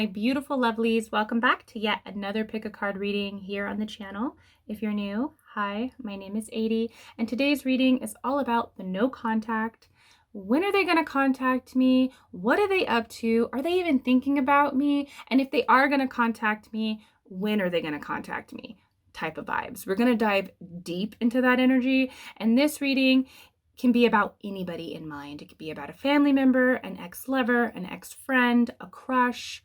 my beautiful lovelies. Welcome back to yet another pick a card reading here on the channel. If you're new, hi, my name is Adie, and today's reading is all about the no contact. When are they going to contact me? What are they up to? Are they even thinking about me? And if they are going to contact me, when are they going to contact me? Type of vibes. We're going to dive deep into that energy, and this reading can be about anybody in mind. It could be about a family member, an ex-lover, an ex-friend, a crush,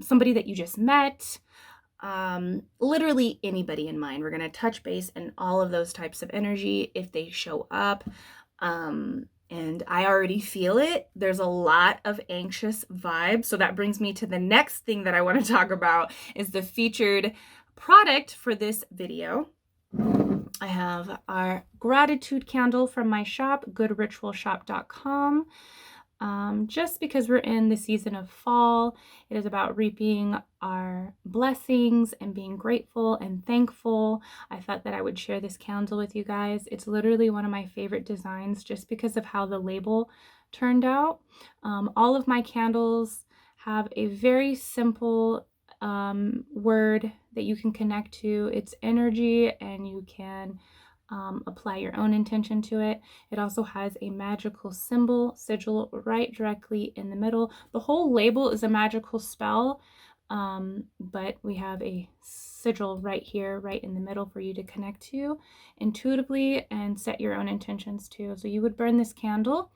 somebody that you just met, literally anybody in mind. We're going to touch base in all of those types of energy if they show up. And I already feel it. There's a lot of anxious vibes. So that brings me to the next thing that I want to talk about is the featured product for this video. I have our gratitude candle from my shop, goodritualshop.com. Just because we're in the season of fall, it is about reaping our blessings and being grateful and thankful. I thought that I would share this candle with you guys. It's literally one of my favorite designs just because of how the label turned out. All of my candles have a very simple word that you can connect to. It's energy, and you can apply your own intention to it. It also has a magical symbol sigil right directly in the middle. The whole label is a magical spell, but we have a sigil right here, right in the middle for you to connect to intuitively and set your own intentions to. So you would burn this candle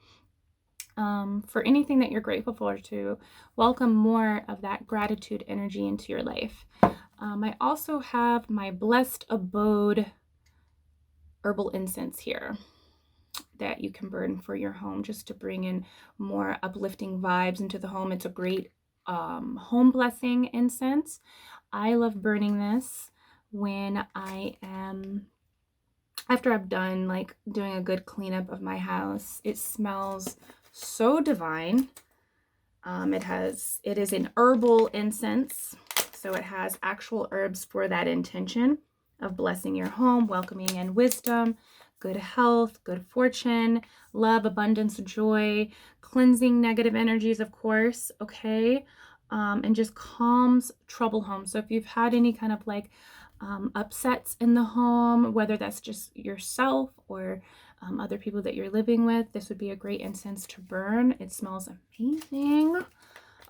for anything that you're grateful for, to welcome more of that gratitude energy into your life. I also have my Blessed Abode herbal incense here that you can burn for your home just to bring in more uplifting vibes into the home. It's a great home blessing incense. I love burning this when I am, after I've done like doing a good cleanup of my house. It smells so divine. It is an herbal incense, so it has actual herbs for that intention of blessing your home, welcoming in wisdom, good health, good fortune, love, abundance, joy, cleansing negative energies, of course, okay, and just calms trouble home. So if you've had any kind of like upsets in the home, whether that's just yourself or other people that you're living with, this would be a great incense to burn. It smells amazing.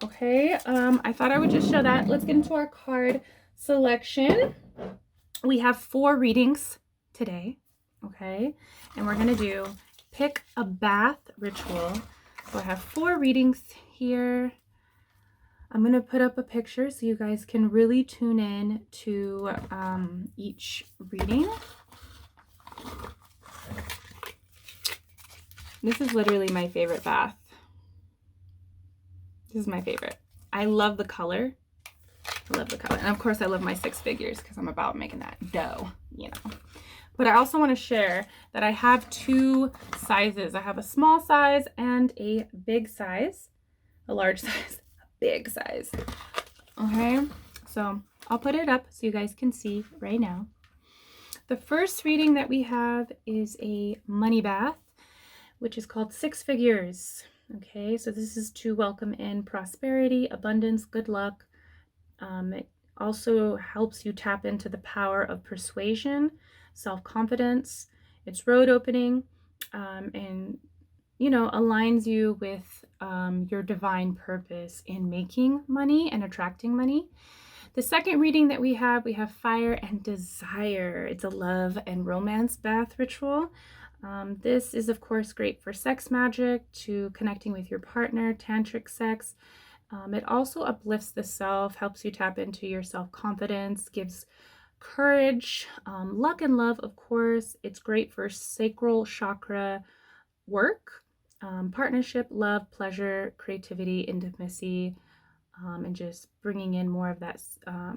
Okay, I thought I would just show that. Let's get into our card selection. We have 4 readings today, okay, and we're going to do pick a bath ritual. So I have 4 readings here. I'm going to put up a picture so you guys can really tune in to each reading. This is literally my favorite bath. This is my favorite. I love the color. I love the color. And of course I love my 6 figures because I'm about making that dough, you know. But I also want to share that I have 2 sizes. I have a small size and a big size, a large size, a big size. Okay, so I'll put it up so you guys can see right now. The first reading that we have is a money bath, which is called 6 figures. Okay, so this is to welcome in prosperity, abundance, good luck. It also helps you tap into the power of persuasion, self-confidence. It's road opening, and, you know, aligns you with your divine purpose in making money and attracting money. The second reading that we have Fire and Desire. It's a love and romance bath ritual. This is, of course, great for sex magic, to connecting with your partner, tantric sex. It also uplifts the self, helps you tap into your self-confidence, gives courage, luck and love, of course. It's great for sacral chakra work, partnership, love, pleasure, creativity, intimacy, and just bringing in more of that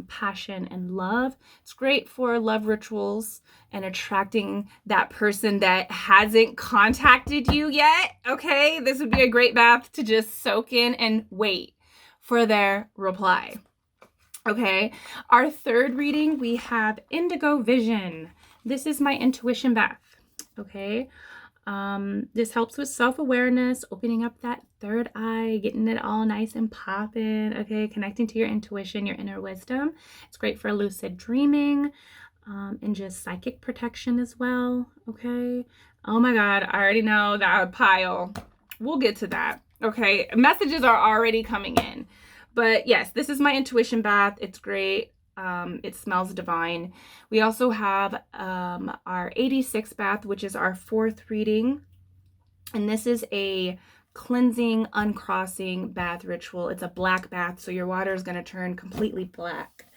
passion and love. It's great for love rituals and attracting that person that hasn't contacted you yet. Okay, this would be a great bath to just soak in and wait for their reply. Okay, our third reading, we have Indigo Vision. This is my intuition bath. Okay, This helps with self-awareness, opening up that third eye, getting it all nice and popping, okay? Connecting to your intuition, your inner wisdom. It's great for lucid dreaming, and just psychic protection as well, okay? Oh my God, I already know that pile. We'll get to that, okay? Messages are already coming in. But yes, this is my intuition bath. It's great. It smells divine. We also have our 86 bath, which is our 4th reading. And this is a cleansing, uncrossing bath ritual. It's a black bath, so your water is going to turn completely black.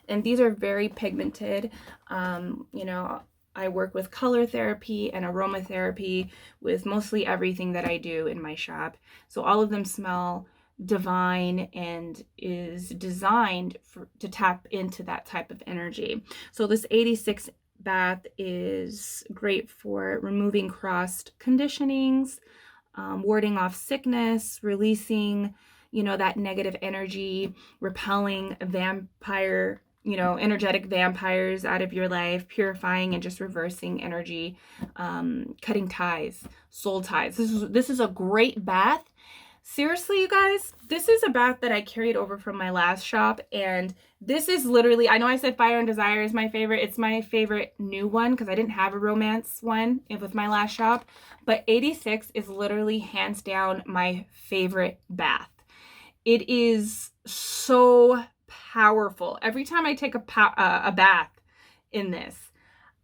And these are very pigmented. You know, I work with color therapy and aromatherapy with mostly everything that I do in my shop. So all of them smell divine and is designed to tap into that type of energy. So this 86 bath is great for removing crossed conditionings, warding off sickness, releasing, you know, that negative energy, repelling vampire, you know, energetic vampires out of your life, purifying and just reversing energy, cutting ties, soul ties. This is a great bath. Seriously, you guys, this is a bath that I carried over from my last shop, and this is literally, I know I said Fire and Desire is my favorite. It's my favorite new one because I didn't have a romance one with my last shop, but 86 is literally hands down my favorite bath. It is so powerful. Every time I take a bath in this,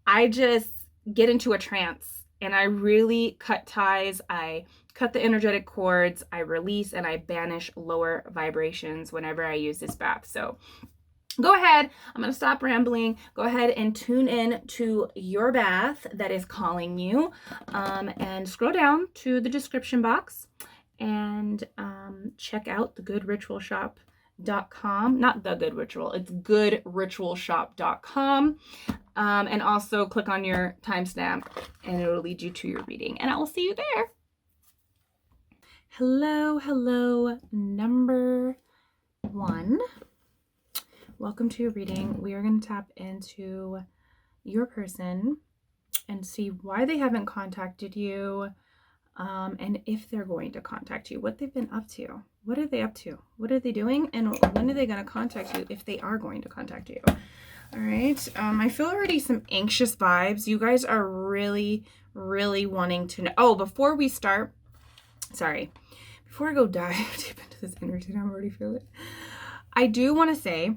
I just get into a trance and I really cut ties. I cut the energetic cords, I release, and I banish lower vibrations whenever I use this bath. So go ahead, I'm going to stop rambling. Go ahead and tune in to your bath that is calling you, and scroll down to the description box and check out the goodritualshop.com. Not the good ritual, it's goodritualshop.com. And also click on your timestamp and it'll lead you to your reading, and I will see you there. Hello, number 1. Welcome to your reading. We are going to tap into your person and see why they haven't contacted you, and if they're going to contact you, what they've been up to. What are they up to? What are they doing? And when are they going to contact you if they are going to contact you? All right. I feel already some anxious vibes. You guys are really, really wanting to know. Oh, before we start, sorry, before I go dive deep into this energy, I already feel it. I do want to say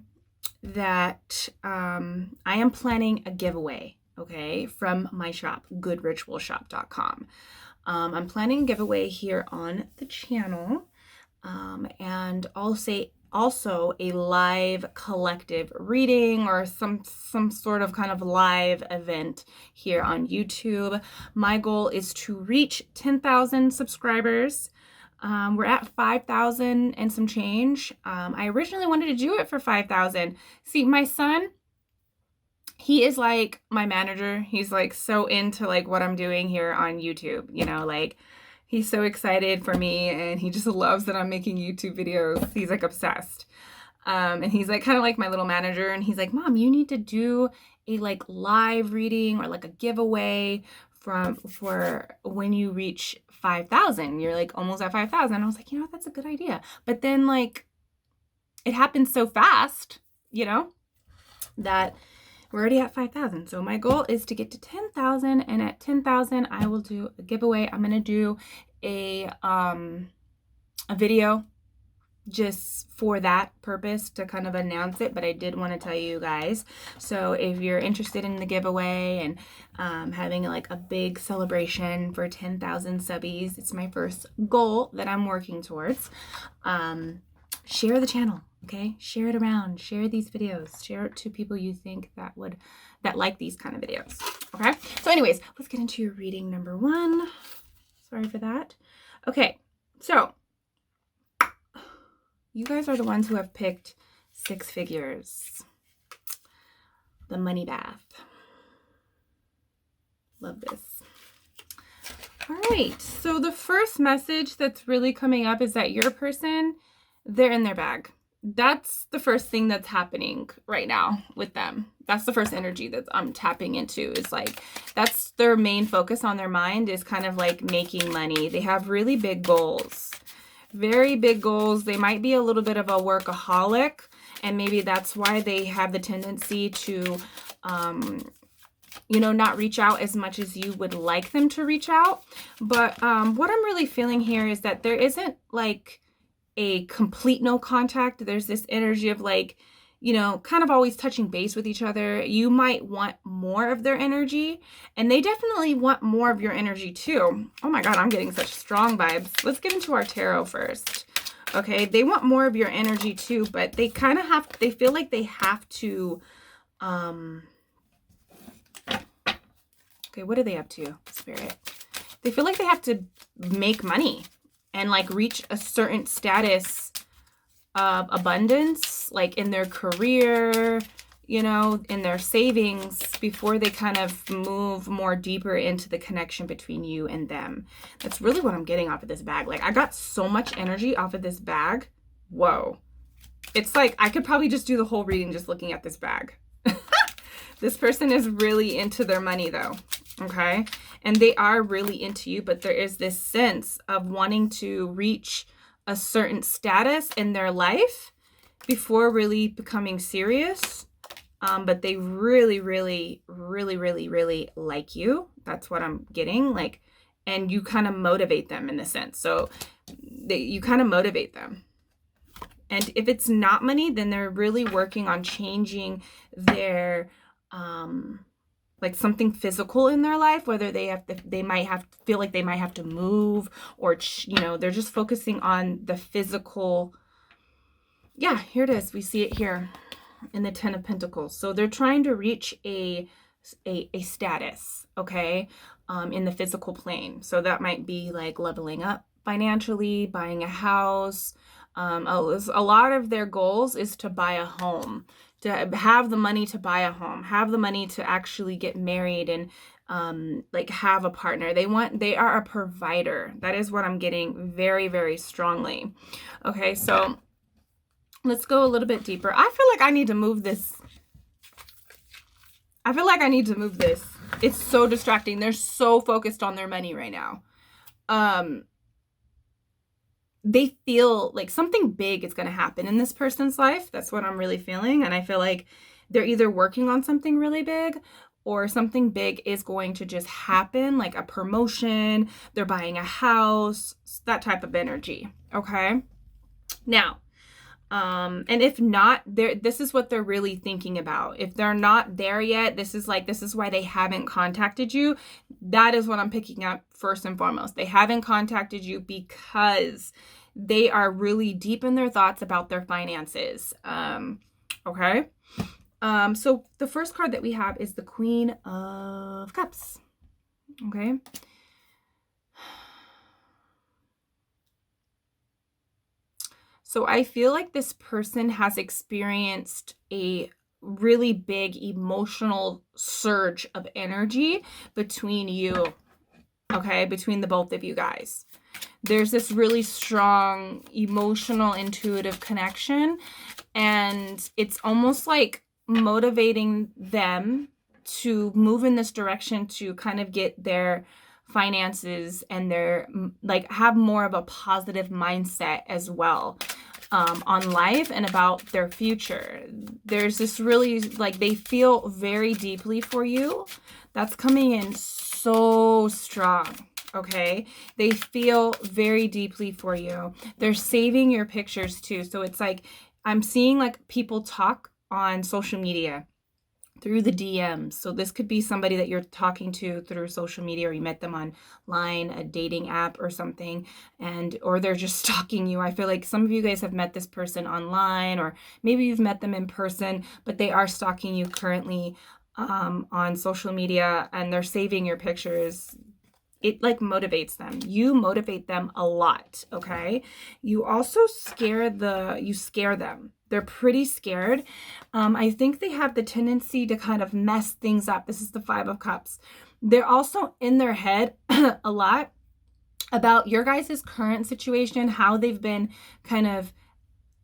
that I am planning a giveaway, okay, from my shop, goodritualshop.com. I'm planning a giveaway here on the channel, and also a live collective reading or some sort of kind of live event here on YouTube. My goal is to reach 10,000 subscribers. We're at 5,000 and some change. I originally wanted to do it for 5,000. See, my son, he is like my manager. He's like so into like what I'm doing here on YouTube, you know, like he's so excited for me and he just loves that I'm making YouTube videos. He's like obsessed. And he's like kind of like my little manager, and he's like, Mom, you need to do a like live reading or like a giveaway for when you reach 5,000. You're like almost at 5,000. I was like, you know, that's a good idea. But then like it happened so fast, you know, that we're already at 5,000. So my goal is to get to 10,000, and at 10,000 I will do a giveaway. I'm going to do a video just for that purpose to kind of announce it, but I did want to tell you guys. So if you're interested in the giveaway and having like a big celebration for 10,000 subbies, it's my first goal that I'm working towards. Share the channel, okay? Share it around. Share these videos. Share it to people you think that like these kind of videos, okay? So anyways, let's get into your reading number 1. Sorry for that. Okay, so you guys are the ones who have picked 6 figures. The money bath. Love this. All right, so the first message that's really coming up is that your person, they're in their bag. That's the first thing that's happening right now with them. That's the first energy that I'm tapping into, is like, that's their main focus on their mind, is kind of like making money. They have really big goals, very big goals. They might be a little bit of a workaholic, and maybe that's why they have the tendency to, you know, not reach out as much as you would like them to reach out. But what I'm really feeling here is that there isn't like a complete no contact. There's this energy of like, you know, kind of always touching base with each other. You might want more of their energy, and they definitely want more of your energy too. Oh my God, I'm getting such strong vibes. Let's get into our tarot first. Okay, they want more of your energy too, but they kind of have, they feel like they have to, okay, what are they up to, Spirit? They feel like they have to make money and like reach a certain status of abundance, like in their career, you know, in their savings, before they kind of move more deeper into the connection between you and them. That's really what I'm getting off of this bag. Like, I got so much energy off of this bag. Whoa. It's like, I could probably just do the whole reading just looking at this bag. This person is really into their money though. Okay. And they are really into you, but there is this sense of wanting to reach a certain status in their life before really becoming serious. But they really, really, really, really, really like you. That's what I'm getting. Like, and you kind of motivate them in a sense. So you kind of motivate them. And if it's not money, then they're really working on changing their, like something physical in their life, whether they might have feel like they might have to move, or, you know, they're just focusing on the physical. Yeah, here it is. We see it here in the 10 of Pentacles. So they're trying to reach a status, okay, in the physical plane. So that might be like leveling up financially, buying a house. A lot of their goals is to buy a home, to have the money to buy a home, have the money to actually get married and like have a partner. They are a provider. That is what I'm getting very, very strongly. Okay, so let's go a little bit deeper. I feel like I need to move this. It's so distracting. They're so focused on their money right now. They feel like something big is going to happen in this person's life. That's what I'm really feeling. And I feel like they're either working on something really big, or something big is going to just happen, like a promotion, they're buying a house, that type of energy. Okay. Now, and if not, this is what they're really thinking about. If they're not there yet, this is why they haven't contacted you. That is what I'm picking up first and foremost. They haven't contacted you because they are really deep in their thoughts about their finances. Okay. So the first card that we have is the Queen of Cups. Okay. So I feel like this person has experienced a really big emotional surge of energy between you, okay, between the both of you guys. There's this really strong emotional, intuitive connection, and it's almost like motivating them to move in this direction to kind of get their finances and their, like, have more of a positive mindset as well. On life and about their future. There's this really, like, they feel very deeply for you. That's coming in so strong, okay? They feel very deeply for you. They're saving your pictures too. So it's like, I'm seeing like people talk on social media through the DMs. So this could be somebody that you're talking to through social media, or you met them online, a dating app or something, or they're just stalking you. I feel like some of you guys have met this person online, or maybe you've met them in person, but they are stalking you currently on social media, and they're saving your pictures. It like motivates them. You motivate them a lot, okay? You also scare them. They're pretty scared. I think they have the tendency to kind of mess things up. This is the 5 of Cups. They're also in their head a lot about your guys' current situation, how they've been kind of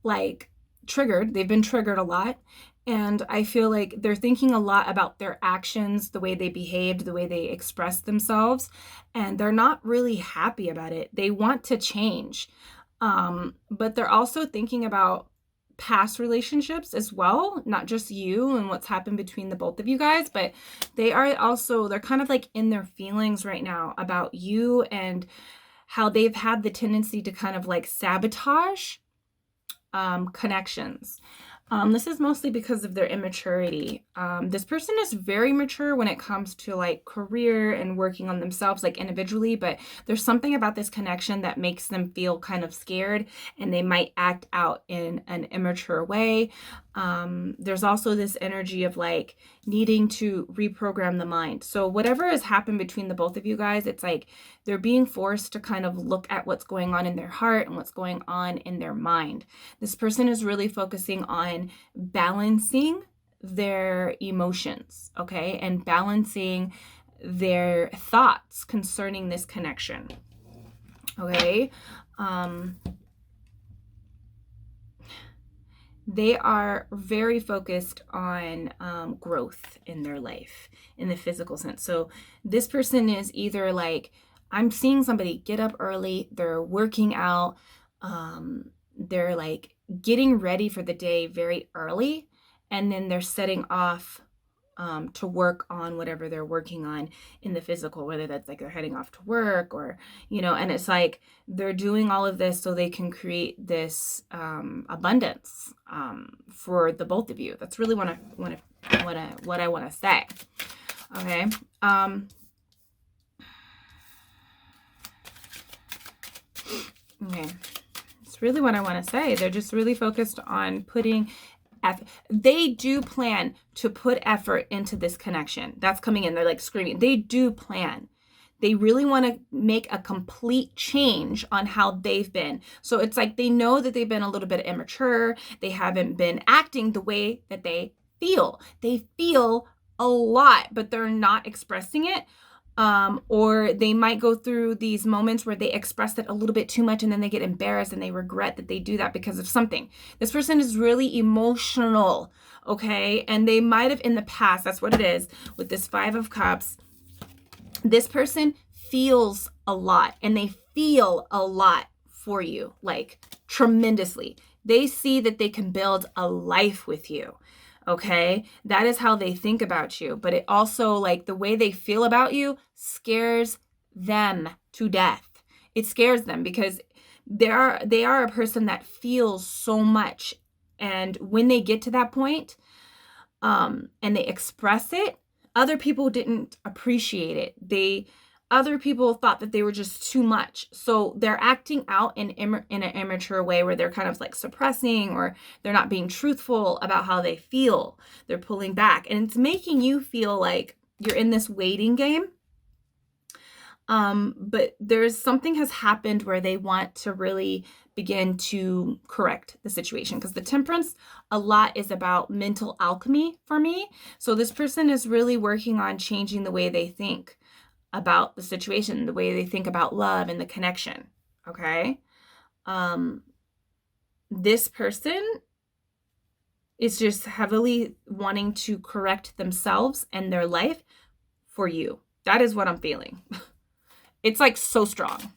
like triggered. They've been triggered a lot. And I feel like they're thinking a lot about their actions, the way they behaved, the way they expressed themselves, and they're not really happy about it. They want to change. But they're also thinking about past relationships as well, not just you and what's happened between the both of you guys, but they're kind of like in their feelings right now about you and how they've had the tendency to kind of like sabotage connections. This is mostly because of their immaturity. This person is very mature when it comes to like career and working on themselves, like individually, but there's something about this connection that makes them feel kind of scared, and they might act out in an immature way. There's also this energy of like needing to reprogram the mind. So whatever has happened between the both of you guys, it's like they're being forced to kind of look at what's going on in their heart and what's going on in their mind. This person is really focusing on balancing their emotions, okay, and balancing their thoughts concerning this connection, okay. They are very focused on growth in their life in the physical sense. So this person is either like, I'm seeing somebody get up early, they're working out, they're like getting ready for the day very early, and then they're setting off to work on whatever they're working on in the physical, whether that's like they're heading off to work or, you know, and it's like they're doing all of this so they can create this abundance for the both of you. That's really what I want to say. Okay. Okay. It's really what I want to say. They're just really focused on putting they do plan to put effort into this connection. That's coming in. They're like screaming. They do plan. They really want to make a complete change on how they've been. So it's like they know that they've been a little bit immature. They haven't been acting the way that they feel. They feel a lot, but they're not expressing it. Or they might go through these moments where they express it a little bit too much and then they get embarrassed and they regret that they do that because of something. This person is really emotional, okay? And they might have in the past, that's what it is, with this 5 of Cups, this person feels a lot and they feel a lot for you, like tremendously. They see that they can build a life with you. Okay, that is how they think about you. But it also, like, the way they feel about you scares them to death. It scares them because they are a person that feels so much. And when they get to that point, and they express it, other people didn't appreciate it. Other people thought that they were just too much. So they're acting out in an immature way where they're kind of like suppressing, or they're not being truthful about how they feel. They're pulling back, and it's making you feel like you're in this waiting game. But there's something has happened where they want to really begin to correct the situation, because the Temperance a lot is about mental alchemy for me. So this person is really working on changing the way they think about the situation, the way they think about love and the connection. Okay. This person is just heavily wanting to correct themselves and their life for you. That is what I'm feeling. It's like so strong.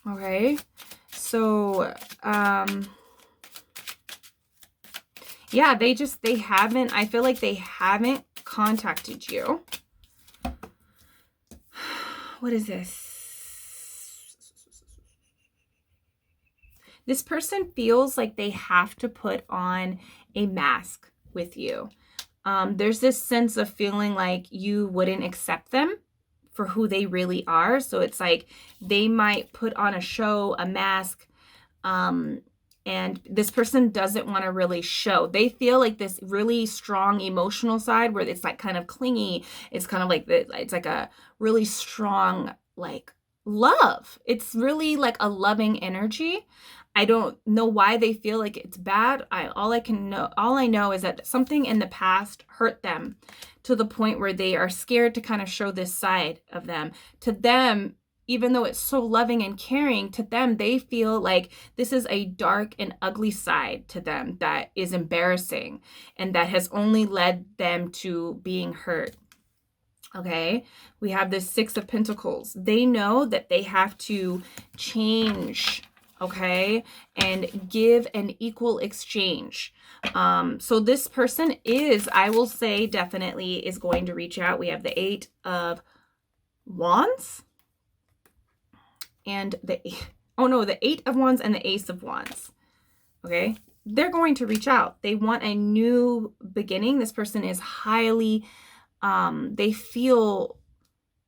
Okay. So, yeah, I feel like they haven't contacted you. What is this? This person feels like they have to put on a mask with you. There's this sense of feeling like you wouldn't accept them for who they really are. So it's like they might put on a show, a mask, and this person doesn't want to really show. They feel like this really strong emotional side where it's like kind of clingy. It's kind of like it's like a really strong like love. It's really like a loving energy. I don't know why they feel like it's bad. All I know is that something in the past hurt them to the point where they are scared to kind of show this side of them. To them, even though it's so loving and caring, to them, they feel like this is a dark and ugly side to them that is embarrassing and that has only led them to being hurt. Okay, we have this Six of Pentacles. They know that they have to change, okay, and give an equal exchange. So this person is, I will say, definitely is going to reach out. We have the Eight of Wands and the Eight of Wands and the Ace of Wands. Okay, they're going to reach out. They want a new beginning. This person is highly they feel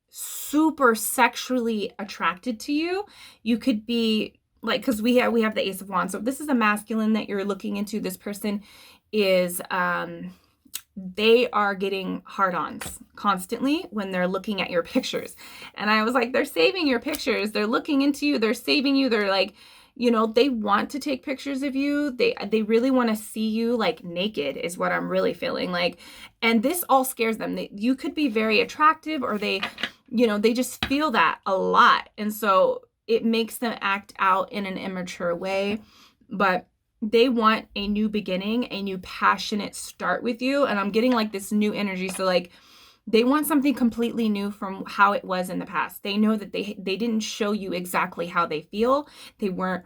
super sexually attracted to you. You could be like, because we have the Ace of Wands. So if this is a masculine that you're looking into, this person is they are getting hard-ons constantly when they're looking at your pictures. And I was like, they're saving your pictures. They're looking into you. They're saving you. They're like, you know, they want to take pictures of you. They really want to see you like naked is what I'm really feeling like. And this all scares them. You could be very attractive, or they, you know, they just feel that a lot. And so it makes them act out in an immature way. But they want a new beginning, a new passionate start with you. And I'm getting like this new energy. So like, they want something completely new from how it was in the past. They know that they didn't show you exactly how they feel. They weren't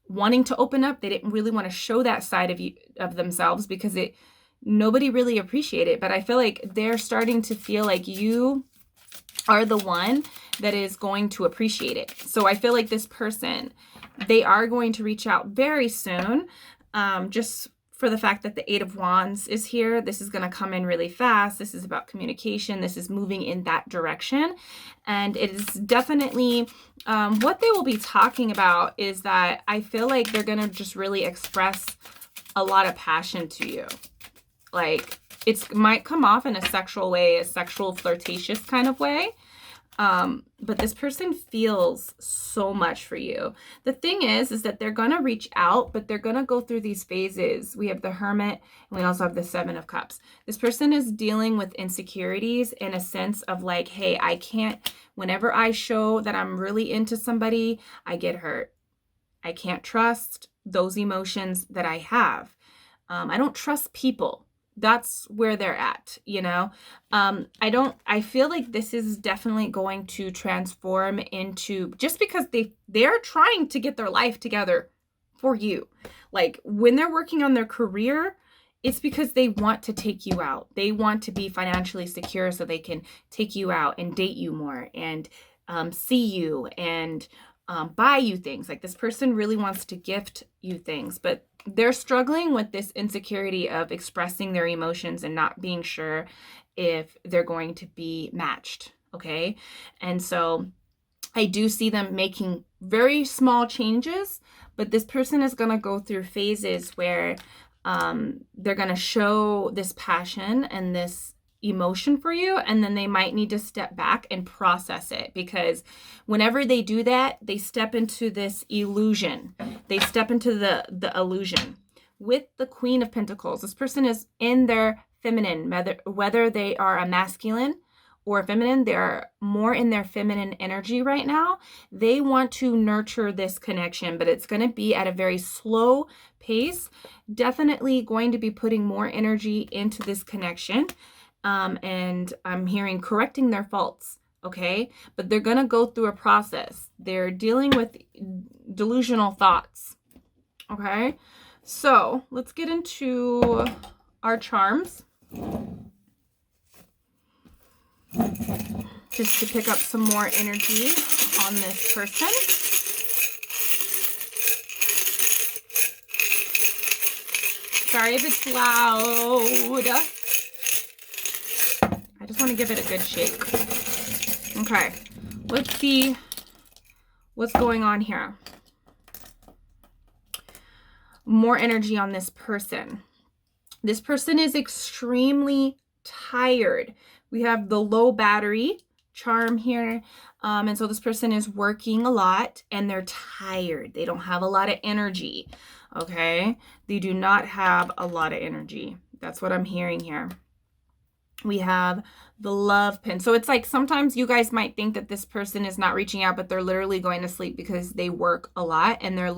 wanting to open up. They didn't really want to show that side of themselves because nobody really appreciated it. But I feel like they're starting to feel like you are the one that is going to appreciate it. So I feel like this person, they are going to reach out very soon, just for the fact that the Eight of Wands is here. This is going to come in really fast. This is about communication. This is moving in that direction. And it is definitely what they will be talking about is that I feel like they're going to just really express a lot of passion to you. Like it might come off in a sexual way, a sexual flirtatious kind of way. But this person feels so much for you. The thing is that they're going to reach out, but they're going to go through these phases. We have the Hermit and we also have the Seven of Cups. This person is dealing with insecurities in a sense of like, hey, I can't, whenever I show that I'm really into somebody, I get hurt. I can't trust those emotions that I have. I don't trust people. That's where they're at, you know. I feel like this is definitely going to transform into, just because they're trying to get their life together for you. Like when they're working on their career, it's because they want to take you out. They want to be financially secure so they can take you out and date you more and see you and buy you things. Like this person really wants to gift you things, but they're struggling with this insecurity of expressing their emotions and not being sure if they're going to be matched. Okay. And so I do see them making very small changes, but this person is going to go through phases where they're going to show this passion and this emotion for you, and then they might need to step back and process it, because whenever they do that, they step into this illusion. They step into the illusion. With the Queen of Pentacles, this person is in their feminine, whether they are a masculine or feminine, they're more in their feminine energy right now. They want to nurture this connection, but it's going to be at a very slow pace. Definitely going to be putting more energy into this connection. And I'm hearing correcting their faults, okay? But they're going to go through a process. They're dealing with delusional thoughts, okay? So let's get into our charms. Just to pick up some more energy on this person. Sorry if it's loud. I just want to give it a good shake. Okay, let's see what's going on here. More energy on this person. This person is extremely tired. We have the low battery charm here. And so this person is working a lot and they're tired. They don't have a lot of energy. Okay, they do not have a lot of energy. That's what I'm hearing here. We have the love pin. So it's like sometimes you guys might think that this person is not reaching out, but they're literally going to sleep because they work a lot, and they're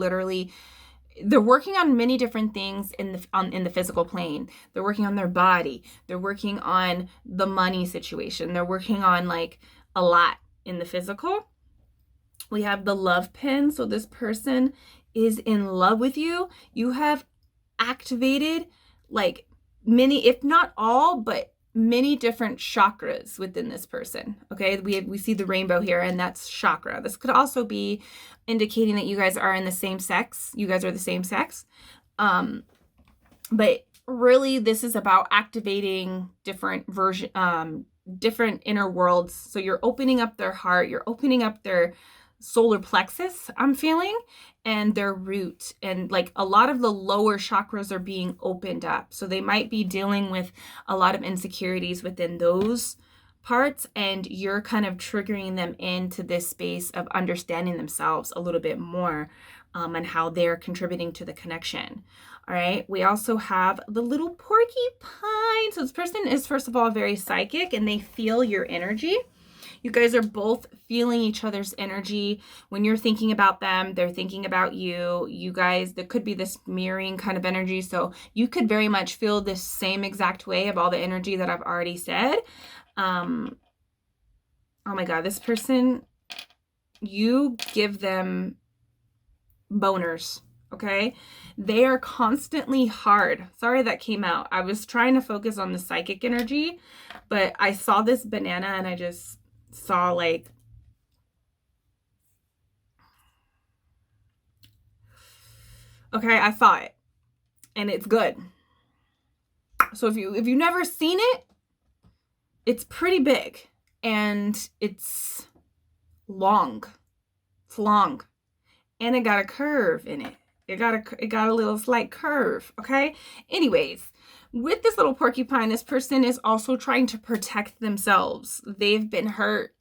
working on many different things in the physical plane. They're working on their body. They're working on the money situation. They're working on like a lot in the physical. We have the love pin. So this person is in love with you. You have activated like many, if not all, but many different chakras within this person. Okay, we see the rainbow here, and that's chakra. This could also be indicating that you guys are in the same sex. You guys are the same sex. But really, this is about activating different different inner worlds. So you're opening up their heart. You're opening up their solar plexus, I'm feeling, and their root, and like a lot of the lower chakras are being opened up. So they might be dealing with a lot of insecurities within those parts, and you're kind of triggering them into this space of understanding themselves a little bit more, and how they're contributing to the connection. All right, we also have the little porcupine. So this person is, first of all, very psychic, and they feel your energy. You guys are both feeling each other's energy. When you're thinking about them, they're thinking about you. You guys, there could be this mirroring kind of energy. So you could very much feel this same exact way of all the energy that I've already said. Oh my God, this person, you give them boners, okay? They are constantly hard. Sorry that came out. I was trying to focus on the psychic energy, but I saw this banana and I just saw like, okay, I saw it and it's good. So if you've never seen it, it's pretty big and it's long. It's long and it got a curve in it. It got a little slight curve, okay? Anyways, with this little porcupine, this person is also trying to protect themselves. They've been hurt.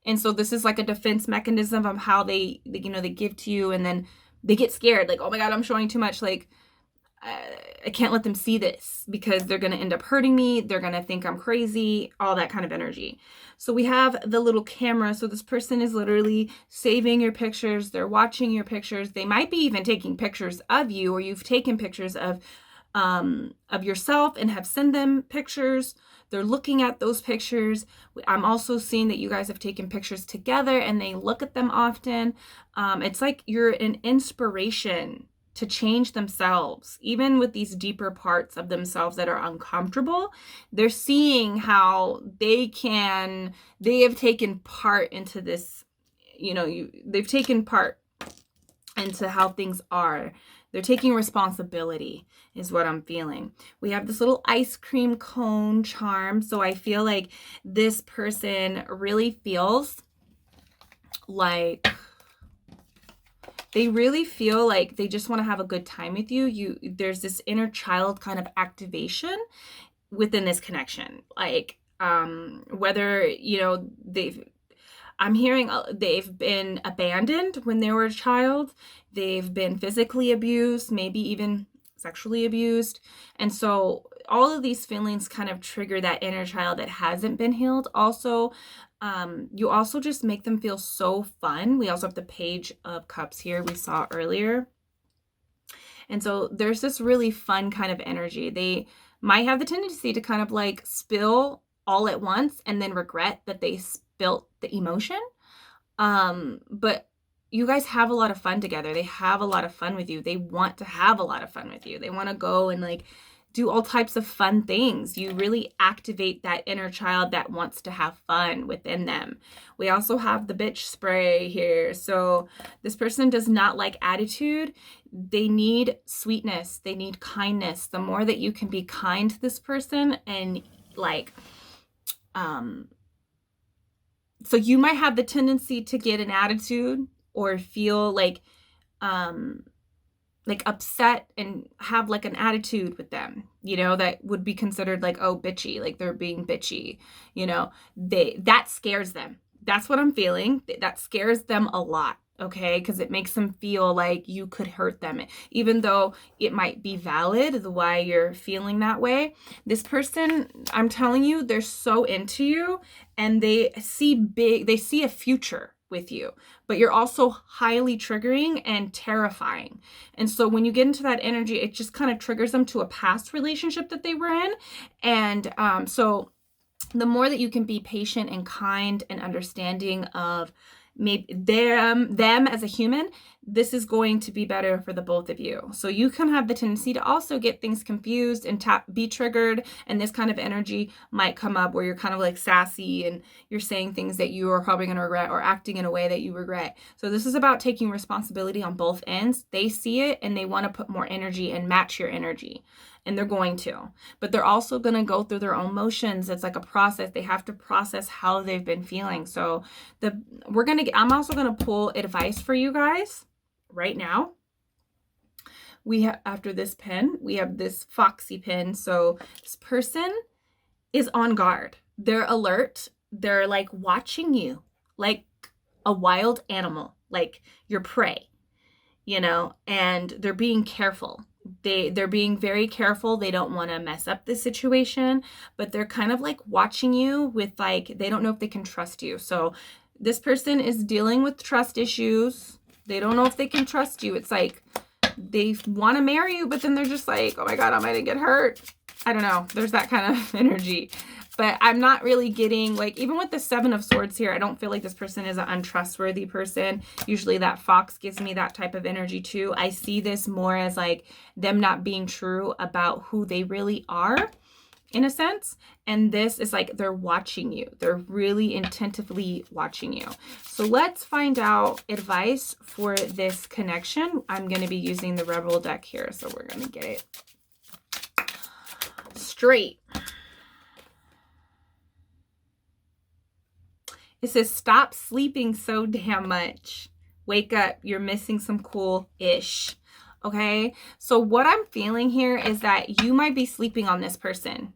And so this is like a defense mechanism of how they give to you, and then they get scared. Like, oh my God, I'm showing too much. Like, I can't let them see this because they're going to end up hurting me. They're going to think I'm crazy, all that kind of energy. So we have the little camera. So this person is literally saving your pictures. They're watching your pictures. They might be even taking pictures of you, or you've taken pictures of yourself and have sent them pictures. They're looking at those pictures. I'm also seeing that you guys have taken pictures together and they look at them often. It's like you're an inspiration to change themselves, even with these deeper parts of themselves that are uncomfortable. They're seeing how they have taken part into this, they've taken part into how things are. They're taking responsibility is what I'm feeling. We have this little ice cream cone charm. So I feel like this person really feels like they really feel like they just want to have a good time with you. There's this inner child kind of activation within this connection. Like, whether, I'm hearing they've been abandoned when they were a child. They've been physically abused, maybe even sexually abused. And so all of these feelings kind of trigger that inner child that hasn't been healed. Also, you also just make them feel so fun. We also have the Page of Cups here we saw earlier. And so there's this really fun kind of energy. They might have the tendency to kind of like spill all at once and then regret that they spilt the emotion. But you guys have a lot of fun together. They have a lot of fun with you. They want to have a lot of fun with you. They want to go and like do all types of fun things. You really activate that inner child that wants to have fun within them. We also have the bitch spray here. So this person does not like attitude. They need sweetness. They need kindness. The more that you can be kind to this person and like, so you might have the tendency to get an attitude or feel like upset and have like an attitude with them, that would be considered like, oh, bitchy, like they're being bitchy, that scares them. That's what I'm feeling. That scares them a lot. okay? Because it makes them feel like you could hurt them. Even though it might be valid why you're feeling that way, this person, I'm telling you, they're so into you and they see a future with you, but you're also highly triggering and terrifying. And so when you get into that energy, it just kind of triggers them to a past relationship that they were in. And so the more that you can be patient and kind and understanding of maybe them as a human, this is going to be better for the both of you. So you can have the tendency to also get things confused and be triggered, and this kind of energy might come up where you're kind of like sassy and you're saying things that you are probably going to regret or acting in a way that you regret. So this is about taking responsibility on both ends. They see it and they want to put more energy and match your energy. And they're going to, but they're also going to go through their own motions. It's like a process. They have to process how they've been feeling. So I'm also going to pull advice for you guys right now. We have, after this pen, we have this foxy pen. So this person is on guard. They're alert. They're like watching you like a wild animal, like your prey, and they're being careful. They're being very careful. They don't want to mess up the situation, but they're kind of like watching you with like, they don't know if they can trust you. So this person is dealing with trust issues. They don't know if they can trust you. It's like they want to marry you, but then they're just like, oh my God, I'm going to get hurt. I don't know. There's that kind of energy. But I'm not really getting, like, even with the 7 of Swords here, I don't feel like this person is an untrustworthy person. Usually that fox gives me that type of energy too. I see this more as like them not being true about who they really are, in a sense. And this is like they're watching you. They're really attentively watching you. So let's find out advice for this connection. I'm going to be using the Rebel deck here, so we're going to get it straight. It says, stop sleeping so damn much. Wake up. You're missing some cool-ish. Okay? So what I'm feeling here is that you might be sleeping on this person.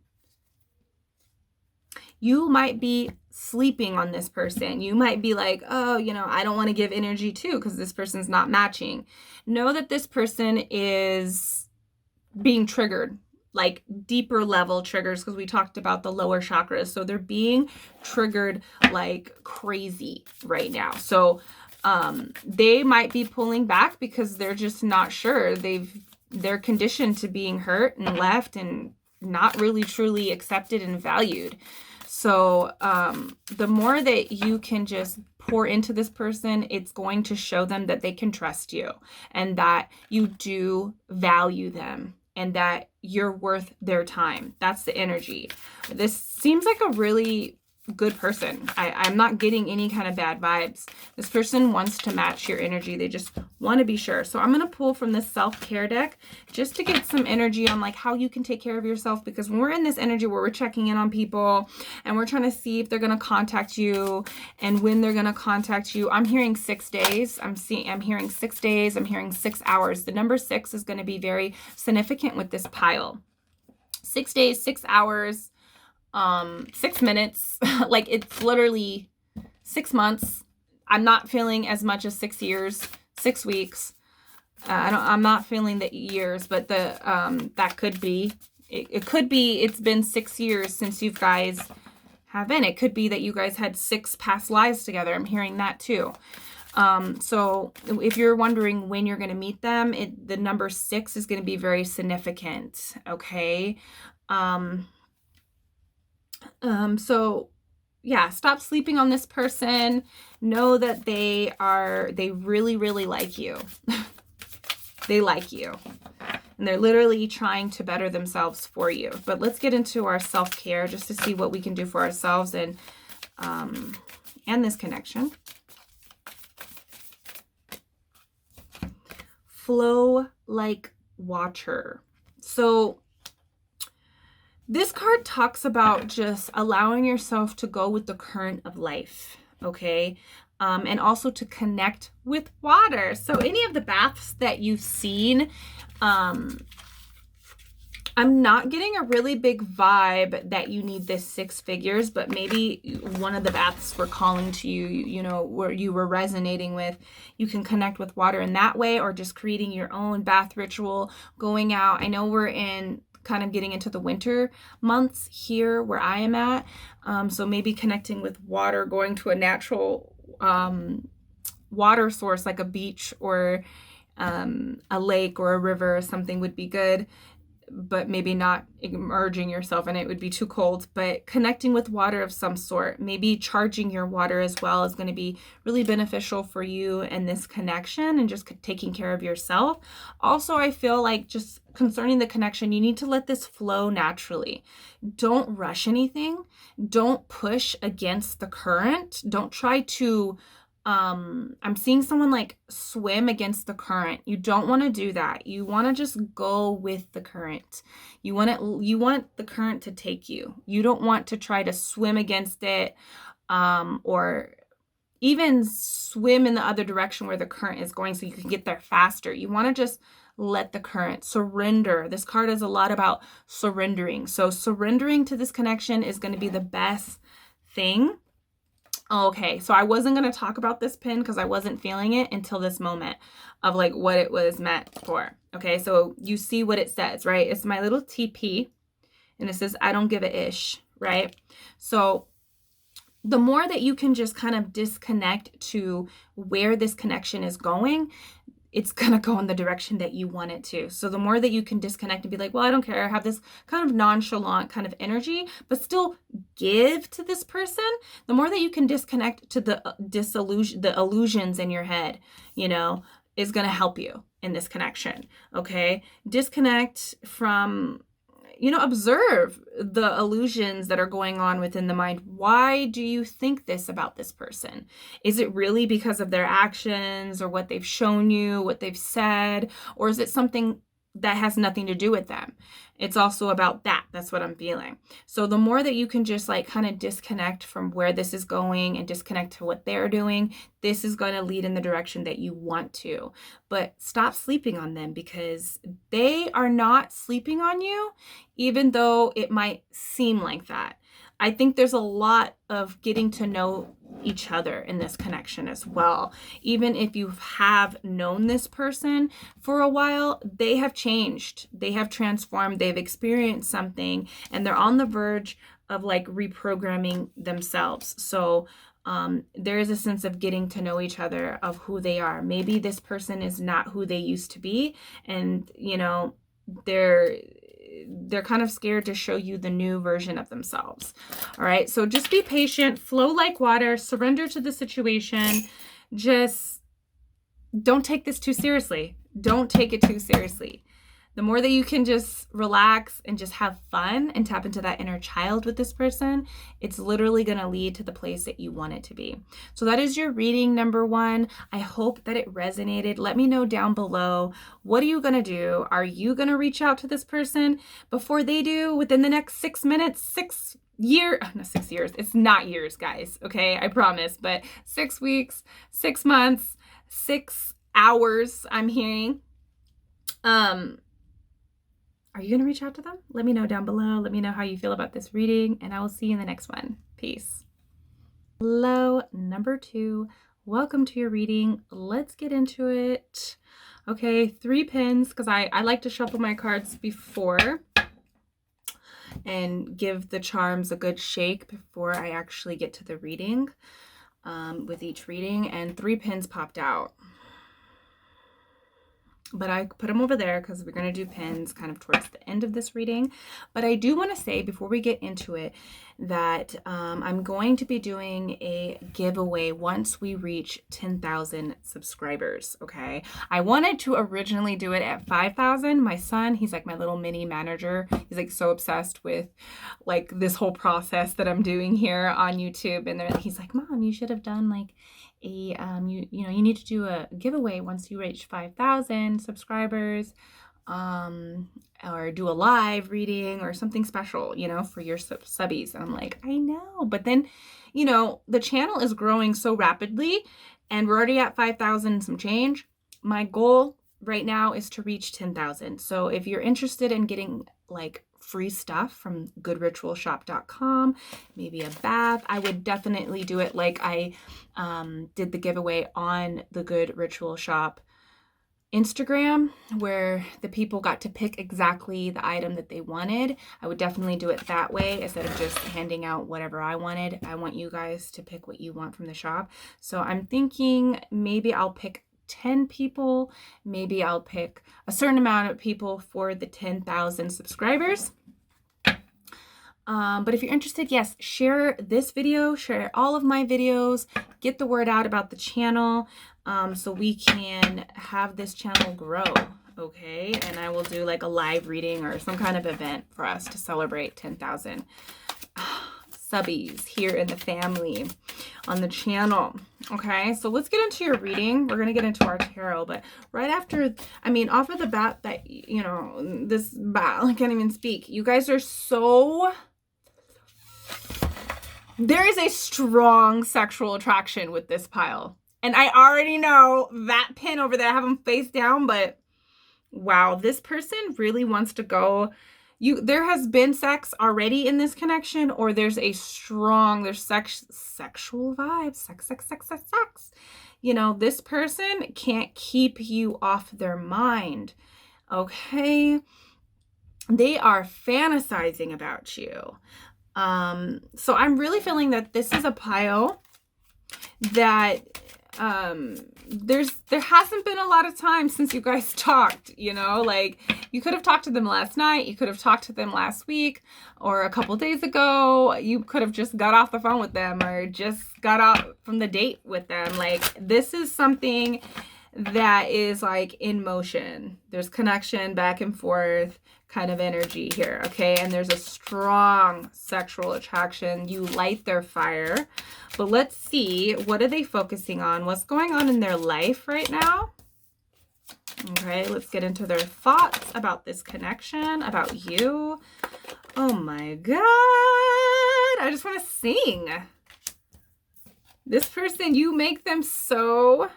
You might be sleeping on this person. You might be like, oh, I don't want to give energy to because this person's not matching. Know that this person is being triggered, like deeper level triggers, because we talked about the lower chakras. So they're being triggered like crazy right now. So they might be pulling back because they're just not sure. They're conditioned to being hurt and left and not really truly accepted and valued. So the more that you can just pour into this person, it's going to show them that they can trust you and that you do value them and that you're worth their time. That's the energy. This seems like a really good person. I'm not getting any kind of bad vibes. This person wants to match your energy. They just want to be sure. So I'm going to pull from this self-care deck just to get some energy on like how you can take care of yourself, because when we're in this energy where we're checking in on people and we're trying to see if they're going to contact you and when they're going to contact you, I'm hearing 6 days. I'm hearing 6 days. I'm hearing 6 hours. The number 6 is going to be very significant with this pile. 6 days, 6 hours, 6 minutes. Like it's literally 6 months. I'm not feeling as much as 6 years, 6 weeks. I'm not feeling the years, but that could be, it could be, it's been 6 years since you guys have been. It could be that you guys had 6 past lives together. I'm hearing that too. So if you're wondering when you're going to meet them, the number 6 is going to be very significant. Okay. So yeah, stop sleeping on this person. Know that they really, really like you. They like you. And they're literally trying to better themselves for you. But let's get into our self-care just to see what we can do for ourselves and this connection. Flow like water. So this card talks about just allowing yourself to go with the current of life, okay? And also to connect with water. So any of the baths that you've seen, I'm not getting a really big vibe that you need this 6 figures, but maybe one of the baths were calling to you, you know, where you were resonating with. You can connect with water in that way, or just creating your own bath ritual, going out. I know we're in kind of getting into the winter months here where I am at. So maybe connecting with water, going to a natural water source like a beach or a lake or a river or something would be good, but maybe not immersing yourself in it would be too cold. But connecting with water of some sort, maybe charging your water as well, is going to be really beneficial for you in this connection, and just taking care of yourself. Also, I feel like, just concerning the connection, you need to let this flow naturally. Don't rush anything. Don't push against the current. Don't try to I'm seeing someone like swim against the current. You don't want to do that. You want to just go with the current. You want the current to take you. You don't want to try to swim against it, or even swim in the other direction where the current is going so you can get there faster. You want to just let the current surrender. This card is a lot about surrendering. So surrendering to this connection is going to be the best thing. Okay, so I wasn't going to talk about this pin because I wasn't feeling it until this moment of like what it was meant for. Okay, so you see what it says, right? It's my little TP, and it says, I don't give a ish, right? So the more that you can just kind of disconnect to where this connection is going, it's going to go in the direction that you want it to. So the more that you can disconnect and be like, well, I don't care, I have this kind of nonchalant kind of energy, but still give to this person, the more that you can disconnect to the illusions in your head, you know, is going to help you in this connection. Okay. Disconnect from, you know, observe the illusions that are going on within the mind. Why do you think this about this person? Is it really because of their actions or what they've shown you, what they've said, or is it something that has nothing to do with them? It's also about that. That's what I'm feeling. So the more that you can just like kind of disconnect from where this is going and disconnect to what they're doing, this is going to lead in the direction that you want to. But stop sleeping on them, because they are not sleeping on you, even though it might seem like that. I think there's a lot of getting to know each other in this connection as well. Even if you have known this person for a while, they have changed, they have transformed, they've experienced something, and they're on the verge of like reprogramming themselves. So there is a sense of getting to know each other, of who they are. Maybe this person is not who they used to be, and you know, they're kind of scared to show you the new version of themselves. All right, so just be patient, flow like water, surrender to the situation. Just don't take this too seriously. Don't take it too seriously. The more that you can just relax and just have fun and tap into that inner child with this person, it's literally going to lead to the place that you want it to be. So that is your reading number 1. I hope that it resonated. Let me know down below. What are you going to do? Are you going to reach out to this person before they do within the next 6 minutes, 6 years? No, 6 years. It's not years, guys. Okay, I promise. But 6 weeks, 6 months, 6 hours, I'm hearing. Are you going to reach out to them? Let me know down below. Let me know how you feel about this reading, and I will see you in the next one. Peace. Hello, number 2. Welcome to your reading. Let's get into it. Okay, 3 pins, because I like to shuffle my cards before and give the charms a good shake before I actually get to the reading with each reading, and 3 pins popped out. But I put them over there because we're going to do pins kind of towards the end of this reading. But I do want to say before we get into it that I'm going to be doing a giveaway once we reach 10,000 subscribers, okay? I wanted to originally do it at 5,000. My son, he's like my little mini manager. He's like so obsessed with like this whole process that I'm doing here on YouTube. And he's like, Mom, you should have done like you need to do a giveaway once you reach 5,000 subscribers, or do a live reading or something special, you know, for your subbies. And I'm like, I know, but then, you know, the channel is growing so rapidly and we're already at 5,000 some change. My goal right now is to reach 10,000. So if you're interested in getting like free stuff from goodritualshop.com, maybe a bath, I would definitely do it like I did the giveaway on the Good Ritual Shop Instagram, where the people got to pick exactly the item that they wanted. I would definitely do it that way instead of just handing out whatever I wanted. I want you guys to pick what you want from the shop. So I'm thinking maybe I'll pick 10 people. Maybe I'll pick a certain amount of people for the 10,000 subscribers. But if you're interested, yes, share this video, share all of my videos, get the word out about the channel, so we can have this channel grow, okay? And I will do like a live reading or some kind of event for us to celebrate 10,000 subbies here in the family on the channel, okay? So let's get into your reading. We're gonna get into our tarot, but right after, I mean, off of the bat that, you know, this bat, I can't even speak. You guys are so... There is a strong sexual attraction with this pile. And I already know that pin over there, I have them face down, but wow, this person really wants to go. There has been sex already in this connection, or there's a strong, there's sexual vibes, sex. You know, this person can't keep you off their mind, okay? They are fantasizing about you. So I'm really feeling that this is a pile that there hasn't been a lot of time since you guys talked, you know, like you could have talked to them last night, you could have talked to them last week or a couple days ago, you could have just got off the phone with them or just got out from the date with them. Like, this is something that is like in motion. There's connection back and forth kind of energy here, okay? And there's a strong sexual attraction. You light their fire. But let's see, what are they focusing on? What's going on in their life right now? Okay, let's get into their thoughts about this connection, about you. Oh my God, I just want to sing. This person, you make them so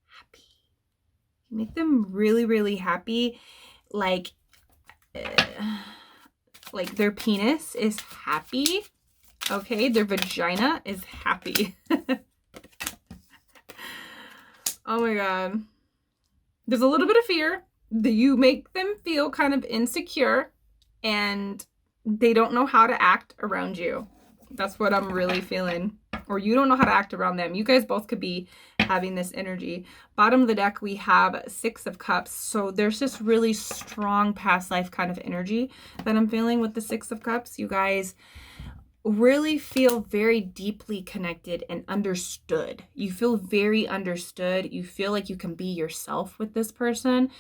happy. You make them really, really happy. Like their penis is happy, okay? Their vagina is happy. Oh my God. There's a little bit of fear that you make them feel kind of insecure and they don't know how to act around you. That's what I'm really feeling. Or you don't know how to act around them. You guys both could be having this energy. Bottom of the deck, we have 6 of Cups. So there's this really strong past life kind of energy that I'm feeling with the 6 of Cups. You guys really feel very deeply connected and understood. You feel very understood. You feel like you can be yourself with this person.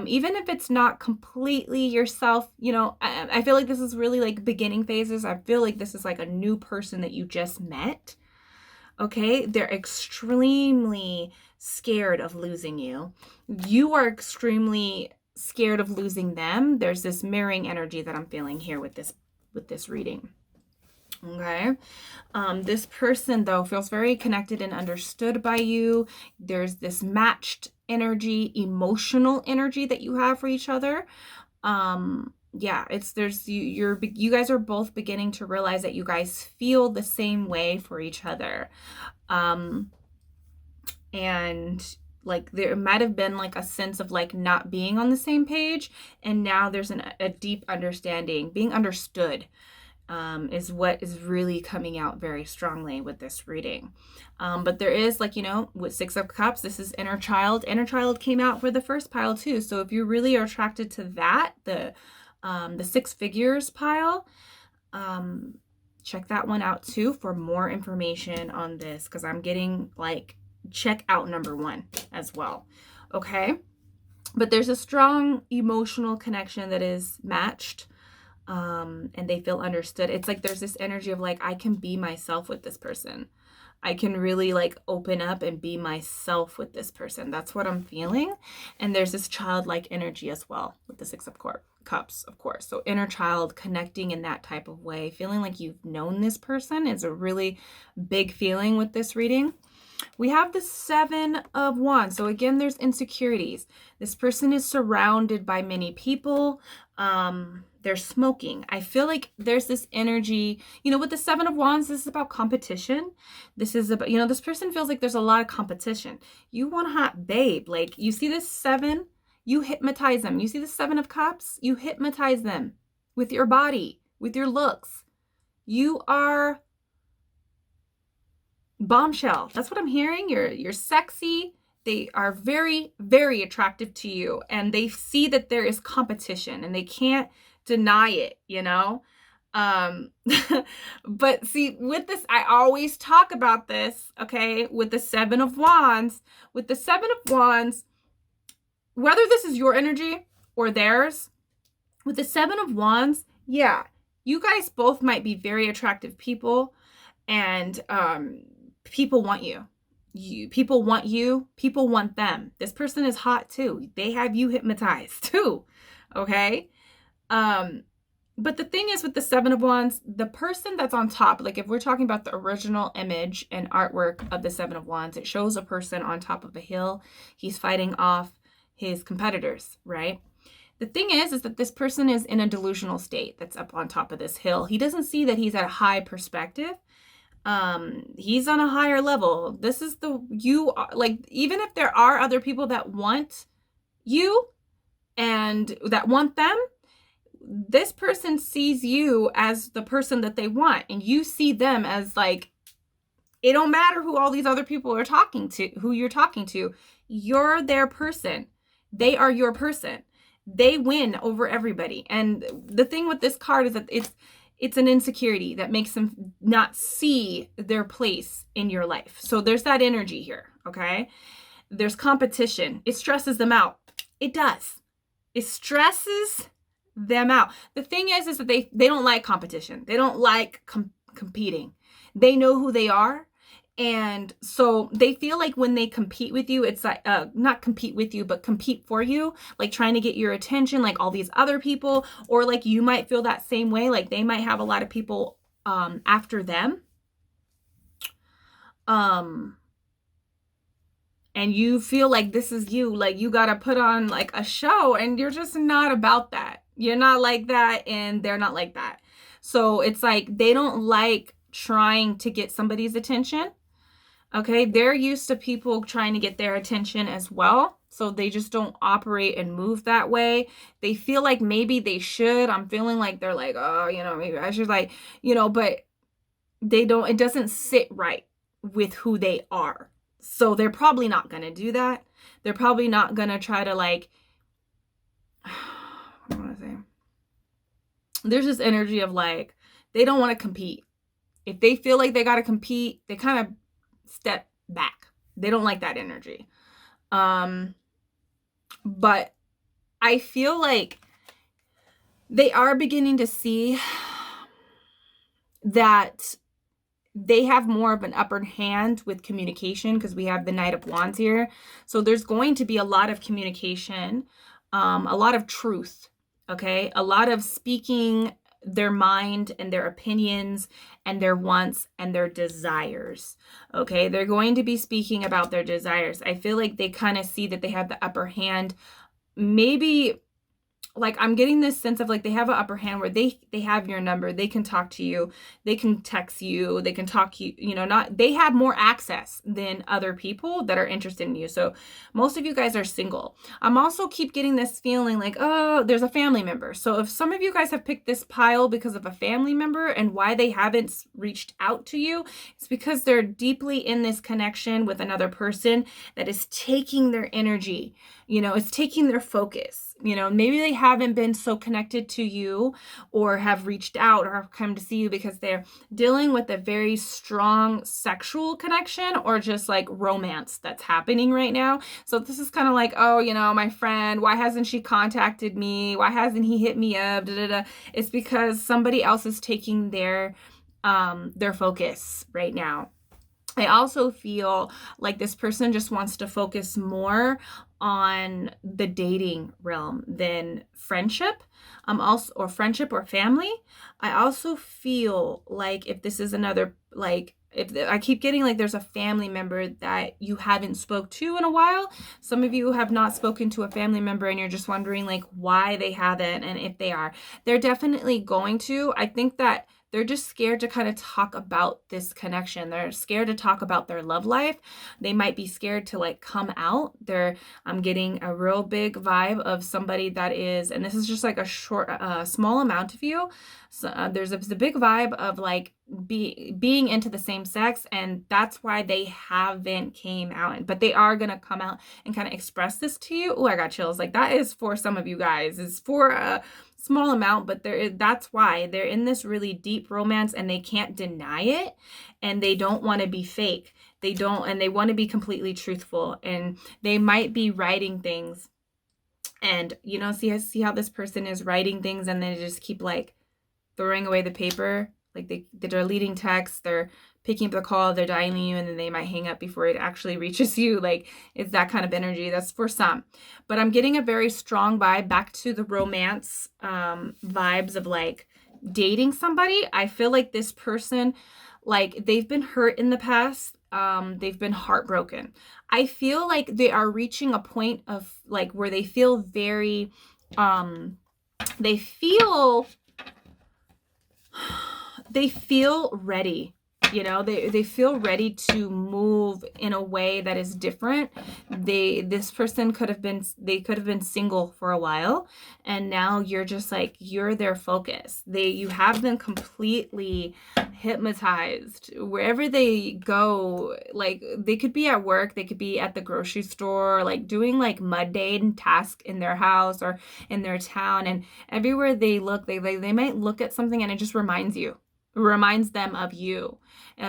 Even if it's not completely yourself, you know, I feel like this is really like beginning phases. I feel like this is like a new person that you just met. Okay, they're extremely scared of losing you. You are extremely scared of losing them. There's this mirroring energy that I'm feeling here with this reading. Okay, this person though feels very connected and understood by you. There's this matched energy, emotional energy that you have for each other. Yeah, you guys are both beginning to realize that you guys feel the same way for each other. And like there might have been like a sense of like not being on the same page, and now there's a deep understanding. Being understood is what is really coming out very strongly with this reading. But there is, like, you know, with 6 of Cups, this is inner child. Inner child came out for the first pile too. So if you really are attracted to that, the 6 figures pile, check that one out too for more information on this, because I'm getting like check out number 1 as well. Okay, but there's a strong emotional connection that is matched, and they feel understood. It's like there's this energy of like, I can be myself with this person. I can really like open up and be myself with this person. That's what I'm feeling. And there's this childlike energy as well with the 6 of Cups, of course. So inner child, connecting in that type of way, feeling like you've known this person is a really big feeling with this reading. We have the 7 of Wands. So again, there's insecurities. This person is surrounded by many people. They're smoking. I feel like there's this energy, you know, with the 7 of Wands, this is about competition. This is about, you know, this person feels like there's a lot of competition. You want a hot babe. Like, you see this 7, you hypnotize them. You see the 7 of Cups, you hypnotize them with your body, with your looks. You are bombshell. That's what I'm hearing. You're sexy. They are very, very attractive to you, and they see that there is competition and they can't deny it, you know? But see, with this, I always talk about this, okay? With the 7 of Wands, whether this is your energy or theirs, with the 7 of Wands, yeah, you guys both might be very attractive people, and people want you. People want you. People want them. This person is hot too. They have you hypnotized too. Okay. But the thing is, with the 7 of Wands, the person that's on top, like if we're talking about the original image and artwork of the 7 of Wands, it shows a person on top of a hill. He's fighting off his competitors, right? The thing is that this person is in a delusional state that's up on top of this hill. He doesn't see that he's at a high perspective. He's on a higher level. This is like, even if there are other people that want you and that want them, this person sees you as the person that they want, and you see them as like, it don't matter who all these other people are talking to, who you're talking to. You're their person. They are your person. They win over everybody. And the thing with this card is that it's an insecurity that makes them not see their place in your life. So there's that energy here, okay? There's competition. It stresses them out. It does. It stresses them out. The thing is that they don't like competition. They don't like competing. They know who they are. And so they feel like when they compete with you, it's like, not compete with you, but compete for you, like trying to get your attention, like all these other people, or like you might feel that same way. Like they might have a lot of people after them. And you feel like this is you, like you got to put on like a show, and you're just not about that. You're not like that, and they're not like that. So it's like they don't like trying to get somebody's attention. Okay, they're used to people trying to get their attention as well. So they just don't operate and move that way. They feel like maybe they should. I'm feeling like they're like, oh, you know, maybe I should, like, you know, but they don't, it doesn't sit right with who they are. So they're probably not going to do that. They're probably not going to try to like, what do I want to say? There's this energy of like, they don't want to compete. If they feel like they got to compete, they kind of step back. They don't like that energy. But I feel like they are beginning to see that they have more of an upper hand with communication, because we have the Knight of Wands here. So there's going to be a lot of communication, a lot of truth, okay? A lot of speaking their mind and their opinions and their wants and their desires, okay? They're going to be speaking about their desires. I feel like they kind of see that they have the upper hand. Maybe like I'm getting this sense of like they have an upper hand where they have your number. They can talk to you. They can text you. They can talk you, you know, not, they have more access than other people that are interested in you. So most of you guys are single. I'm also keep getting this feeling like, oh, there's a family member. So if some of you guys have picked this pile because of a family member and why they haven't reached out to you, it's because they're deeply in this connection with another person that is taking their energy, you know, it's taking their focus. You know, maybe they haven't been so connected to you or have reached out or have come to see you because they're dealing with a very strong sexual connection or just like romance that's happening right now. So this is kind of like, oh, you know, my friend, why hasn't she contacted me? Why hasn't he hit me up? Da, da, da. It's because somebody else is taking their focus right now. I also feel like this person just wants to focus more on the dating realm than friendship, or friendship or family. I also feel like if this is another, like if I keep getting like there's a family member that you haven't spoke to in a while. Some of you have not spoken to a family member and you're just wondering like why they haven't, and if they are. They're definitely going to. I think that they're just scared to kind of talk about this connection. They're scared to talk about their love life. They might be scared to like come out. I'm getting a real big vibe of somebody that is, and this is just like a short, small amount of you. So there's a big vibe of like being into the same sex, and that's why they haven't came out. But they are gonna come out and kind of express this to you. Oh, I got chills. Like that is for some of you guys. It's for a small amount, but that's why they're in this really deep romance and they can't deny it, and they don't want to be fake. They want to be completely truthful, and they might be writing things, and you know, see how this person is writing things and they just keep like throwing away the paper. Like they're deleting text, they're picking up the call, they're dialing you, and then they might hang up before it actually reaches you. Like it's that kind of energy. That's for some. But I'm getting a very strong vibe back to the romance vibes of like dating somebody. I feel like this person, like they've been hurt in the past. They've been heartbroken. I feel like they are reaching a point of like where they feel very, they feel ready. You know, they feel ready to move in a way that is different. This person could have been single for a while, and now you're just like, you're their focus. You have them completely hypnotized. Wherever they go, like they could be at work, they could be at the grocery store, like doing like mundane tasks in their house or in their town, and everywhere they look, they might look at something and it just reminds them of you.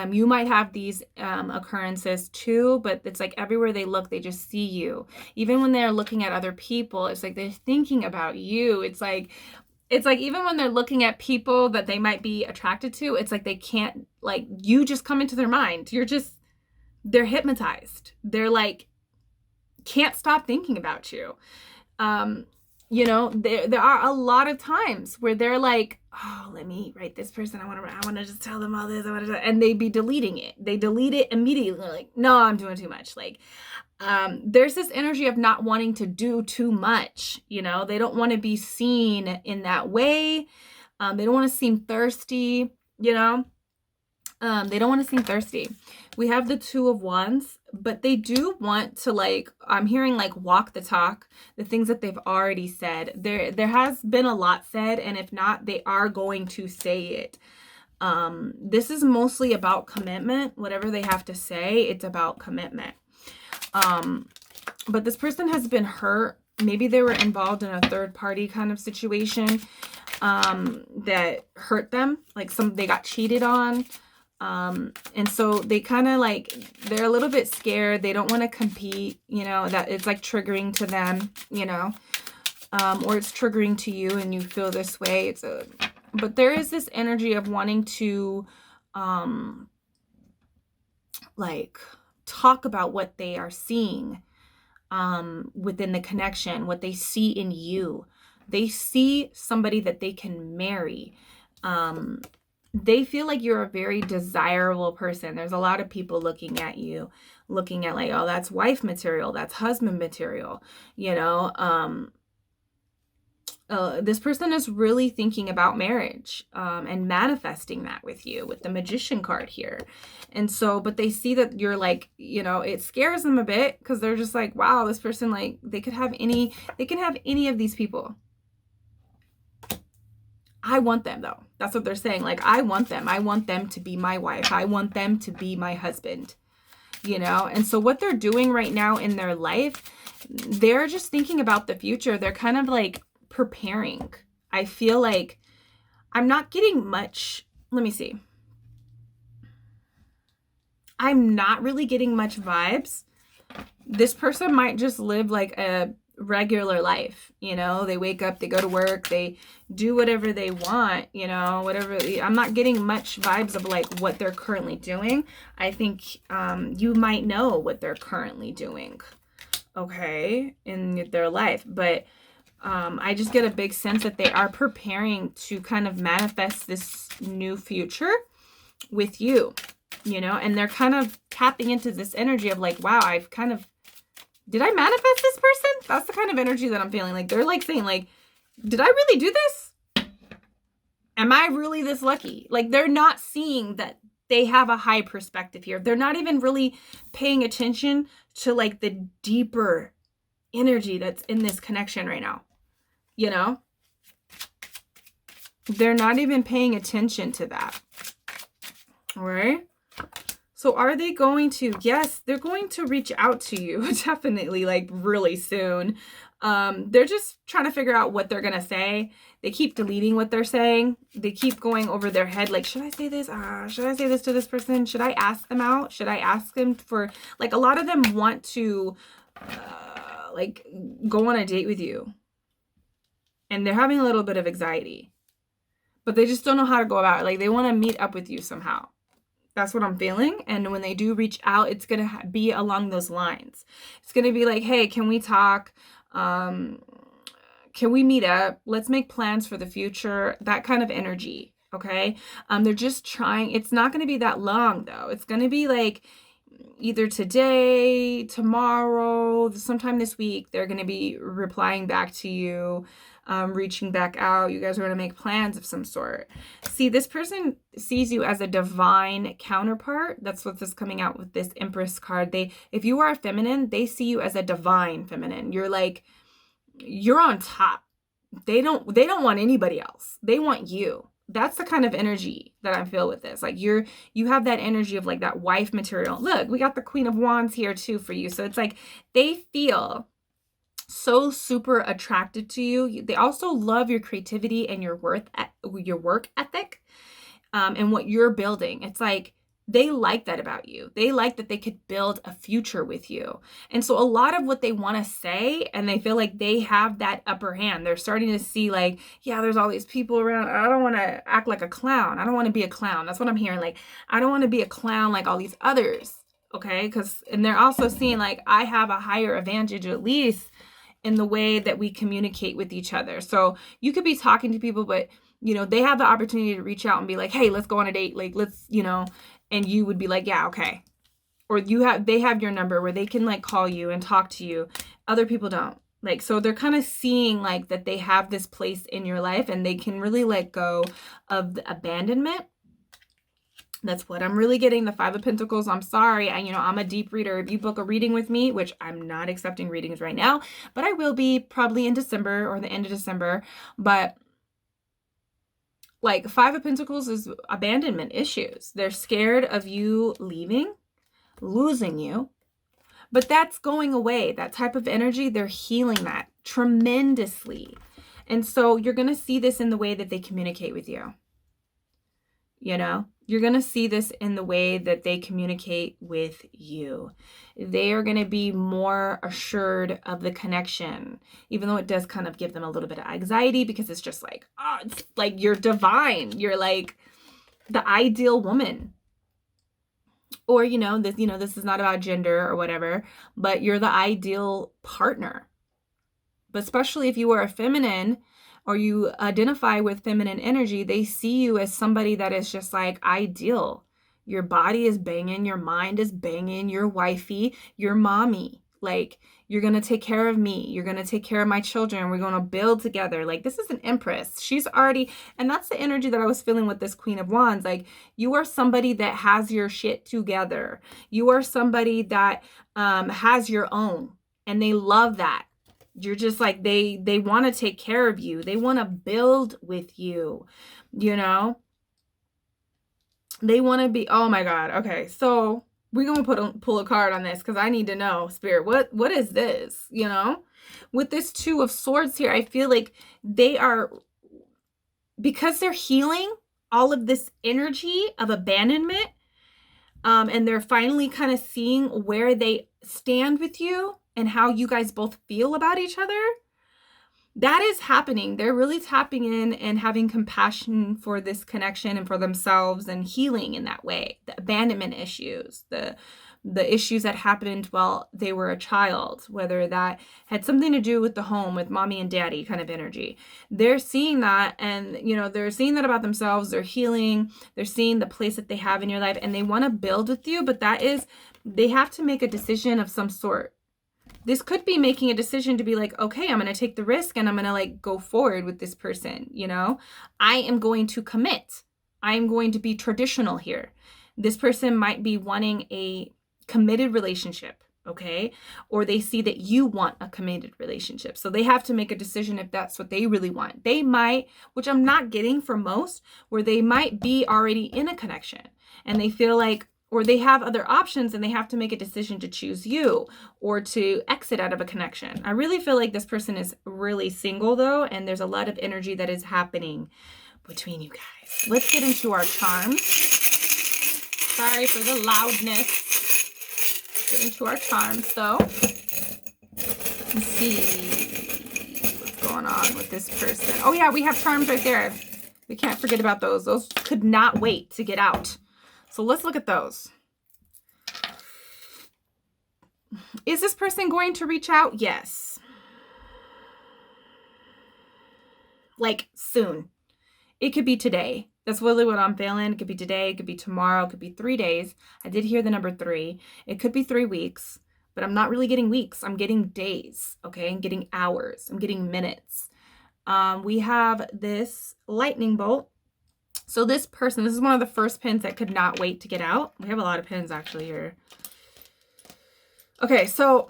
You might have these occurrences too, but it's like everywhere they look, they just see you. Even when they're looking at other people, it's like they're thinking about you. It's like even when they're looking at people that they might be attracted to, it's like they can't, like you just come into their mind. They're hypnotized. They're like, can't stop thinking about you. You know, there are a lot of times where they're like, oh, let me write this person. I want to just tell them all this. And they be deleting it. They delete it immediately. They're like, no, I'm doing too much. Like, there's this energy of not wanting to do too much. You know, they don't want to be seen in that way. They don't want to seem thirsty, you know. They don't want to seem thirsty. We have the Two of Wands, but they do want to, like, I'm hearing like walk the talk, the things that they've already said. There has been a lot said, and if not, they are going to say it. This is mostly about commitment. Whatever they have to say, it's about commitment. But this person has been hurt. Maybe they were involved in a third party kind of situation that hurt them. Like they got cheated on. And so they kind of like, they're a little bit scared. They don't want to compete, you know, that it's like triggering to them, you know, or it's triggering to you and you feel this way. But there is this energy of wanting to, like talk about what they are seeing, within the connection, what they see in you. They see somebody that they can marry. They feel like you're a very desirable person. There's a lot of people looking at you, looking at like, oh, that's wife material, that's husband material, you know. This person is really thinking about marriage, and manifesting that with you, with the Magician card here. And so, but they see that you're like, you know, it scares them a bit because they're just like, wow, this person, like, they can have any of these people. I want them though. That's what they're saying. Like, I want them to be my wife. I want them to be my husband, you know? And so what they're doing right now in their life, they're just thinking about the future. They're kind of like preparing. I feel like I'm not getting much. Let me see. I'm not really getting much vibes. This person might just live like a regular life, you know. They wake up, they go to work, they do whatever they want, you know, whatever. I'm not getting much vibes of like what they're currently doing. I think you might know what they're currently doing, okay, in their life, but I just get a big sense that they are preparing to kind of manifest this new future with you. you know, and they're kind of tapping into this energy of like, wow, I've kind of, did I manifest this person? That's the kind of energy that I'm feeling. Like, they're like saying like, did I really do this? Am I really this lucky? Like, they're not seeing that they have a high perspective here. They're not even really paying attention to like the deeper energy that's in this connection right now. You know? They're not even paying attention to that. All right? So are they going to? Yes, they're going to reach out to you, definitely, like really soon. They're just trying to figure out what they're going to say. They keep deleting what they're saying. They keep going over their head like, should I say this? Should I say this to this person? Should I ask them out? Should I ask them for, like, a lot of them want to, like, go on a date with you. And they're having a little bit of anxiety. But they just don't know how to go about it. Like, they want to meet up with you somehow. That's what I'm feeling. And when they do reach out, it's going to be along those lines. It's going to be like, hey, can we talk? Can we meet up? Let's make plans for the future. That kind of energy. Okay. They're just trying. It's not going to be that long though. It's going to be like either today, tomorrow, sometime this week, they're going to be replying back to you, reaching back out. You guys are going to make plans of some sort. See, this person sees you as a divine counterpart. That's what's coming out with this Empress card. If you are a feminine, they see you as a divine feminine. You're like, you're on top. They don't want anybody else. They want you. That's the kind of energy that I feel with this. Like you have that energy of like that wife material. Look, we got the Queen of Wands here too for you. So it's like they feel so super attracted to you. They also love your creativity and your work ethic, and what you're building. It's like they like that about you. They like that they could build a future with you. And so a lot of what they want to say, and they feel like they have that upper hand. They're starting to see like, yeah, there's all these people around. I don't want to act like a clown. I don't want to be a clown. That's what I'm hearing. Like, I don't want to be a clown like all these others. Okay. And they're also seeing like, I have a higher advantage, at least in the way that we communicate with each other. So you could be talking to people, but you know, they have the opportunity to reach out and be like, hey, let's go on a date. Like, let's, you know, and you would be like, yeah, okay. Or they have your number where they can like call you and talk to you. Other people don't. Like, so they're kind of seeing like that they have this place in your life and they can really let go of the abandonment. That's what I'm really getting. The Five of Pentacles. I'm sorry. I'm a deep reader. If you book a reading with me, which I'm not accepting readings right now, but I will be probably in December or the end of December. But like Five of Pentacles is abandonment issues. They're scared of you leaving, losing you, but that's going away. That type of energy, they're healing that tremendously. And so you're going to see this in the way that they communicate with you. You know, you're going to see this in the way that they communicate with you. They are going to be more assured of the connection, even though it does kind of give them a little bit of anxiety because it's just like, oh, it's like you're divine. You're like the ideal woman. Or, this is not about gender or whatever, but you're the ideal partner. But especially if you are a feminine, or you identify with feminine energy, they see you as somebody that is just like ideal. Your body is banging, your mind is banging, you're wifey, you're mommy. Like, you're going to take care of me. You're going to take care of my children. We're going to build together. Like, this is an Empress. She's already, and that's the energy that I was feeling with this Queen of Wands. Like, you are somebody that has your shit together. You are somebody that has your own, and they love that. You're just like, they want to take care of you. They want to build with you, you know? They want to be, oh my God. Okay. So we're going to pull a card on this because I need to know, Spirit, what is this, you know? With this Two of Swords here, I feel like they are, because they're healing all of this energy of abandonment, and they're finally kind of seeing where they stand with you and how you guys both feel about each other. That is happening. They're really tapping in and having compassion for this connection and for themselves and healing in that way. The abandonment issues, the the issues that happened while they were a child, whether that had something to do with the home, with mommy and daddy kind of energy. They're seeing that, and, you know, they're seeing that about themselves. They're healing. They're seeing the place that they have in your life, and they want to build with you, but that is, they have to make a decision of some sort. This could be making a decision to be like, okay, I'm going to take the risk and I'm going to like go forward with this person. You know, I am going to commit. I'm going to be traditional here. This person might be wanting a committed relationship, okay? Or they see that you want a committed relationship. So they have to make a decision if that's what they really want. They might, which I'm not getting for most, where they might be already in a connection and they feel like, or they have other options and they have to make a decision to choose you or to exit out of a connection. I really feel like this person is really single though, and there's a lot of energy that is happening between you guys. Let's get into our charms. Sorry for the loudness. Let's get into our charms though. Let's see what's going on with this person. Oh yeah, we have charms right there. We can't forget about those. Those could not wait to get out. So let's look at those. Is this person going to reach out? Yes. Like soon. It could be today. That's really what I'm feeling. It could be today. It could be tomorrow. It could be 3 days. I did hear the number 3. It could be 3 weeks, but I'm not really getting weeks. I'm getting days, okay? I'm getting hours. I'm getting minutes. We have this lightning bolt. So this person, this is one of the first pins that could not wait to get out. We have a lot of pins actually here. Okay, so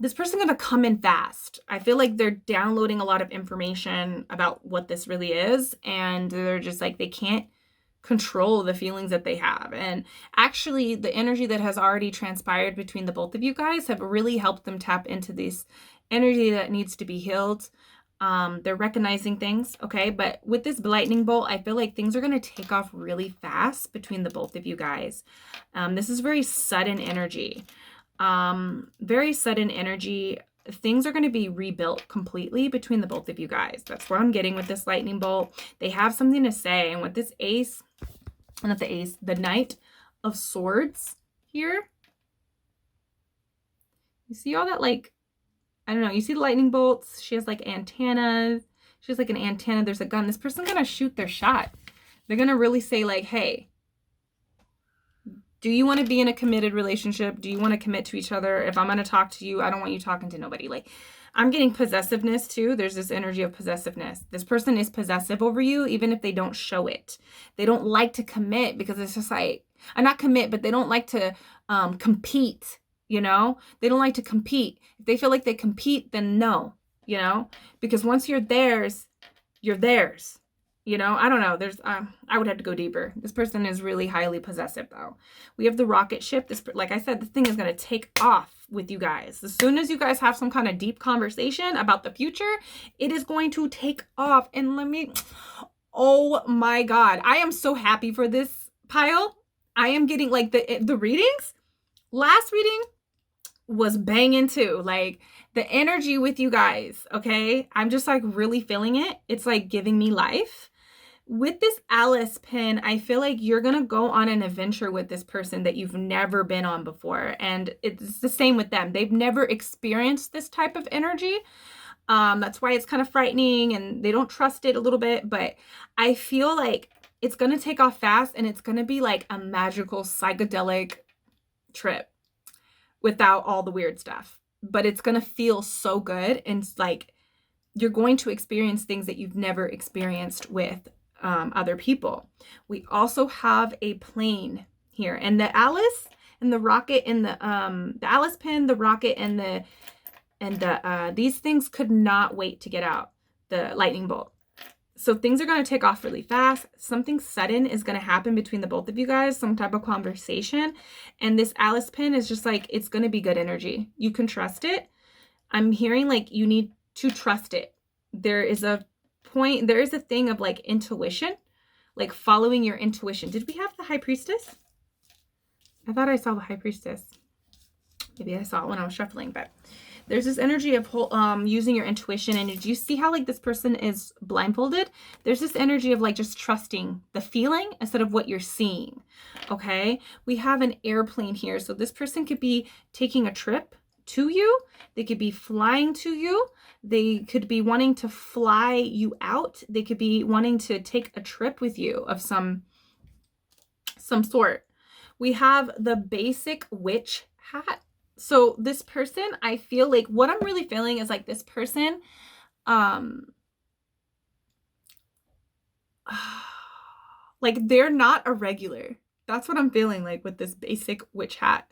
this person's going to come in fast. I feel like they're downloading a lot of information about what this really is. And they're just like, they can't control the feelings that they have. And actually the energy that has already transpired between the both of you guys have really helped them tap into this energy that needs to be healed. They're recognizing things, okay? But with this lightning bolt, I feel like things are going to take off really fast between the both of you guys. This is very sudden energy. Very sudden energy. Things are going to be rebuilt completely between the both of you guys. That's what I'm getting with this lightning bolt. They have something to say. And with this ace, not the ace, the Knight of Swords here. You see all that, like, I don't know. You see the lightning bolts. She has like antennas. She has like an antenna. There's a gun. This person's going to shoot their shot. They're going to really say like, hey, do you want to be in a committed relationship? Do you want to commit to each other? If I'm going to talk to you, I don't want you talking to nobody. Like, I'm getting possessiveness too. There's this energy of possessiveness. This person is possessive over you, even if they don't show it. They don't like to commit because it's just like, not commit, but they don't like to compete. You know, they don't like to compete. If they feel like they compete, then no, you know, because once you're theirs, you're theirs. You know, I don't know. There's, I would have to go deeper. This person is really highly possessive though. We have the rocket ship. This, like I said, the thing is going to take off with you guys. As soon as you guys have some kind of deep conversation about the future, it is going to take off. And let me, oh my God, I am so happy for this pile. I am getting like the readings. Last reading was banging too. Like the energy with you guys, okay? I'm just like really feeling it. It's like giving me life. With this Alice pin, I feel like you're going to go on an adventure with this person that you've never been on before. And it's the same with them. They've never experienced this type of energy. That's why it's kind of frightening and they don't trust it a little bit. But I feel like it's going to take off fast and it's going to be like a magical psychedelic trip without all the weird stuff. But it's going to feel so good. And it's like you're going to experience things that you've never experienced with other people. We also have a plane here, and the Alice and the rocket and the Alice pin, the rocket and the these things could not wait to get out. The lightning bolt. So things are going to take off really fast. Something sudden is going to happen between the both of you guys, some type of conversation. And this Alice pin is just like, it's going to be good energy. You can trust it. I'm hearing like you need to trust it. There is a point, there is a thing of like intuition, like following your intuition. Did we have the High Priestess? I thought I saw the High Priestess. Maybe I saw it when I was shuffling, but there's this energy of using your intuition. And did you see how like this person is blindfolded? There's this energy of like just trusting the feeling instead of what you're seeing. Okay. We have an airplane here. So this person could be taking a trip to you. They could be flying to you. They could be wanting to fly you out. They could be wanting to take a trip with you of some sort. We have the basic witch hat. So this person, I feel like what I'm really feeling is like this person, like they're not a regular. That's what I'm feeling like with this basic witch hat.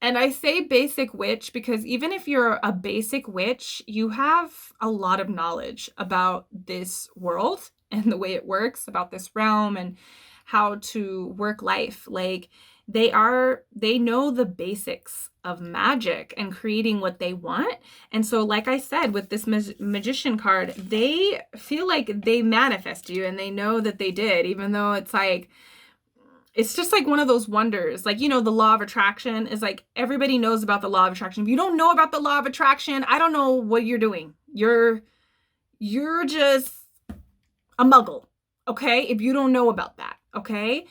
And I say basic witch because even if you're a basic witch, you have a lot of knowledge about this world and the way it works, about this realm and how to work life. Like they know the basics of magic and creating what they want. And so like I said, with this magician card, they feel like they manifest you and they know that they did, even though it's like, it's just like one of those wonders. Like, you know, the law of attraction is like, everybody knows about the law of attraction. If you don't know about the law of attraction, I don't know what you're doing. You're just a muggle. Okay. If you don't know about that. Okay.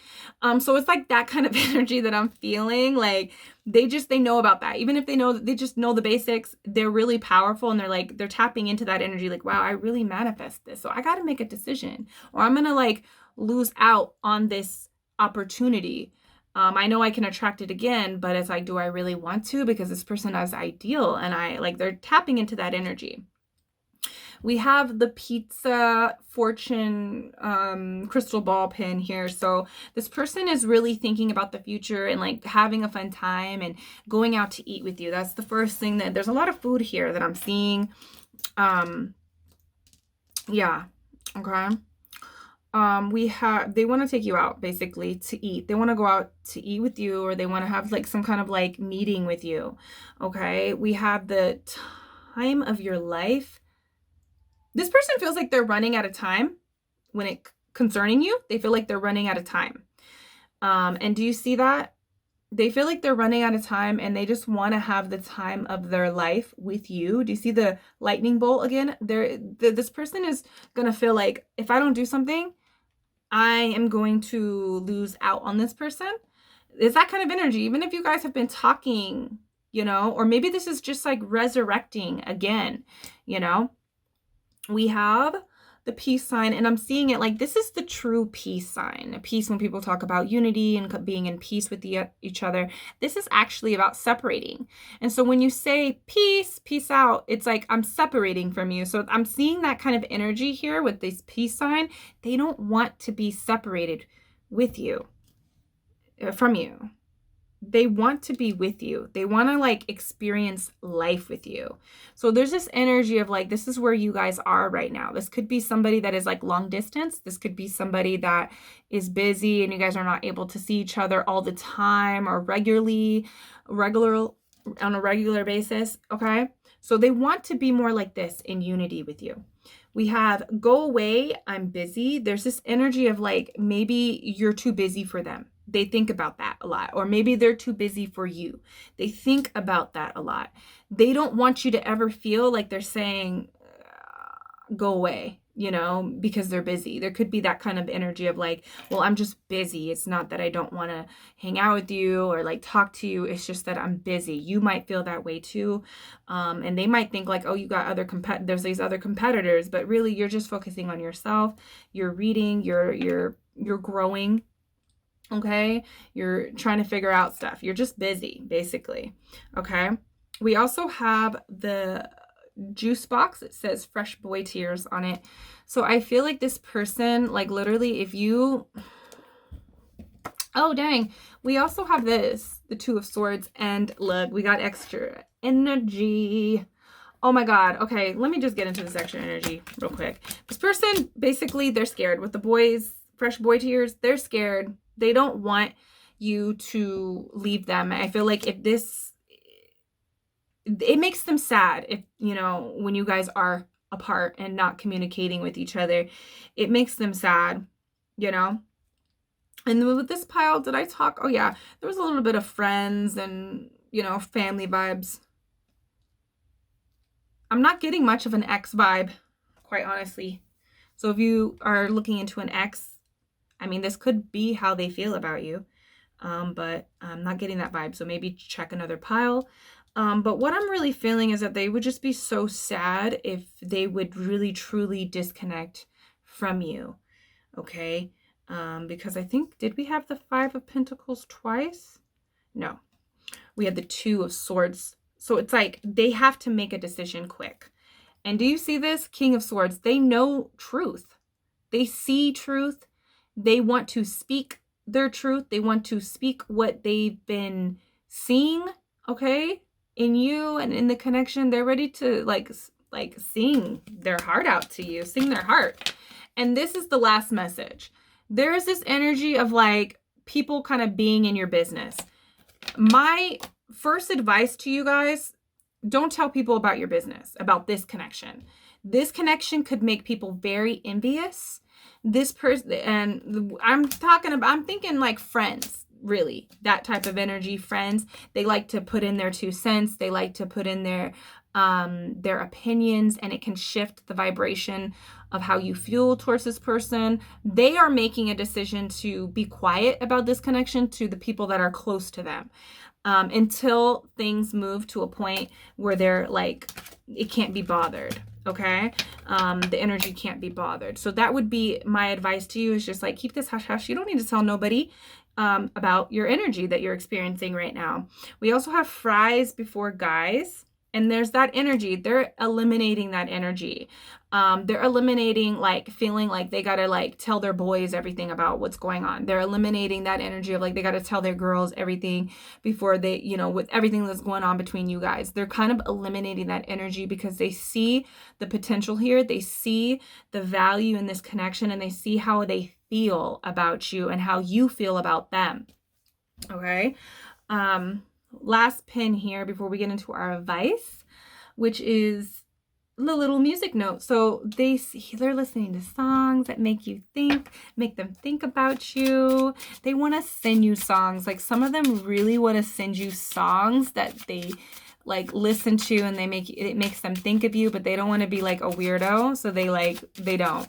So it's like that kind of energy that I'm feeling. Like they know about that. Even if they just know the basics, they're really powerful and they're tapping into that energy. Like, wow, I really manifest this. So I got to make a decision or I'm going to like lose out on this opportunity. I know I can attract it again, but it's like, do I really want to? Because this person is ideal and they're tapping into that energy. We have the pizza fortune crystal ball pin here. So this person is really thinking about the future and like having a fun time and going out to eat with you. That's the first thing that there's a lot of food here that I'm seeing. Yeah. Okay. They want to take you out basically to eat. They want to go out to eat with you or they want to have like some kind of like meeting with you. Okay. We have the time of your life. This person feels like they're running out of time when it concerning you. They feel like they're running out of time. And do you see that? They feel like they're running out of time and they just want to have the time of their life with you. Do you see the lightning bolt again? This person is going to feel like if I don't do something, I am going to lose out on this person. It's that kind of energy. Even if you guys have been talking, you know, or maybe this is just like resurrecting again, you know. We have the peace sign and I'm seeing it like this is the true peace sign. Peace, when people talk about unity and being in peace with each other, this is actually about separating. And so when you say peace out, it's like I'm separating from you. So I'm seeing that kind of energy here with this peace sign. They don't want to be separated with you, from you. They want to be with you. They want to like experience life with you. So there's this energy of like, this is where you guys are right now. This could be somebody that is like long distance. This could be somebody that is busy and you guys are not able to see each other all the time or on a regular basis. Okay. So they want to be more like this in unity with you. We have go away, I'm busy. There's this energy of like, maybe you're too busy for them. They think about that a lot. Or maybe they're too busy for you. They think about that a lot. They don't want you to ever feel like they're saying, go away, you know, because they're busy. There could be that kind of energy of like, well, I'm just busy. It's not that I don't want to hang out with you or like talk to you. It's just that I'm busy. You might feel that way too. And they might think like, oh, you got there's these other competitors, but really you're just focusing on yourself. You're reading, you're growing. Okay. You're trying to figure out stuff. You're just busy basically. Okay. We also have the juice box. It says fresh boy tears on it. So I feel like this person, like literally if you, oh dang, we also have this, the Two of Swords, and look, we got extra energy. Oh my God. Okay. Let me just get into this extra energy real quick. This person, basically they're scared with the boys, fresh boy tears. They're scared. They don't want you to leave them. I feel like if this, it makes them sad if, you know, when you guys are apart and not communicating with each other, it makes them sad, you know. And with this pile, did I talk? Oh yeah, there was a little bit of friends and you know, family vibes. I'm not getting much of an ex vibe, quite honestly. So if you are looking into an ex, I mean, this could be how they feel about you. But I'm not getting that vibe. So maybe check another pile. But what I'm really feeling is that they would just be so sad if they would really truly disconnect from you. Okay. Because I think, did we have the 5 of Pentacles twice? No, we had the 2 of Swords. So it's like they have to make a decision quick. And do you see this? King of Swords. They know truth. They see truth. They want to speak their truth. They want to speak what they've been seeing, okay, in you and in the connection. They're ready to like sing their heart out to you, sing their heart. And this is the last message. There is this energy of like people kind of being in your business. My first advice to you guys, don't tell people about your business, about this connection. This connection could make people very envious. This person, and I'm thinking like friends, really, that type of energy. Friends, they like to put in their 2 cents. They like to put in their opinions, and it can shift the vibration of how you feel towards this person. They are making a decision to be quiet about this connection to the people that are close to them. Until things move to a point where they're like, it can't be bothered. Okay. The energy can't be bothered. So that would be my advice to you, is just like, keep this hush hush. You don't need to tell nobody about your energy that you're experiencing right now. We also have fries before guys. And there's that energy. They're eliminating that energy. They're eliminating like feeling like they got to like tell their boys everything about what's going on. They're eliminating that energy of like they got to tell their girls everything before they, you know, with everything that's going on between you guys. They're kind of eliminating that energy because they see the potential here. They see the value in this connection, and they see how they feel about you and how you feel about them. Okay. Last pin here before we get into our advice, which is the little music note. So they're listening to songs that make them think about you. They want to send you songs. Like some of them really want to send you songs that they like listen to, and it makes them think of you, but they don't want to be like a weirdo. So they don't.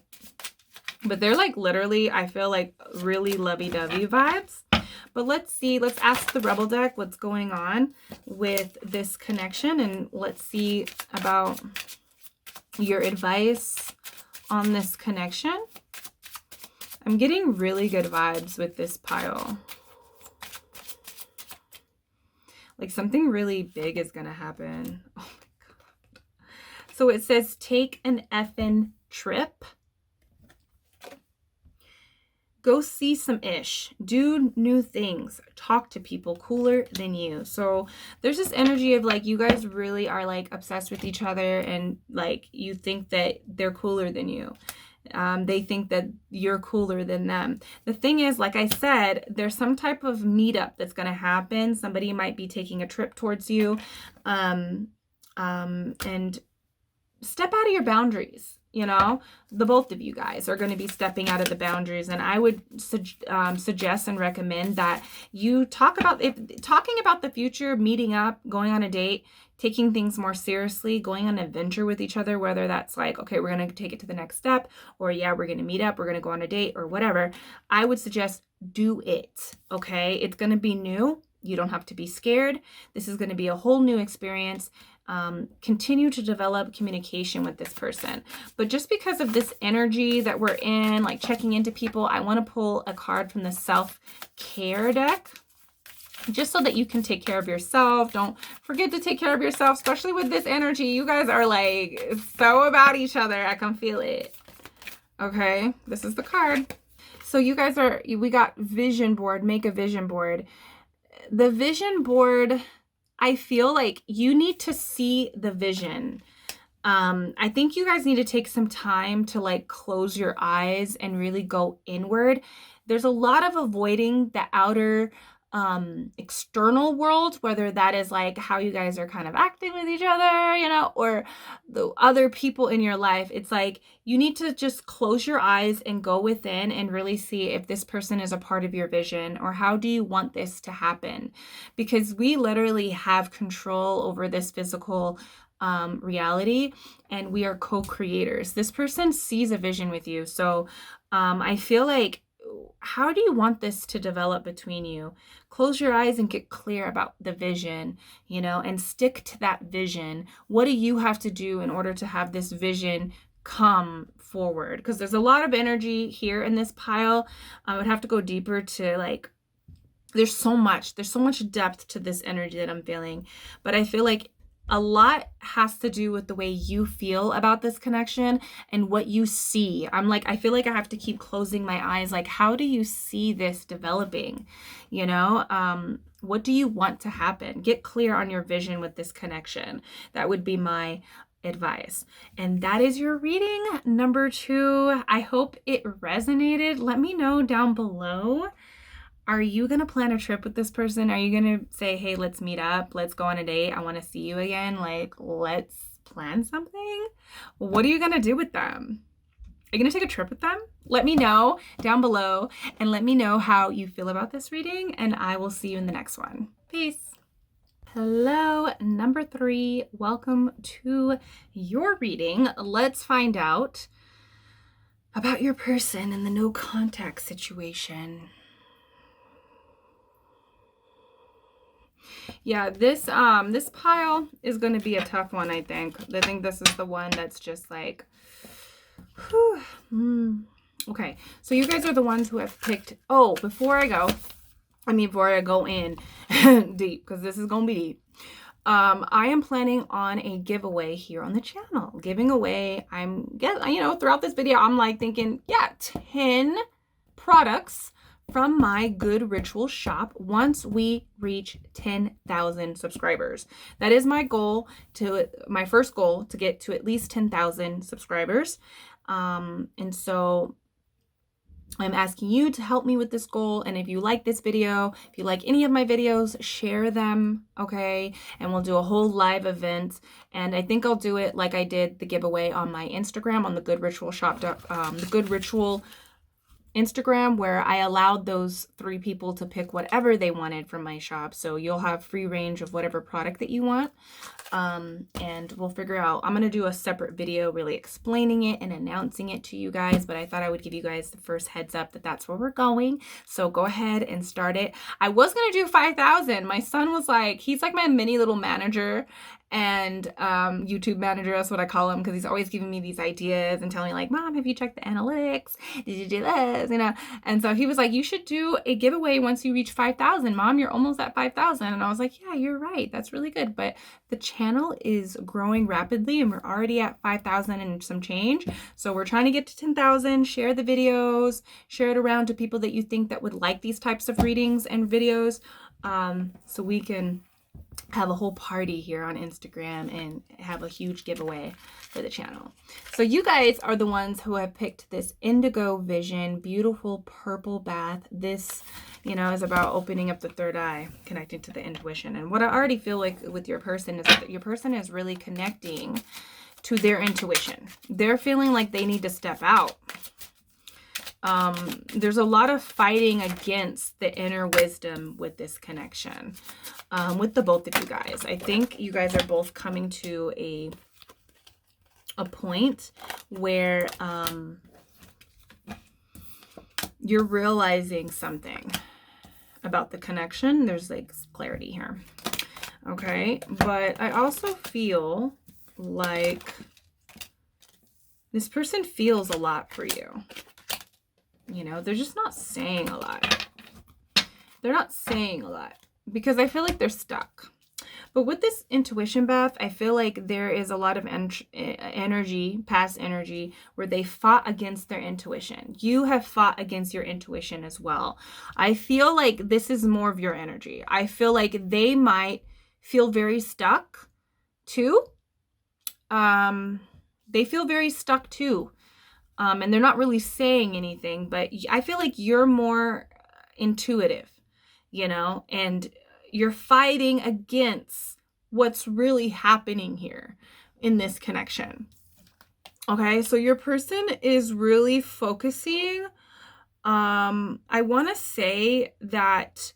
But they're like literally, I feel like really lovey-dovey vibes. But let's ask the Rebel deck what's going on with this connection, and let's see about your advice on this connection. I'm getting really good vibes with this pile. Like something really big is going to happen. Oh my God. So it says, take an effing trip. Go see some ish, do new things, talk to people cooler than you. So there's this energy of like, you guys really are like obsessed with each other, and like you think that they're cooler than you. They think that you're cooler than them. The thing is, like I said, there's some type of meetup that's going to happen. Somebody might be taking a trip towards you, and step out of your boundaries. You know, the both of you guys are going to be stepping out of the boundaries. And I would suggest and recommend that you talking about the future, meeting up, going on a date, taking things more seriously, going on an adventure with each other, whether that's like, okay, we're going to take it to the next step, or yeah, we're going to meet up, we're going to go on a date, or whatever. I would suggest do it. Okay. It's going to be new. You don't have to be scared. This is going to be a whole new experience. Continue to develop communication with this person. But just because of this energy that we're in, like checking into people, I want to pull a card from the self-care deck, just so that you can take care of yourself. Don't forget to take care of yourself, especially with this energy. You guys are like so about each other. I can feel it. Okay, this is the card. So you guys we got vision board, make a vision board. The vision board, I feel like you need to see the vision. I think you guys need to take some time to like close your eyes and really go inward. There's a lot of avoiding the outer external world, whether that is like how you guys are kind of acting with each other, you know, or the other people in your life. It's like you need to just close your eyes and go within and really see if this person is a part of your vision, or how do you want this to happen? Because we literally have control over this physical reality, and we are co-creators. This person sees a vision with you. So I feel like, how do you want this to develop between you? Close your eyes and get clear about the vision, you know, and stick to that vision. What do you have to do in order to have this vision come forward? Because there's a lot of energy here in this pile. I would have to go deeper to like, there's so much depth to this energy that I'm feeling. But I feel like a lot has to do with the way you feel about this connection and what you see. I feel like I have to keep closing my eyes. Like, how do you see this developing? You know, what do you want to happen? Get clear on your vision with this connection. That would be my advice. And that is your reading number 2. I hope it resonated. Let me know down below. Are you going to plan a trip with this person? Are you going to say, hey, let's meet up. Let's go on a date. I want to see you again. Like, let's plan something. What are you going to do with them? Are you going to take a trip with them? Let me know down below, and let me know how you feel about this reading, and I will see you in the next one. Peace. Hello, number 3. Welcome to your reading. Let's find out about your person in the no contact situation. Yeah, this pile is going to be a tough one, I think. I think this is the one that's just like, whew. Okay, so you guys are the ones who have picked, before I go in deep, because this is going to be deep. I am planning on a giveaway here on the channel. Giving away, throughout this video, I'm like thinking, 10 products from my Good Ritual shop once we reach 10,000 subscribers. That is my first goal, to get to at least 10,000 subscribers. And so I'm asking you to help me with this goal. And if you like this video, if you like any of my videos, share them, okay? And we'll do a whole live event. And I think I'll do it like I did the giveaway on my Instagram, on the Good Ritual shop, the Good Ritual Instagram, where I allowed those 3 people to pick whatever they wanted from my shop. So you'll have free range of whatever product that you want. And we'll figure out, I'm going to do a separate video really explaining it and announcing it to you guys, but I thought I would give you guys the first heads up that that's where we're going. So go ahead and start it. I was going to do 5,000. My son was like, he's like my mini little manager and YouTube manager. That's what I call him, because he's always giving me these ideas and telling me like, Mom, have you checked the analytics? Did you do this? You know? And so he was like, you should do a giveaway once you reach 5,000. Mom, you're almost at 5,000. And I was like, yeah, you're right. That's really good. But the channel is growing rapidly, and we're already at 5,000 and some change. So we're trying to get to 10,000. Share the videos, share it around to people that you think that would like these types of readings and videos, so we can have a whole party here on Instagram and have a huge giveaway for the channel. So you guys are the ones who have picked this Indigo Vision, beautiful purple bath. This, is about opening up the third eye, connecting to the intuition. And what I already feel like with your person is that your person is really connecting to their intuition. They're feeling like they need to step out. There's a lot of fighting against the inner wisdom with this connection, with the both of you guys. I think you guys are both coming to a point where you're realizing something about the connection. There's like clarity here. Okay. But I also feel like this person feels a lot for you. They're just not saying a lot. They're not saying a lot because I feel like they're stuck. But with this intuition bath, I feel like there is a lot of energy, past energy, where they fought against their intuition. You have fought against your intuition as well. I feel like this is more of your energy. I feel like they might feel very stuck too. They feel very stuck too. And they're not really saying anything, but I feel like you're more intuitive. you know, and you're fighting against what's really happening here in this connection. Okay, so your person is really focusing. I want to say that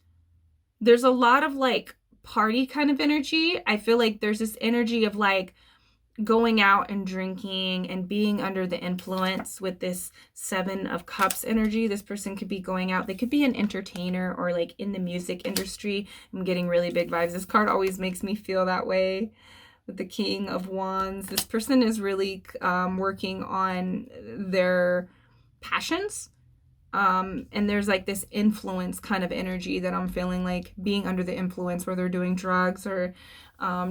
there's a lot of like party kind of energy. I feel like there's this energy of like going out and drinking and being under the influence with this 7 of Cups energy. This person could be going out. They could be an entertainer or like in the music industry. I'm getting really big vibes. This card always makes me feel that way. With the King of Wands, this person is really working on their passions. And there's like this influence kind of energy that I'm feeling, like being under the influence where they're doing drugs or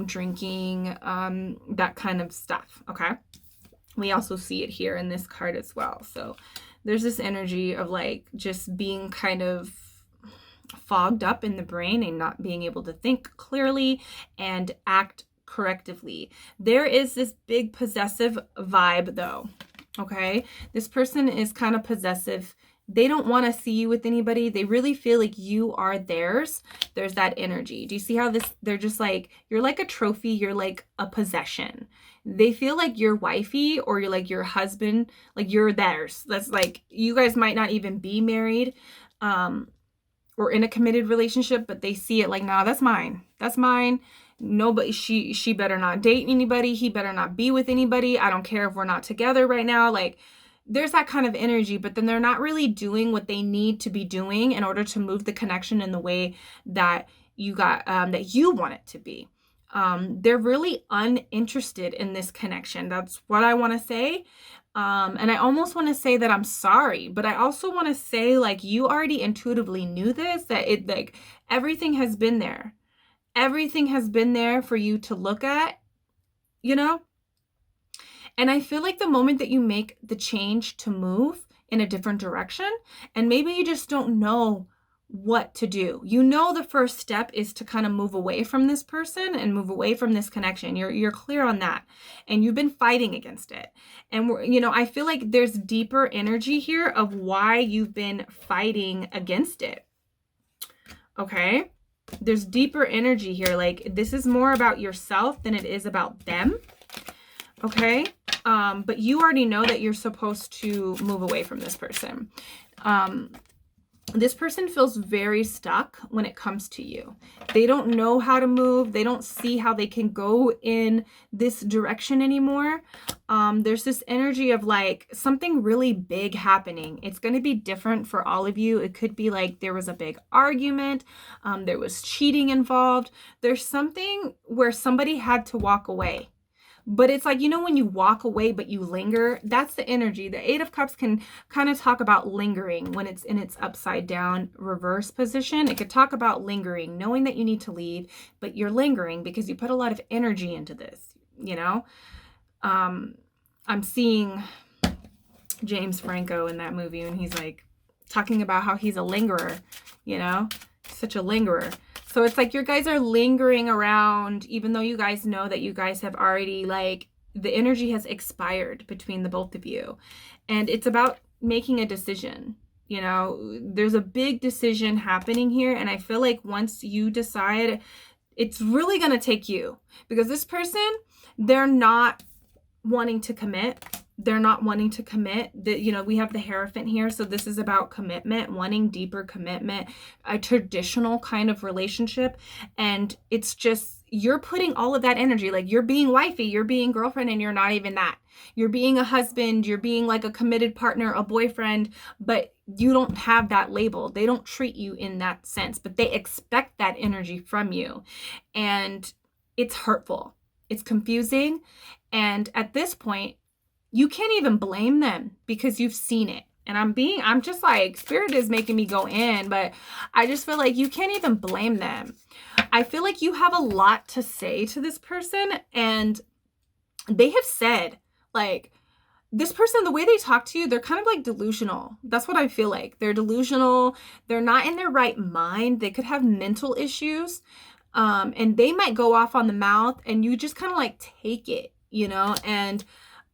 drinking, that kind of stuff. Okay. We also see it here in this card as well. So there's this energy of like just being kind of fogged up in the brain and not being able to think clearly and act correctively. There is this big possessive vibe though. Okay. This person is kind of possessive. They don't want to see you with anybody. They really feel like you are theirs. There's that energy. Do you see how this, they're just like, you're like a trophy. You're like a possession. They feel like you're wifey or you're like your husband, like you're theirs. That's like, you guys might not even be married, or in a committed relationship, but they see it like, nah, that's mine. That's mine. Nobody, she better not date anybody. He better not be with anybody. I don't care if we're not together right now. Like there's that kind of energy, but then they're not really doing what they need to be doing in order to move the connection in the way that you got, that you want it to be. They're really uninterested in this connection. That's what I want to say. And I almost want to say that I'm sorry, but I also want to say like you already intuitively knew this, that it like everything has been there. Everything has been there for you to look at, you know? And I feel like the moment that you make the change to move in a different direction, and maybe you just don't know what to do. You know, the first step is to kind of move away from this person and move away from this connection. You're clear on that. And you've been fighting against it. And you know, I feel like there's deeper energy here of why you've been fighting against it. Okay? There's deeper energy here. Like this is more about yourself than it is about them. Okay? But you already know that you're supposed to move away from this person. This person feels very stuck when it comes to you. They don't know how to move. They don't see how they can go in this direction anymore. There's this energy of like something really big happening. It's going to be different for all of you. It could be like there was a big argument. There was cheating involved. There's something where somebody had to walk away. But it's like, you know, when you walk away, but you linger, that's the energy. The 8 of Cups can kind of talk about lingering when it's in its upside down reverse position. It could talk about lingering, knowing that you need to leave, but you're lingering because you put a lot of energy into this, you know? I'm seeing James Franco in that movie, and he's like talking about how he's a lingerer, you know? Such a lingerer. So it's like your guys are lingering around, even though you guys know that you guys have already, like, the energy has expired between the both of you. And it's about making a decision. You know, there's a big decision happening here. And I feel like once you decide, it's really going to take you. Because this person, they're not wanting to commit. They're not wanting to commit. You know, we have the Hierophant here. So this is about commitment, wanting deeper commitment, a traditional kind of relationship. And it's just, you're putting all of that energy, like you're being wifey, you're being girlfriend, and you're not even that. You're being a husband, you're being like a committed partner, a boyfriend, but you don't have that label. They don't treat you in that sense, but they expect that energy from you. And it's hurtful. It's confusing. And at this point, you can't even blame them because you've seen it. And I'm just like, Spirit is making me go in, but I just feel like you can't even blame them. I feel like you have a lot to say to this person, and they have said, like, this person, the way they talk to you, they're kind of like delusional. That's what I feel like. They're delusional. They're not in their right mind. They could have mental issues. And they might go off on the mouth, and you just kind of like take it, you know? And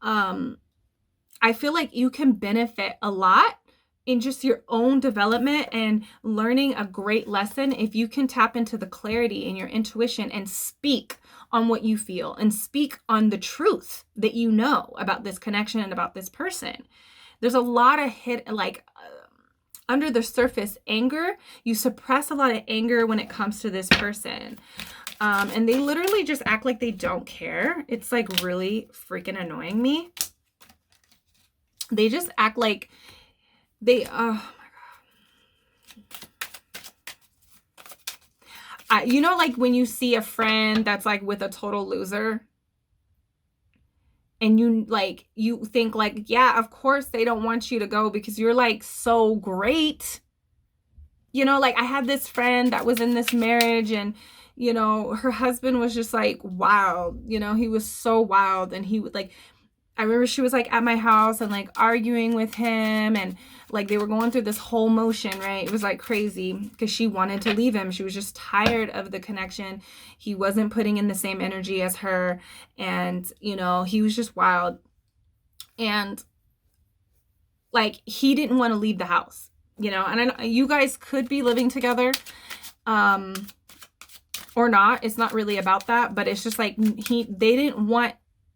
I feel like you can benefit a lot in just your own development and learning a great lesson if you can tap into the clarity in your intuition and speak on what you feel and speak on the truth that you know about this connection and about this person. There's a lot of under the surface anger. You suppress a lot of anger when it comes to this person. And they literally just act like they don't care. It's like really freaking annoying me. They just act like they, oh my God. You know, like when you see a friend that's like with a total loser and you think like, yeah, of course they don't want you to go because you're like so great. You know, like I had this friend that was in this marriage and, you know, her husband was just like wild, you know, he was so wild. And he would like, I remember she was like at my house and like arguing with him and like they were going through this whole motion, right? It was like crazy because she wanted to leave him. She was just tired of the connection. He wasn't putting in the same energy as her. And, you know, he was just wild. And like he didn't want to leave the house, you know, and I know you guys could be living together or not. It's not really about that, but it's just like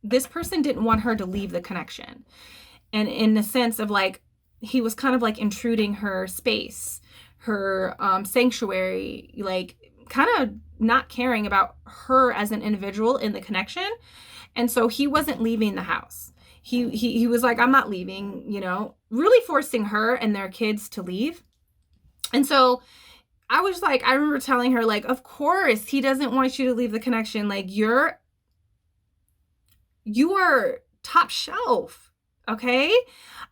this person didn't want her to leave the connection. And in the sense of like, he was kind of like intruding her space, her sanctuary, like kind of not caring about her as an individual in the connection. And so he wasn't leaving the house. He was like, I'm not leaving, you know, really forcing her and their kids to leave. And so I was like, I remember telling her like, of course he doesn't want you to leave the connection. Like you are top shelf. Okay.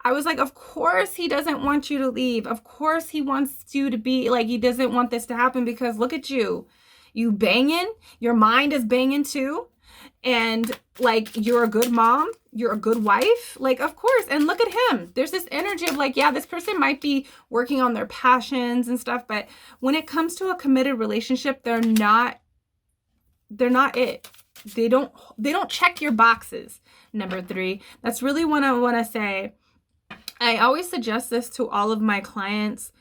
I was like, of course he doesn't want you to leave. Of course he wants you to be like, he doesn't want this to happen because look at you banging, your mind is banging too. And like, you're a good mom, you're a good wife. Like, of course. And look at him. There's this energy of like, yeah, this person might be working on their passions and stuff. But when it comes to a committed relationship, they're not it. They don't check your boxes. Number 3. That's really what I want to say. I always suggest this to all of my clients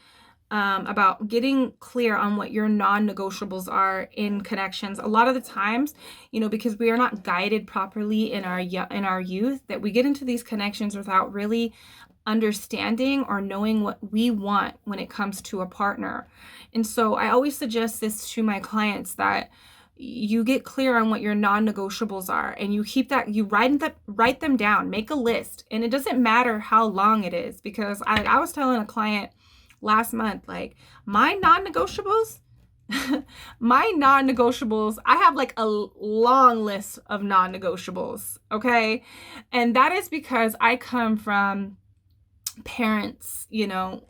about getting clear on what your non-negotiables are in connections. A lot of the times, you know, because we are not guided properly in our youth, that we get into these connections without really understanding or knowing what we want when it comes to a partner. And so I always suggest this to my clients, that you get clear on what your non-negotiables are and you keep that, you write them down, make a list. And it doesn't matter how long it is, because I was telling a client last month, like my non-negotiables, I have like a long list of non-negotiables. Okay. And that is because I come from parents, you know,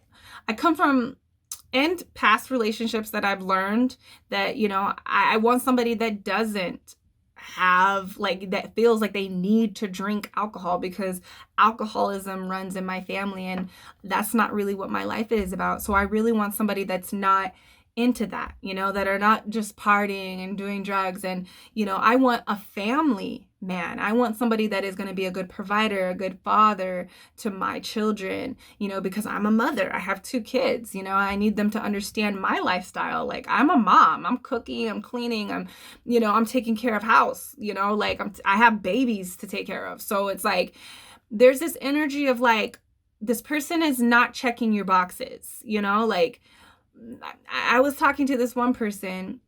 and past relationships that I've learned that, you know, I want somebody that doesn't have like, that feels like they need to drink alcohol, because alcoholism runs in my family and that's not really what my life is about. So I really want somebody that's not into that, you know, that are not just partying and doing drugs. And, you know, I want a family man. I want somebody that is going to be a good provider, a good father to my children, you know, because I'm a mother. I have 2 kids, you know, I need them to understand my lifestyle. Like I'm a mom, I'm cooking, I'm cleaning, I'm taking care of house, you know, like I have babies to take care of. So it's like, there's this energy of like, this person is not checking your boxes, you know, like I was talking to this one person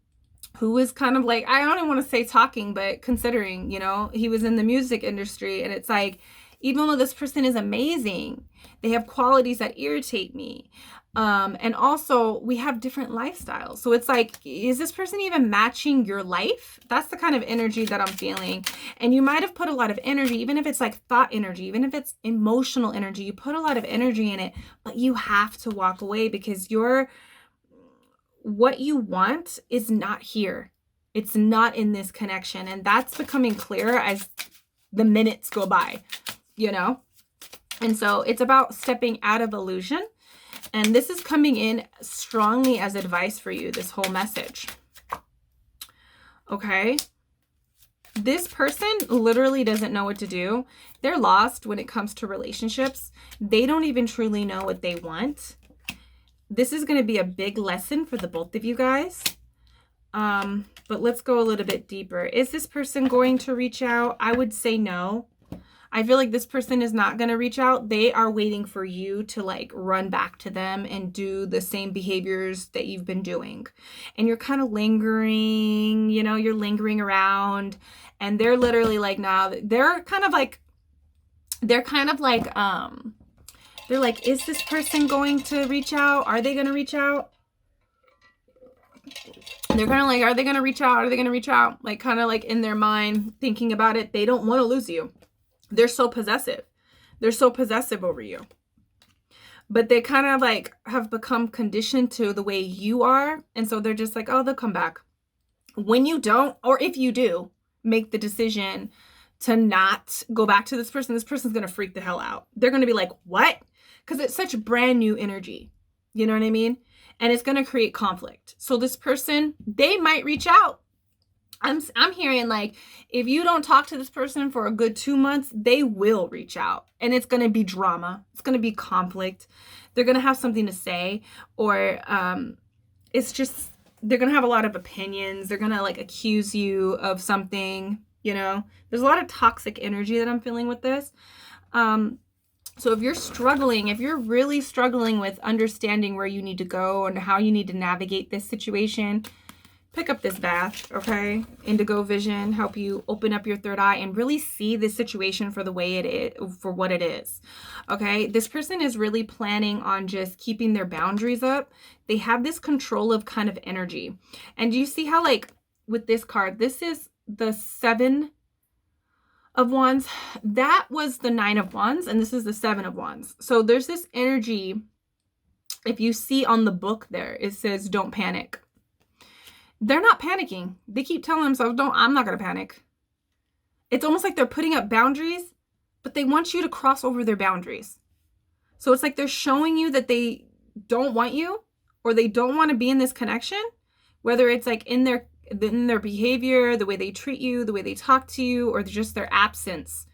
who was kind of like, I don't want to say talking, but considering, you know, he was in the music industry. And it's like, even though this person is amazing, they have qualities that irritate me. And also we have different lifestyles. So it's like, is this person even matching your life? That's the kind of energy that I'm feeling. And you might have put a lot of energy, even if it's like thought energy, even if it's emotional energy, you put a lot of energy in it, but you have to walk away because what you want is not here. It's not in this connection. And that's becoming clearer as the minutes go by, you know? And so it's about stepping out of illusion. And this is coming in strongly as advice for you, this whole message. Okay. This person literally doesn't know what to do. They're lost when it comes to relationships. They don't even truly know what they want. This is going to be a big lesson for the both of you guys. But let's go a little bit deeper. Is this person going to reach out? I would say no. I feel like this person is not going to reach out. They are waiting for you to like run back to them and do the same behaviors that you've been doing. And you're kind of lingering, you know, you're lingering around, and they're literally like, nah, they're like, is this person going to reach out? Are they going to reach out? They're kind of like, are they going to reach out? Are they going to reach out? Like, kind of like in their mind, thinking about it. They don't want to lose you. They're so possessive. They're so possessive over you. But they kind of like have become conditioned to the way you are. And so they're just like, oh, they'll come back. When you don't, or if you do, make the decision to not go back to this person's going to freak the hell out. They're going to be like, what? Because it's such brand new energy. You know what I mean? And it's going to create conflict. So this person, they might reach out. I'm hearing like, if you don't talk to this person for a good 2 months, they will reach out, and it's going to be drama. It's going to be conflict. They're going to have something to say, or it's just, they're going to have a lot of opinions. They're going to like accuse you of something, you know. There's a lot of toxic energy that I'm feeling with this. So if you're struggling, if you're really struggling with understanding where you need to go and how you need to navigate this situation, pick up this bath, okay? Indigo vision, help you open up your third eye and really see this situation for the way it is, for what it is, okay? This person is really planning on just keeping their boundaries up. They have this control of kind of energy. And do you see how, like, with this card, this is the 7 of Wands. That was the 9 of Wands, and this is the 7 of Wands. So there's this energy. If you see on the book there, it says, don't panic. They're not panicking. They keep telling themselves, I'm not going to panic. It's almost like they're putting up boundaries, but they want you to cross over their boundaries. So it's like they're showing you that they don't want you, or they don't want to be in this connection, whether it's like in their behavior, the way they treat you, the way they talk to you, or just their absence.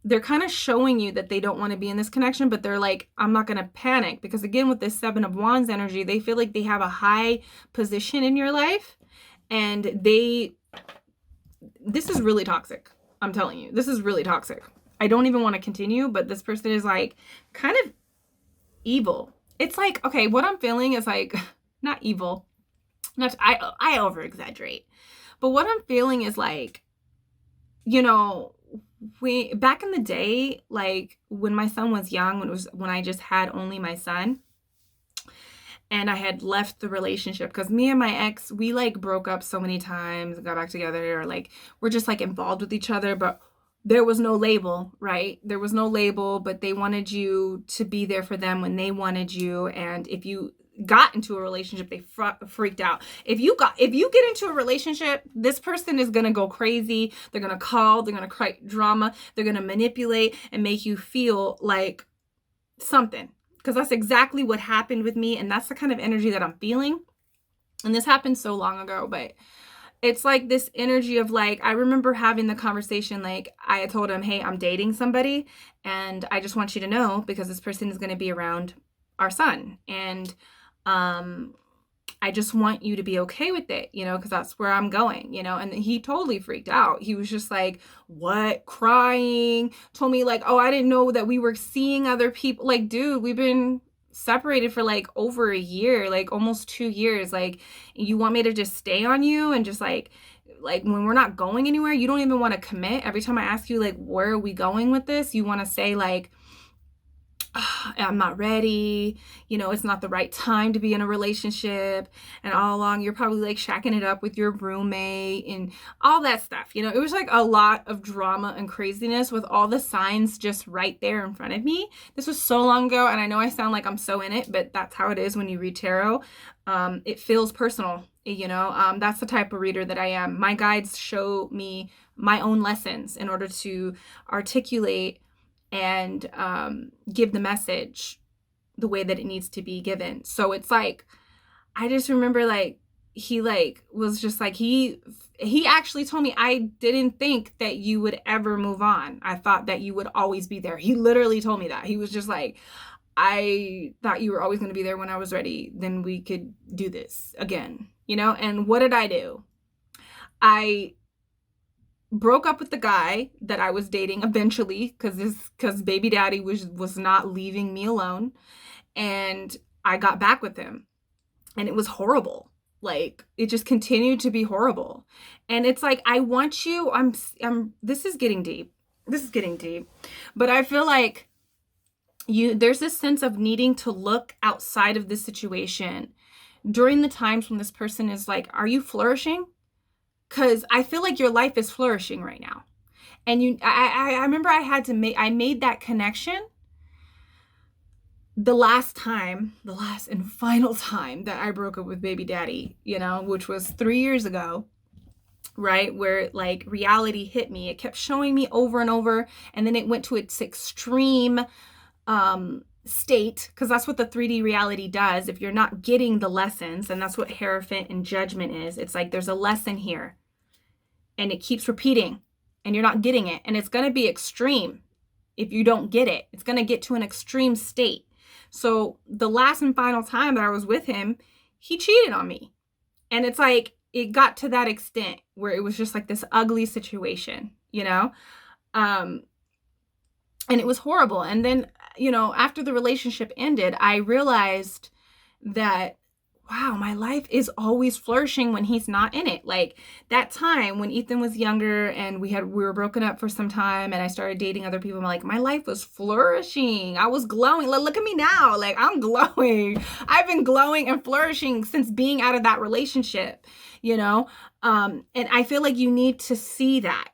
They're kind of showing you that they don't want to be in this connection, but they're like, I'm not going to panic. Because again, with this 7 of Wands energy, they feel like they have a high position in your life, and this is really toxic. I'm telling you, this is really toxic. I don't even want to continue, but this person is like kind of evil. It's like, okay, what I'm feeling is like, not evil. I over exaggerate, but what I'm feeling is like, you know, back in the day, like when my son was young, when I just had only my son, and I had left the relationship because me and my ex, we like broke up so many times, got back together, or like we're just like involved with each other, but there was no label, right? There was no label, but they wanted you to be there for them when they wanted you. And if you got into a relationship, they freaked out. If you get into a relationship, this person is going to go crazy. They're going to call, they're going to create drama. They're going to manipulate and make you feel like something, because that's exactly what happened with me. And that's the kind of energy that I'm feeling. And this happened so long ago, but it's like this energy of like, I remember having the conversation, like I had told him, hey, I'm dating somebody, and I just want you to know, because this person is going to be around our son. And I just want you to be okay with it, you know, because that's where I'm going, you know. And he totally freaked out. He was just like, what? Crying. Told me like, oh, I didn't know that we were seeing other people. Like, dude, we've been separated for like over a year, like almost 2 years. Like, you want me to just stay on you and just like when we're not going anywhere, you don't even want to commit. Every time I ask you like, where are we going with this? You want to say like, I'm not ready, you know, it's not the right time to be in a relationship. And all along, you're probably like shacking it up with your roommate and all that stuff. You know, it was like a lot of drama and craziness with all the signs just right there in front of me. This was so long ago, and I know I sound like I'm so in it, but that's how it is when you read tarot. It feels personal, you know. That's the type of reader that I am. My guides show me my own lessons in order to articulate and give the message the way that it needs to be given. So it's like, I just remember like he like was just like, he he actually told me, I didn't think that you would ever move on. I thought that you would always be there. He literally told me that. He was just like, I thought you were always going to be there. When I was ready, then we could do this again, you know? And what did I do? I broke up with the guy that I was dating eventually, because baby daddy was not leaving me alone. And I got back with him, and it was horrible. Like, it just continued to be horrible. And it's like, I want you, this is getting deep. This is getting deep. But I feel like there's this sense of needing to look outside of this situation during the times when this person is like, are you flourishing? Because I feel like your life is flourishing right now. And I remember I made that connection the last and final time that I broke up with baby daddy, you know, which was 3 years ago, right? Where like reality hit me. It kept showing me over and over. And then it went to its extreme state, because that's what the 3D reality does. If you're not getting the lessons, and that's what Hierophant and Judgment is. It's like, there's a lesson here, and it keeps repeating, and you're not getting it. And it's going to be extreme if you don't get it. It's going to get to an extreme state. So the last and final time that I was with him, he cheated on me. And it's like, it got to that extent where it was just like this ugly situation, you know? And it was horrible. And then, you know, after the relationship ended, I realized that, wow, my life is always flourishing when he's not in it. Like that time when Ethan was younger and we were broken up for some time, and I started dating other people, I'm like, my life was flourishing. I was glowing. Look at me now. Like, I'm glowing. I've been glowing and flourishing since being out of that relationship, you know? And I feel like you need to see that.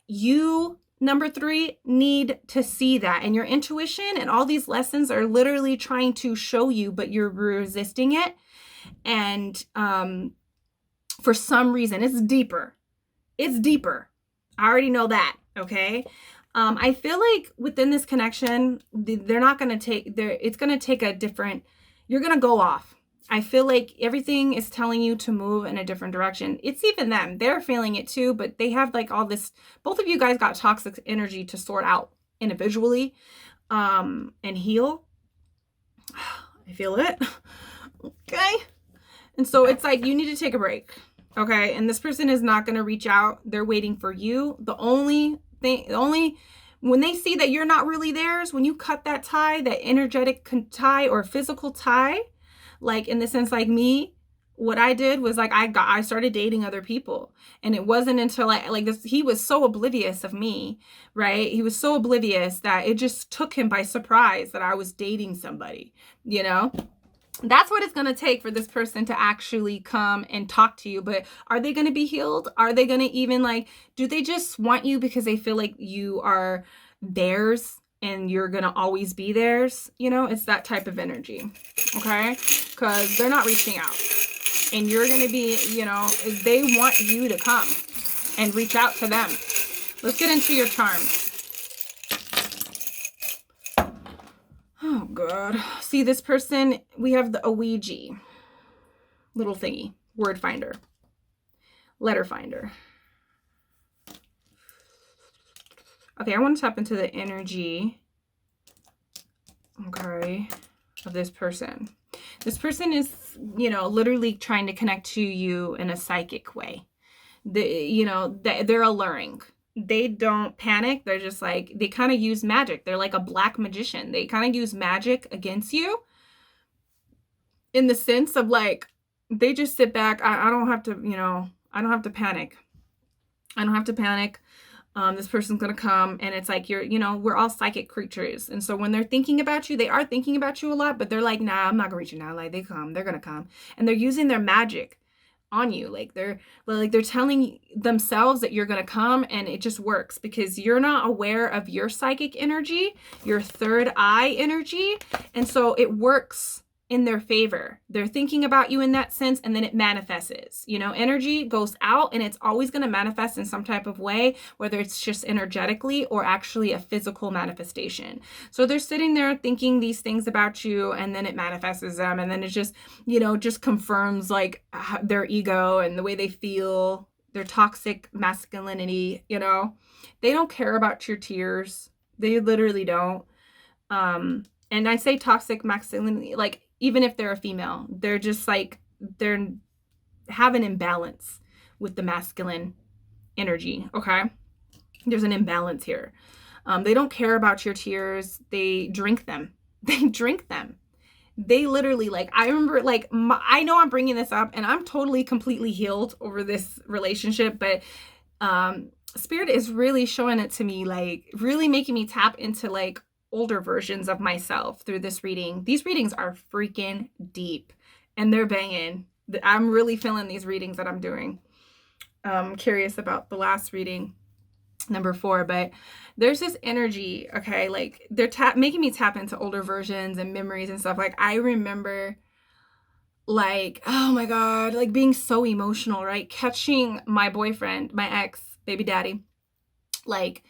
Number 3, need to see that. And your intuition and all these lessons are literally trying to show you, but you're resisting it. And for some reason, it's deeper. It's deeper. I already know that, okay? I feel like within this connection, they're not going to it's going to take a different, you're going to go off. I feel like everything is telling you to move in a different direction. It's even them. They're feeling it too, but they have like all this, both of you guys got toxic energy to sort out individually and heal. I feel it. Okay. And so it's like, you need to take a break. Okay. And this person is not going to reach out. They're waiting for you. When they see that you're not really theirs, when you cut that tie, that energetic tie or physical tie, like in the sense, like me, what I did was like, I started dating other people. And it wasn't until he was so oblivious of me, right? He was so oblivious that it just took him by surprise that I was dating somebody, you know? That's what it's going to take for this person to actually come and talk to you. But are they going to be healed? Are they going to even do they just want you because they feel like you are theirs and you're going to always be theirs? You know, it's that type of energy. Okay. Because they're not reaching out, and you're going to be, you know, they want you to come and reach out to them. Let's get into your charms. Oh, God. See, this person, we have the Ouija little thingy, word finder, letter finder. Okay, I want to tap into the energy, okay, of this person. This person is, you know, literally trying to connect to you in a psychic way. They're alluring. They don't panic. They're just like, they kind of use magic. They're like a black magician. They kind of use magic against you in the sense of like, they just sit back. I don't have to, you know, I don't have to panic. I don't have to panic. This person's going to come, and it's like, we're all psychic creatures. And so when they're thinking about you, they are thinking about you a lot, but they're like, nah, I'm not gonna reach you now. Like they're going to come, and they're using their magic on you. Like they're telling themselves that you're going to come, and it just works because you're not aware of your psychic energy, your third eye energy. And so it works in their favor. They're thinking about you in that sense, and then it manifests. You know, energy goes out, and it's always going to manifest in some type of way, whether it's just energetically or actually a physical manifestation. So they're sitting there thinking these things about you, and then it manifests them, and then it just, just confirms like their ego and the way they feel, their toxic masculinity, you know. They don't care about your tears. They literally don't. And I say toxic masculinity, like, even if they're a female, they're just like, they're have an imbalance with the masculine energy, okay? There's an imbalance here. They don't care about your tears. They drink them. They drink them. They literally, like, I remember, like, I know I'm bringing this up and I'm totally completely healed over this relationship, but Spirit is really showing it to me, like, really making me tap into, like, older versions of myself through this reading. These readings are freaking deep and they're banging. I'm really feeling these readings that I'm doing. I'm curious about the last reading, number 4, but there's this energy, okay, like, they're making me tap into older versions and memories and stuff. Like, I remember, like, oh my God, like, being so emotional, right? Catching my boyfriend, my ex, baby daddy, like,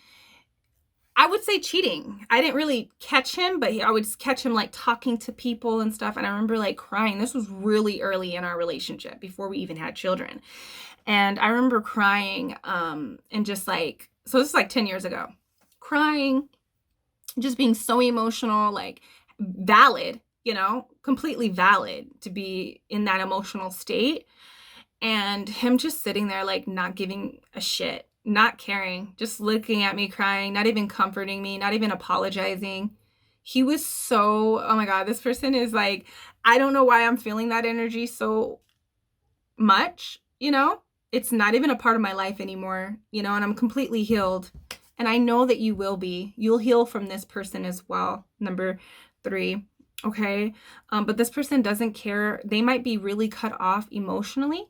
I would say cheating. I didn't really catch him, but I would catch him, like, talking to people and stuff. And I remember, like, crying. This was really early in our relationship, before we even had children. And I remember crying, and just, like, so this is like 10 years ago, crying, just being so emotional, like, valid, you know, completely valid to be in that emotional state. And him just sitting there, like, not giving a shit, not caring, just looking at me crying, not even comforting me, not even apologizing. He was so, oh my God, this person is like, I don't know why I'm feeling that energy so much, you know? It's not even a part of my life anymore, you know, and I'm completely healed. And I know that you will be. You'll heal from this person as well. Number 3, okay? But this person doesn't care. They might be really cut off emotionally,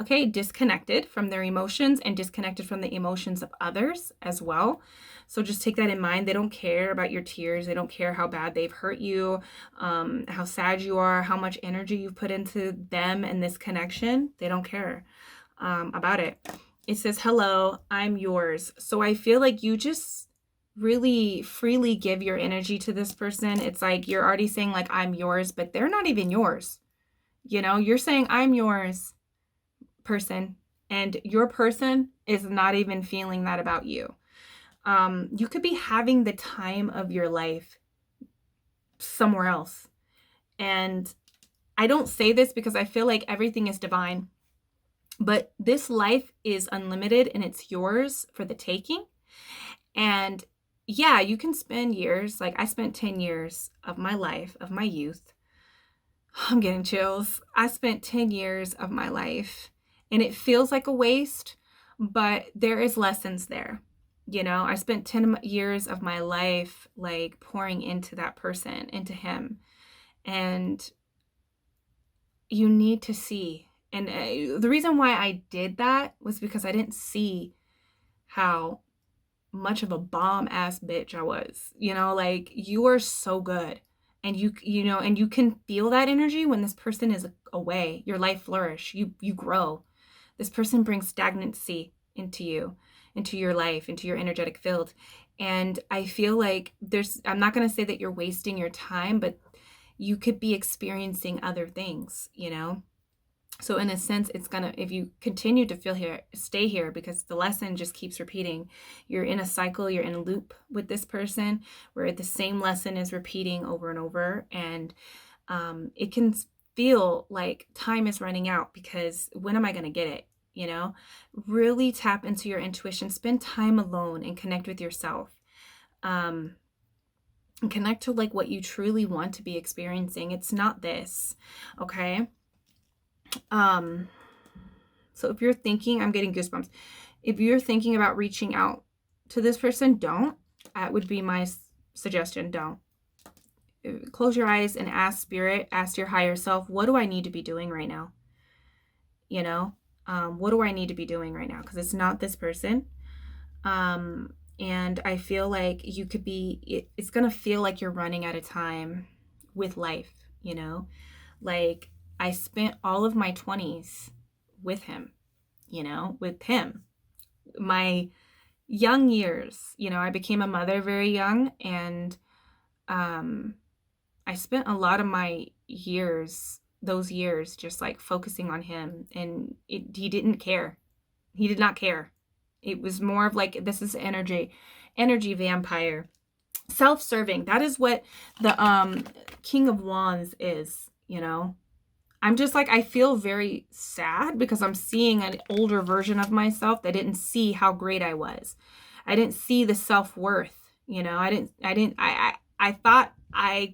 okay? Disconnected from their emotions and disconnected from the emotions of others as well. So just take that in mind. They don't care about your tears. They don't care how bad they've hurt you, how sad you are, how much energy you've put into them and this connection. They don't care about it. It says, hello, I'm yours. So I feel like you just really freely give your energy to this person. It's like you're already saying, like, I'm yours, but they're not even yours. You know, you're saying, I'm yours, person, and your person is not even feeling that about you. You could be having the time of your life somewhere else. And I don't say this because I feel like everything is divine. But this life is unlimited and it's yours for the taking. And yeah, you can spend years, like I spent 10 years of my life, of my youth. I'm getting chills. I spent 10 years of my life and it feels like a waste, but there is lessons there. You know, I spent 10 years of my life, like, pouring into that person, into him. And you need to see. And the reason why I did that was because I didn't see how much of a bomb ass bitch I was. You know, like, you are so good. And you know, and you can feel that energy when this person is away. Your life flourish. You grow. This person brings stagnancy into you, into your life, into your energetic field. And I feel like I'm not going to say that you're wasting your time, but you could be experiencing other things, you know? So in a sense, it's gonna, if you continue to feel here, stay here, because the lesson just keeps repeating. You're in a cycle, you're in a loop with this person where the same lesson is repeating over and over. And it can feel like time is running out, because when am I gonna get it? You know, really tap into your intuition, spend time alone and connect with yourself. And connect to, like, what you truly want to be experiencing. It's not this, okay? So if you're thinking, I'm getting goosebumps. If you're thinking about reaching out to this person, don't. That would be my suggestion. Don't. Close your eyes and ask Spirit, ask your higher self, what do I need to be doing right now? You know, what do I need to be doing right now? Because it's not this person. And I feel like you could be, it's going to feel like you're running out of time with life, you know? Like, I spent all of my 20s with him, you know, with him. My young years, you know, I became a mother very young, and I spent a lot of my years, those years, just like focusing on him, and he didn't care. He did not care. It was more of like, this is energy vampire. Self-serving. That is what the King of Wands is, you know. I'm just like, I feel very sad because I'm seeing an older version of myself that didn't see how great I was. I didn't see the self-worth, you know. I thought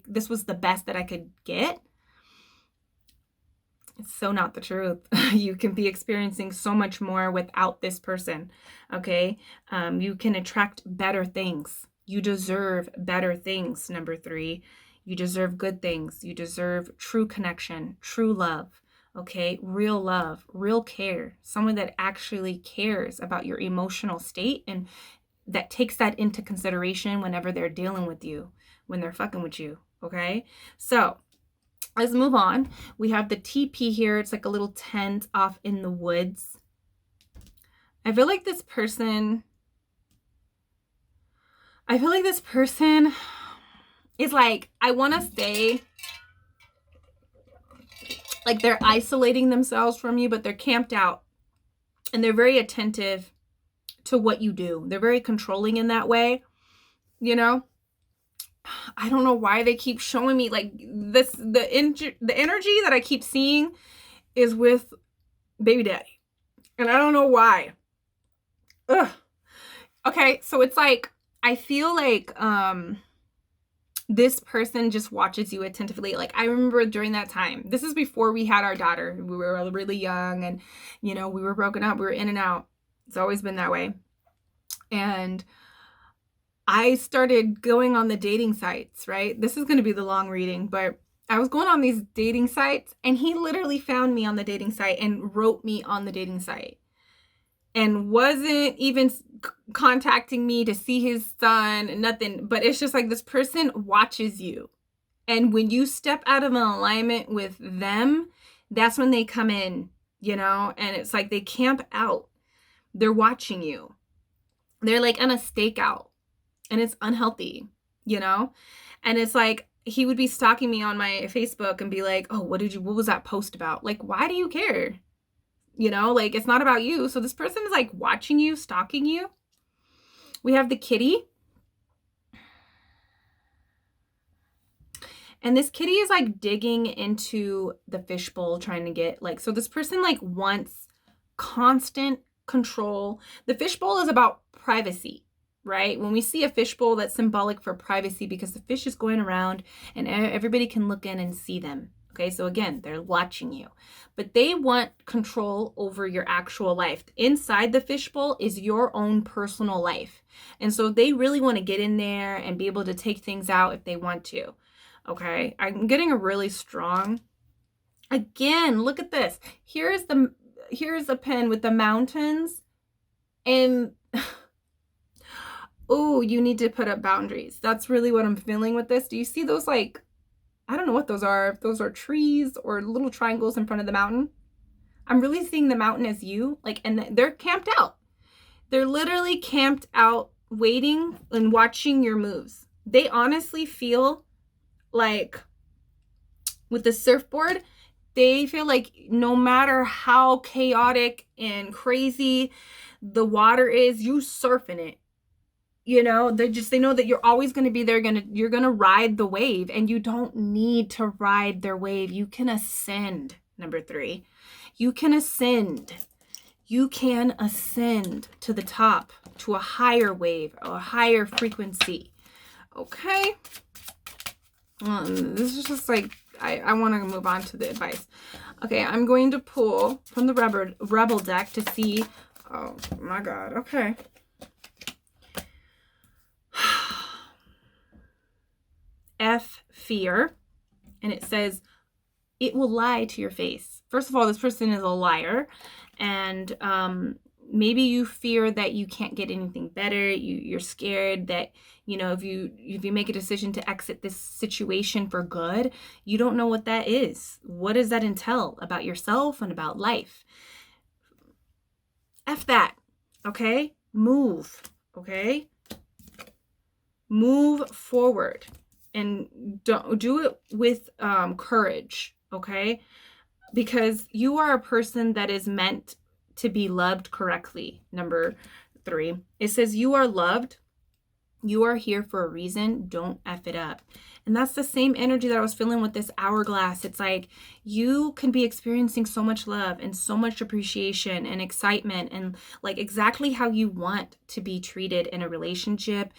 this was the best that I could get. It's so not the truth. You can be experiencing so much more without this person, okay? You can attract better things. You deserve better things, number 3. You deserve good things. You deserve true connection, true love, okay? Real love, real care. Someone that actually cares about your emotional state and that takes that into consideration whenever they're dealing with you, when they're fucking with you, okay? So let's move on. We have the TP here. It's like a little tent off in the woods. I feel like this person is like, I want to say, like they're isolating themselves from you, but they're camped out and they're very attentive to what you do. They're very controlling in that way, you know. I don't know why they keep showing me like this. The energy that I keep seeing is with baby daddy, and I don't know why. Ugh. Okay, so it's like, I feel like this person just watches you attentively. Like, I remember during that time, this is before we had our daughter. We were really young and, you know, we were broken up. We were in and out. It's always been that way. And I started going on the dating sites, right? This is going to be the long reading, but I was going on these dating sites and he literally found me on the dating site and wrote me on the dating site and wasn't even contacting me to see his son, nothing. But it's just like, this person watches you. And when you step out of an alignment with them, that's when they come in, you know, and it's like they camp out. They're watching you. They're like on a stakeout. And it's unhealthy, you know? And it's like, he would be stalking me on my Facebook and be like, oh, what was that post about? Like, why do you care? You know, like, it's not about you. So this person is like watching you, stalking you. We have the kitty. And this kitty is like digging into the fishbowl, trying to get like, so this person like wants constant control. The fishbowl is about privacy. Right? When we see a fishbowl, that's symbolic for privacy because the fish is going around and everybody can look in and see them. Okay, so again, they're watching you. But they want control over your actual life. Inside the fishbowl is your own personal life. And so they really want to get in there and be able to take things out if they want to. Okay, I'm getting a really strong. Again, look at this. Here's a pen with the mountains and oh, you need to put up boundaries. That's really what I'm feeling with this. Do you see those, like, I don't know what those are. If those are trees or little triangles in front of the mountain. I'm really seeing the mountain as you, like, and they're camped out. They're literally camped out waiting and watching your moves. They honestly feel like with the surfboard, they feel like no matter how chaotic and crazy the water is, you surfing it. You know, they know that you're always going to be there. You're going to ride the wave, and you don't need to ride their wave. You can ascend. Number 3, you can ascend. You can ascend to the top, to a higher wave, a higher frequency. Okay. This is just like, I want to move on to the advice. Okay. I'm going to pull from the Rebel deck to see. Oh my God. Okay. F, fear, and it says it will lie to your face. First of all, this person is a liar, and maybe you fear that you can't get anything better. You're scared that, you know, if you make a decision to exit this situation for good, you don't know what that is. What does that entail about yourself and about life? F that. Okay, move. Okay, move forward. And don't do it with courage, okay? Because you are a person that is meant to be loved correctly. Number 3, it says, you are loved. You are here for a reason. Don't F it up. And that's the same energy that I was feeling with this hourglass. It's like you can be experiencing so much love and so much appreciation and excitement and like exactly how you want to be treated in a relationship,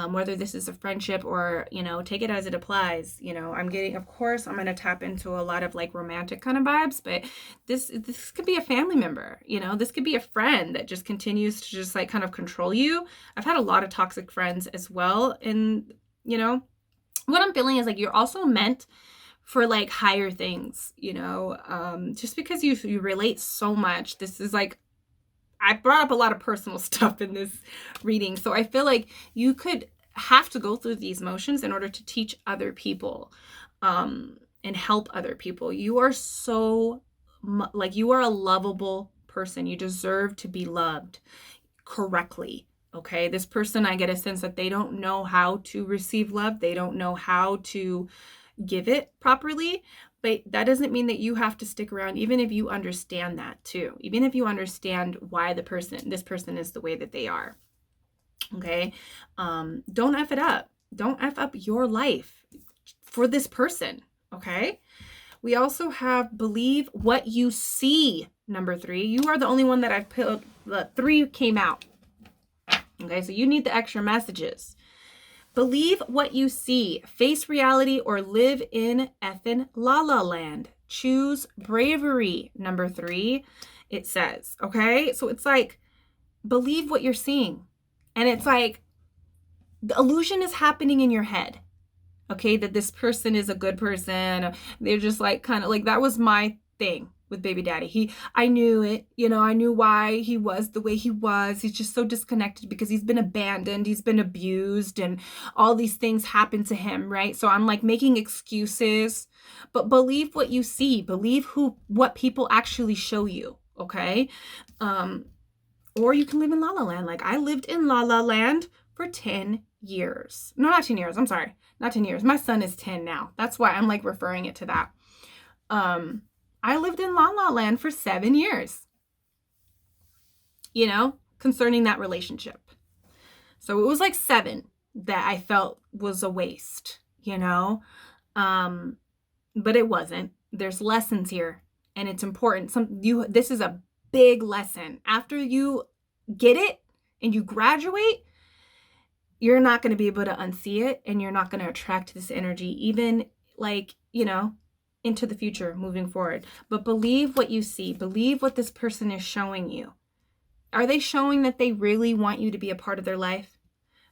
whether this is a friendship or, you know, take it as it applies. You know, of course, I'm going to tap into a lot of like romantic kind of vibes, but this could be a family member, you know, this could be a friend that just continues to just like kind of control you. I've had a lot of toxic friends as well. And, you know, what I'm feeling is like you're also meant for like higher things, you know, just because you relate so much. This is like, I brought up a lot of personal stuff in this reading. So I feel like you could have to go through these motions in order to teach other people and help other people. You are so like, you are a lovable person. You deserve to be loved correctly. Okay, this person, I get a sense that they don't know how to receive love. They don't know how to give it properly, but that doesn't mean that you have to stick around, even if you understand that too. Even if you understand why this person is the way that they are. Okay, don't F it up. Don't F up your life for this person. Okay, we also have believe what you see. Number 3, you are the only one that I've put. 3 came out. Okay, so you need the extra messages. Believe what you see. Face reality or live in effing la la land. Choose bravery. Number 3, it says. Okay, so it's like, believe what you're seeing. And it's like, the illusion is happening in your head. Okay, that this person is a good person. They're just like, kind of like, that was my thing with baby daddy. I knew it, you know, I knew why he was the way he was. He's just so disconnected because he's been abandoned, he's been abused, and all these things happen to him, right? So I'm like making excuses, but believe what you see. Believe what people actually show you, okay? Or you can live in La La Land. Like I lived in La La Land for 10 years. No, not 10 years. I'm sorry. Not 10 years. My son is 10 now. That's why I'm like referring it to that. I lived in La La Land for 7 years, you know, concerning that relationship. So it was like 7 that I felt was a waste, you know, but it wasn't. There's lessons here and it's important. This is a big lesson. After you get it and you graduate, you're not going to be able to unsee it, and you're not going to attract this energy, even like, you know, into the future moving forward. But believe what you see. Believe what this person is showing you. Are they showing that they really want you to be a part of their life?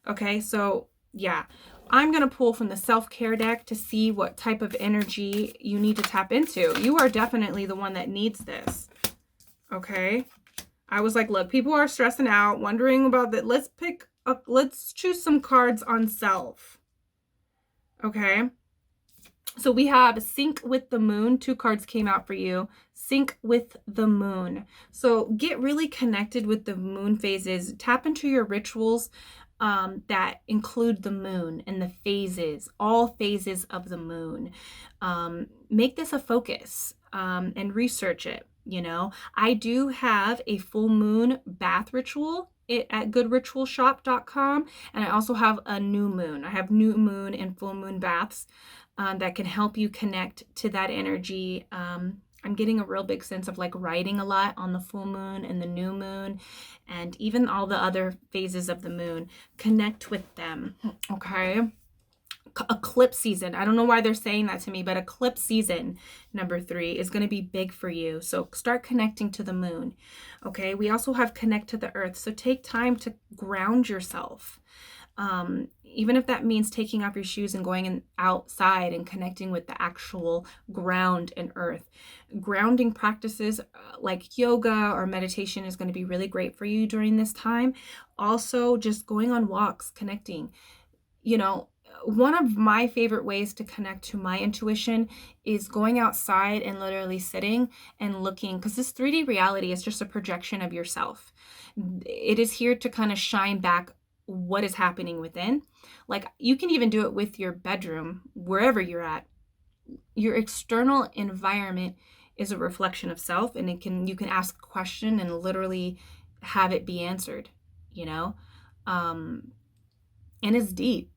Okay, so yeah, I'm going to pull from the self-care deck to see what type of energy you need to tap into. You are definitely the one that needs this. Okay, I was like, look, people are stressing out, wondering about that. Let's choose some cards on self. Okay. So we have Sync with the Moon. 2 cards came out for you. Sync with the Moon. So get really connected with the moon phases. Tap into your rituals that include the moon and the phases, all phases of the moon. Make this a focus and research it. You know, I do have a full moon bath ritual at goodritualshop.com. And I also have a new moon. I have new moon and full moon baths that can help you connect to that energy. I'm getting a real big sense of like writing a lot on the full moon and the new moon and even all the other phases of the moon. Connect with them, okay? Eclipse season. I don't know why they're saying that to me, but eclipse season, number 3, is going to be big for you. So start connecting to the moon, okay? We also have connect to the earth. So take time to ground yourself. Even if that means taking off your shoes and going outside and connecting with the actual ground and earth. Grounding practices like yoga or meditation is going to be really great for you during this time. Also, just going on walks, connecting. You know, one of my favorite ways to connect to my intuition is going outside and literally sitting and looking, because this 3D reality is just a projection of yourself. It is here to kind of shine back what is happening within. Like you can even do it with your bedroom, wherever you're at. Your external environment is a reflection of self, and you can ask a question and literally have it be answered, you know? And it's deep.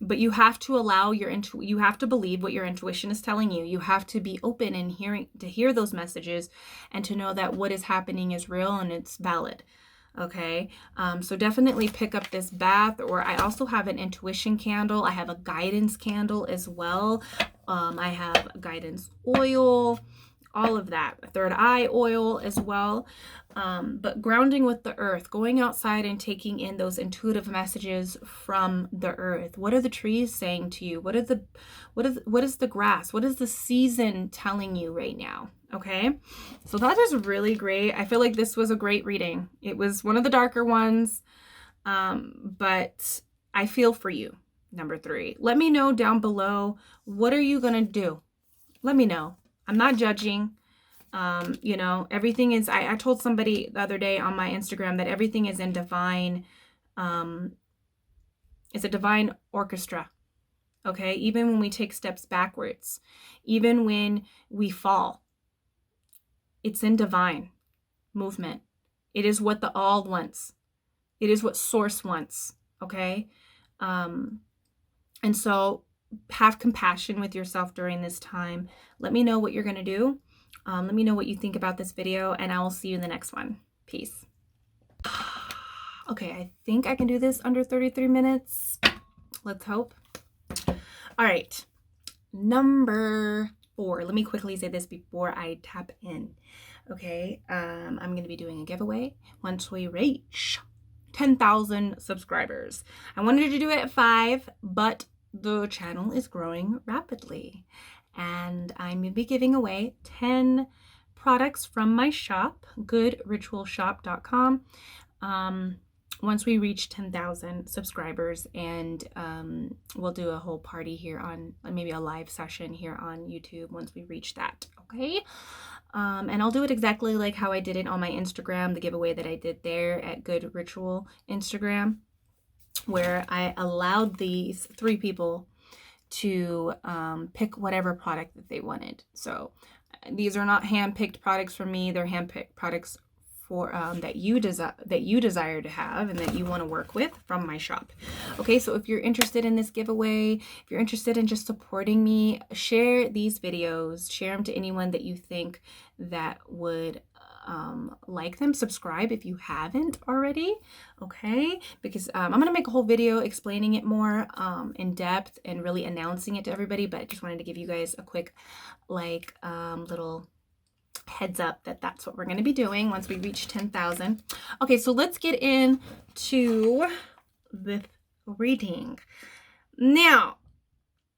But you have to allow you have to believe what your intuition is telling you. You have to be open and hear those messages, and to know that what is happening is real and it's valid. Okay. So definitely pick up this bath, or I also have an intuition candle. I have a guidance candle as well. I have guidance oil, all of that, third eye oil as well. But grounding with the earth, going outside and taking in those intuitive messages from the earth. What are the trees saying to you? What is the grass? What is the season telling you right now? Okay. So that is really great. I feel like this was a great reading. It was one of the darker ones. But I feel for you. Number 3. Let me know down below. What are you going to do? Let me know. I'm not judging. You know, everything is, I told somebody the other day on my Instagram that everything is in divine, it's a divine orchestra. Okay. Even when we take steps backwards, even when we fall, it's in divine movement. It is what the all wants. It is what source wants. Okay. And so have compassion with yourself during this time. Let me know what you're going to do. Let me know what you think about this video, and I will see you in the next one. Peace. Okay, I think I can do this under 33 minutes. Let's hope. All right, number 4. Let me quickly say this before I tap in. Okay, I'm going to be doing a giveaway once we reach 10,000 subscribers. I wanted to do it at 5, but the channel is growing rapidly, and I'm going to be giving away 10 products from my shop, goodritualshop.com, once we reach 10,000 subscribers, and we'll do a whole party here on, maybe a live session here on YouTube once we reach that. Okay. And I'll do it exactly like how I did it on my Instagram, the giveaway that I did there at Good Ritual Instagram, where I allowed these 3 people to pick whatever product that they wanted. So these are not hand-picked products from me. They're hand-picked products for that you desire to have and that you want to work with from my shop. Okay, so if you're interested in this giveaway, if you're interested in just supporting me, share these videos, share them to anyone that you think that would like them. Subscribe if you haven't already. Okay, because I'm gonna make a whole video explaining it more in depth and really announcing it to everybody, but I just wanted to give you guys a quick little heads up that that's what we're going to be doing once we reach 10,000. Okay, so let's get into the reading. Now,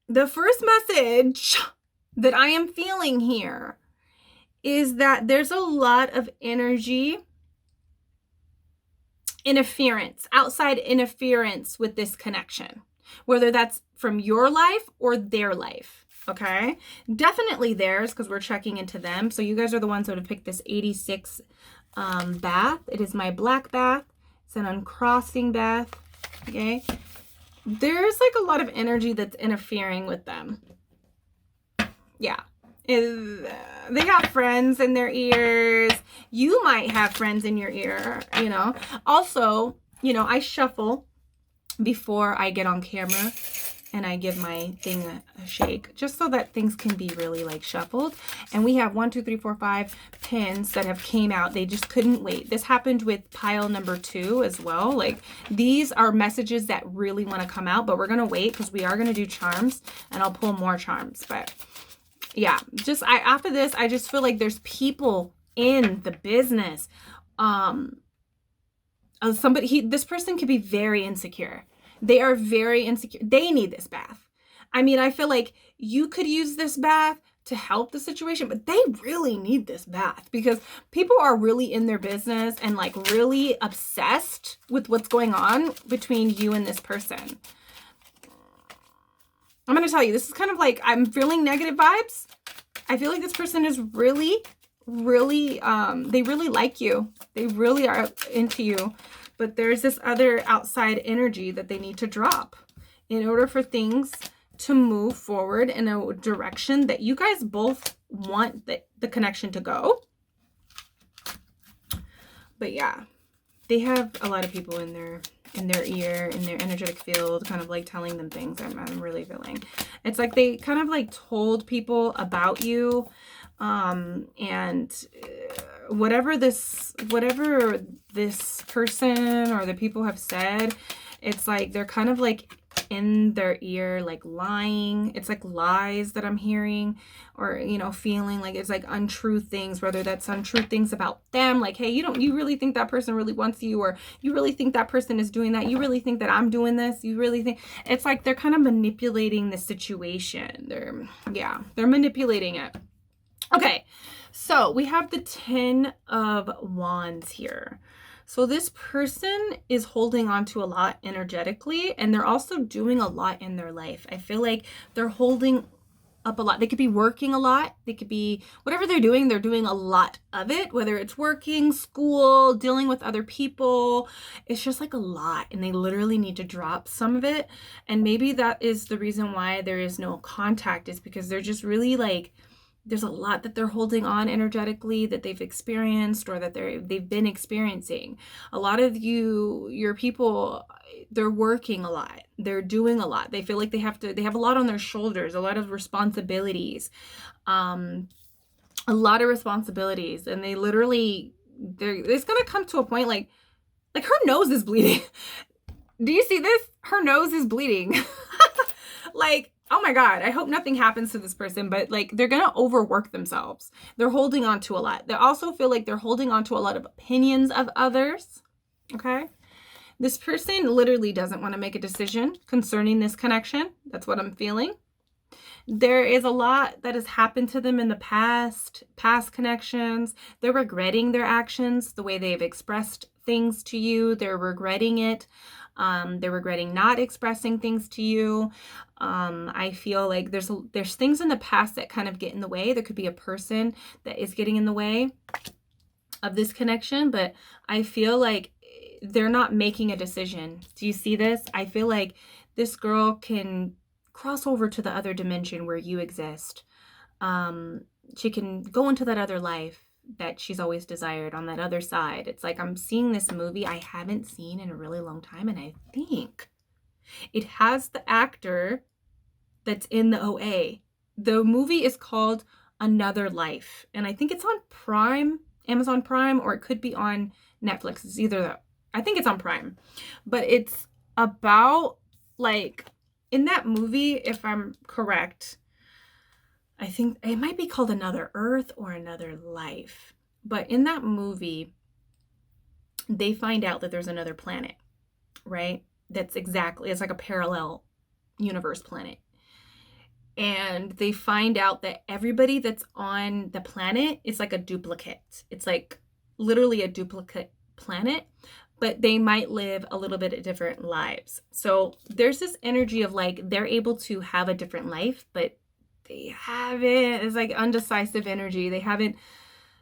the first message that I am feeling here is that there's a lot of energy interference, outside interference with this connection, whether that's from your life or their life. Okay, definitely theirs, because we're checking into them. So you guys are the ones that have picked this 86 bath. It is my black bath. It's an uncrossing bath. Okay, there's like a lot of energy that's interfering with them. Yeah, they have friends in their ears. You might have friends in your ear, you know. Also, you know, I shuffle before I get on camera, and I give my thing a shake, just so that things can be really like shuffled. And we have 1, 2, 3, 4, 5 pins that have came out. They just couldn't wait. This happened with pile number 2 as well. Like, these are messages that really want to come out, but we're going to wait because we are going to do charms, and I'll pull more charms. But yeah, just after this, I just feel like there's people in the business. This person could be very insecure. They are very insecure. They need this bath. I mean, I feel like you could use this bath to help the situation, but they really need this bath because people are really in their business and like really obsessed with what's going on between you and this person. I'm going to tell you, this is kind of like, I'm feeling negative vibes. I feel like this person is really, they really like you. They really are into you. But there's this other outside energy that they need to drop in order for things to move forward in a direction that you guys both want the connection to go. But yeah, they have a lot of people in their ear, in their energetic field, kind of like telling them things. I'm really feeling. It's like they kind of like told people about you, and whatever this person or the people have said, it's like they're kind of like in their ear, like lying. It's like lies that I'm hearing, or, you know, feeling like it's like untrue things, whether that's untrue things about them, like, hey, you really think that person really wants you, or you really think that person is doing that, you really think that I'm doing this, you really think. It's like they're kind of manipulating the situation. They're manipulating it. Okay, so we have the 10 of Wands here. So this person is holding on to a lot energetically, and they're also doing a lot in their life. I feel like they're holding up a lot. They could be working a lot. They could be, whatever they're doing a lot of it, whether it's working, school, dealing with other people. It's just like a lot, and they literally need to drop some of it. And maybe that is the reason why there is no contact, is because they're just really like, there's a lot that they're holding on energetically that they've experienced, or that they've been experiencing. A lot of your people, they're working a lot. They're doing a lot. They feel like they have a lot on their shoulders, a lot of responsibilities, and they literally, it's going to come to a point like her nose is bleeding. Do you see this? Her nose is bleeding. Like, oh my God, I hope nothing happens to this person, but like they're going to overwork themselves. They're holding on to a lot. They also feel like they're holding on to a lot of opinions of others. Okay. This person literally doesn't want to make a decision concerning this connection. That's what I'm feeling. There is a lot that has happened to them in the past connections. They're regretting their actions, the way they've expressed things to you. They're regretting it. They're regretting not expressing things to you. I feel like there's things in the past that kind of get in the way. There could be a person that is getting in the way of this connection, but I feel like they're not making a decision. Do you see this? I feel like this girl can cross over to the other dimension where you exist. She can go into that other life that she's always desired on that other side. It's like I'm seeing this movie I haven't seen in a really long time, and I think it has the actor that's in the OA. The movie is called Another Life, and I think it's on Prime, Amazon Prime, or it could be on Netflix. It's either I think it's on Prime, but it's about, like, in that movie, if I'm correct, I think it might be called Another Earth or Another Life. But in that movie, they find out that there's another planet, right? It's like a parallel universe planet. And they find out that everybody that's on the planet is like a duplicate. It's like literally a duplicate planet, but they might live a little bit of different lives. So there's this energy of like they're able to have a different life, but they haven't. It's like undecisive energy.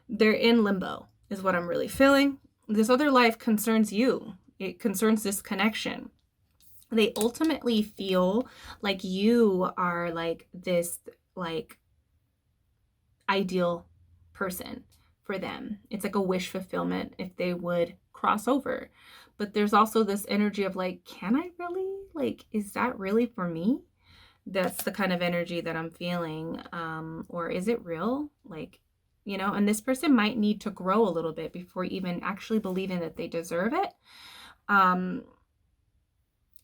They're in limbo is what I'm really feeling. This other life concerns you. It concerns this connection. They ultimately feel like you are like this like ideal person for them. It's like a wish fulfillment if they would cross over. But there's also this energy of like, can I really? Like, is that really for me? That's the kind of energy that I'm feeling. Or is it real? Like, you know, and this person might need to grow a little bit before even actually believing that they deserve it.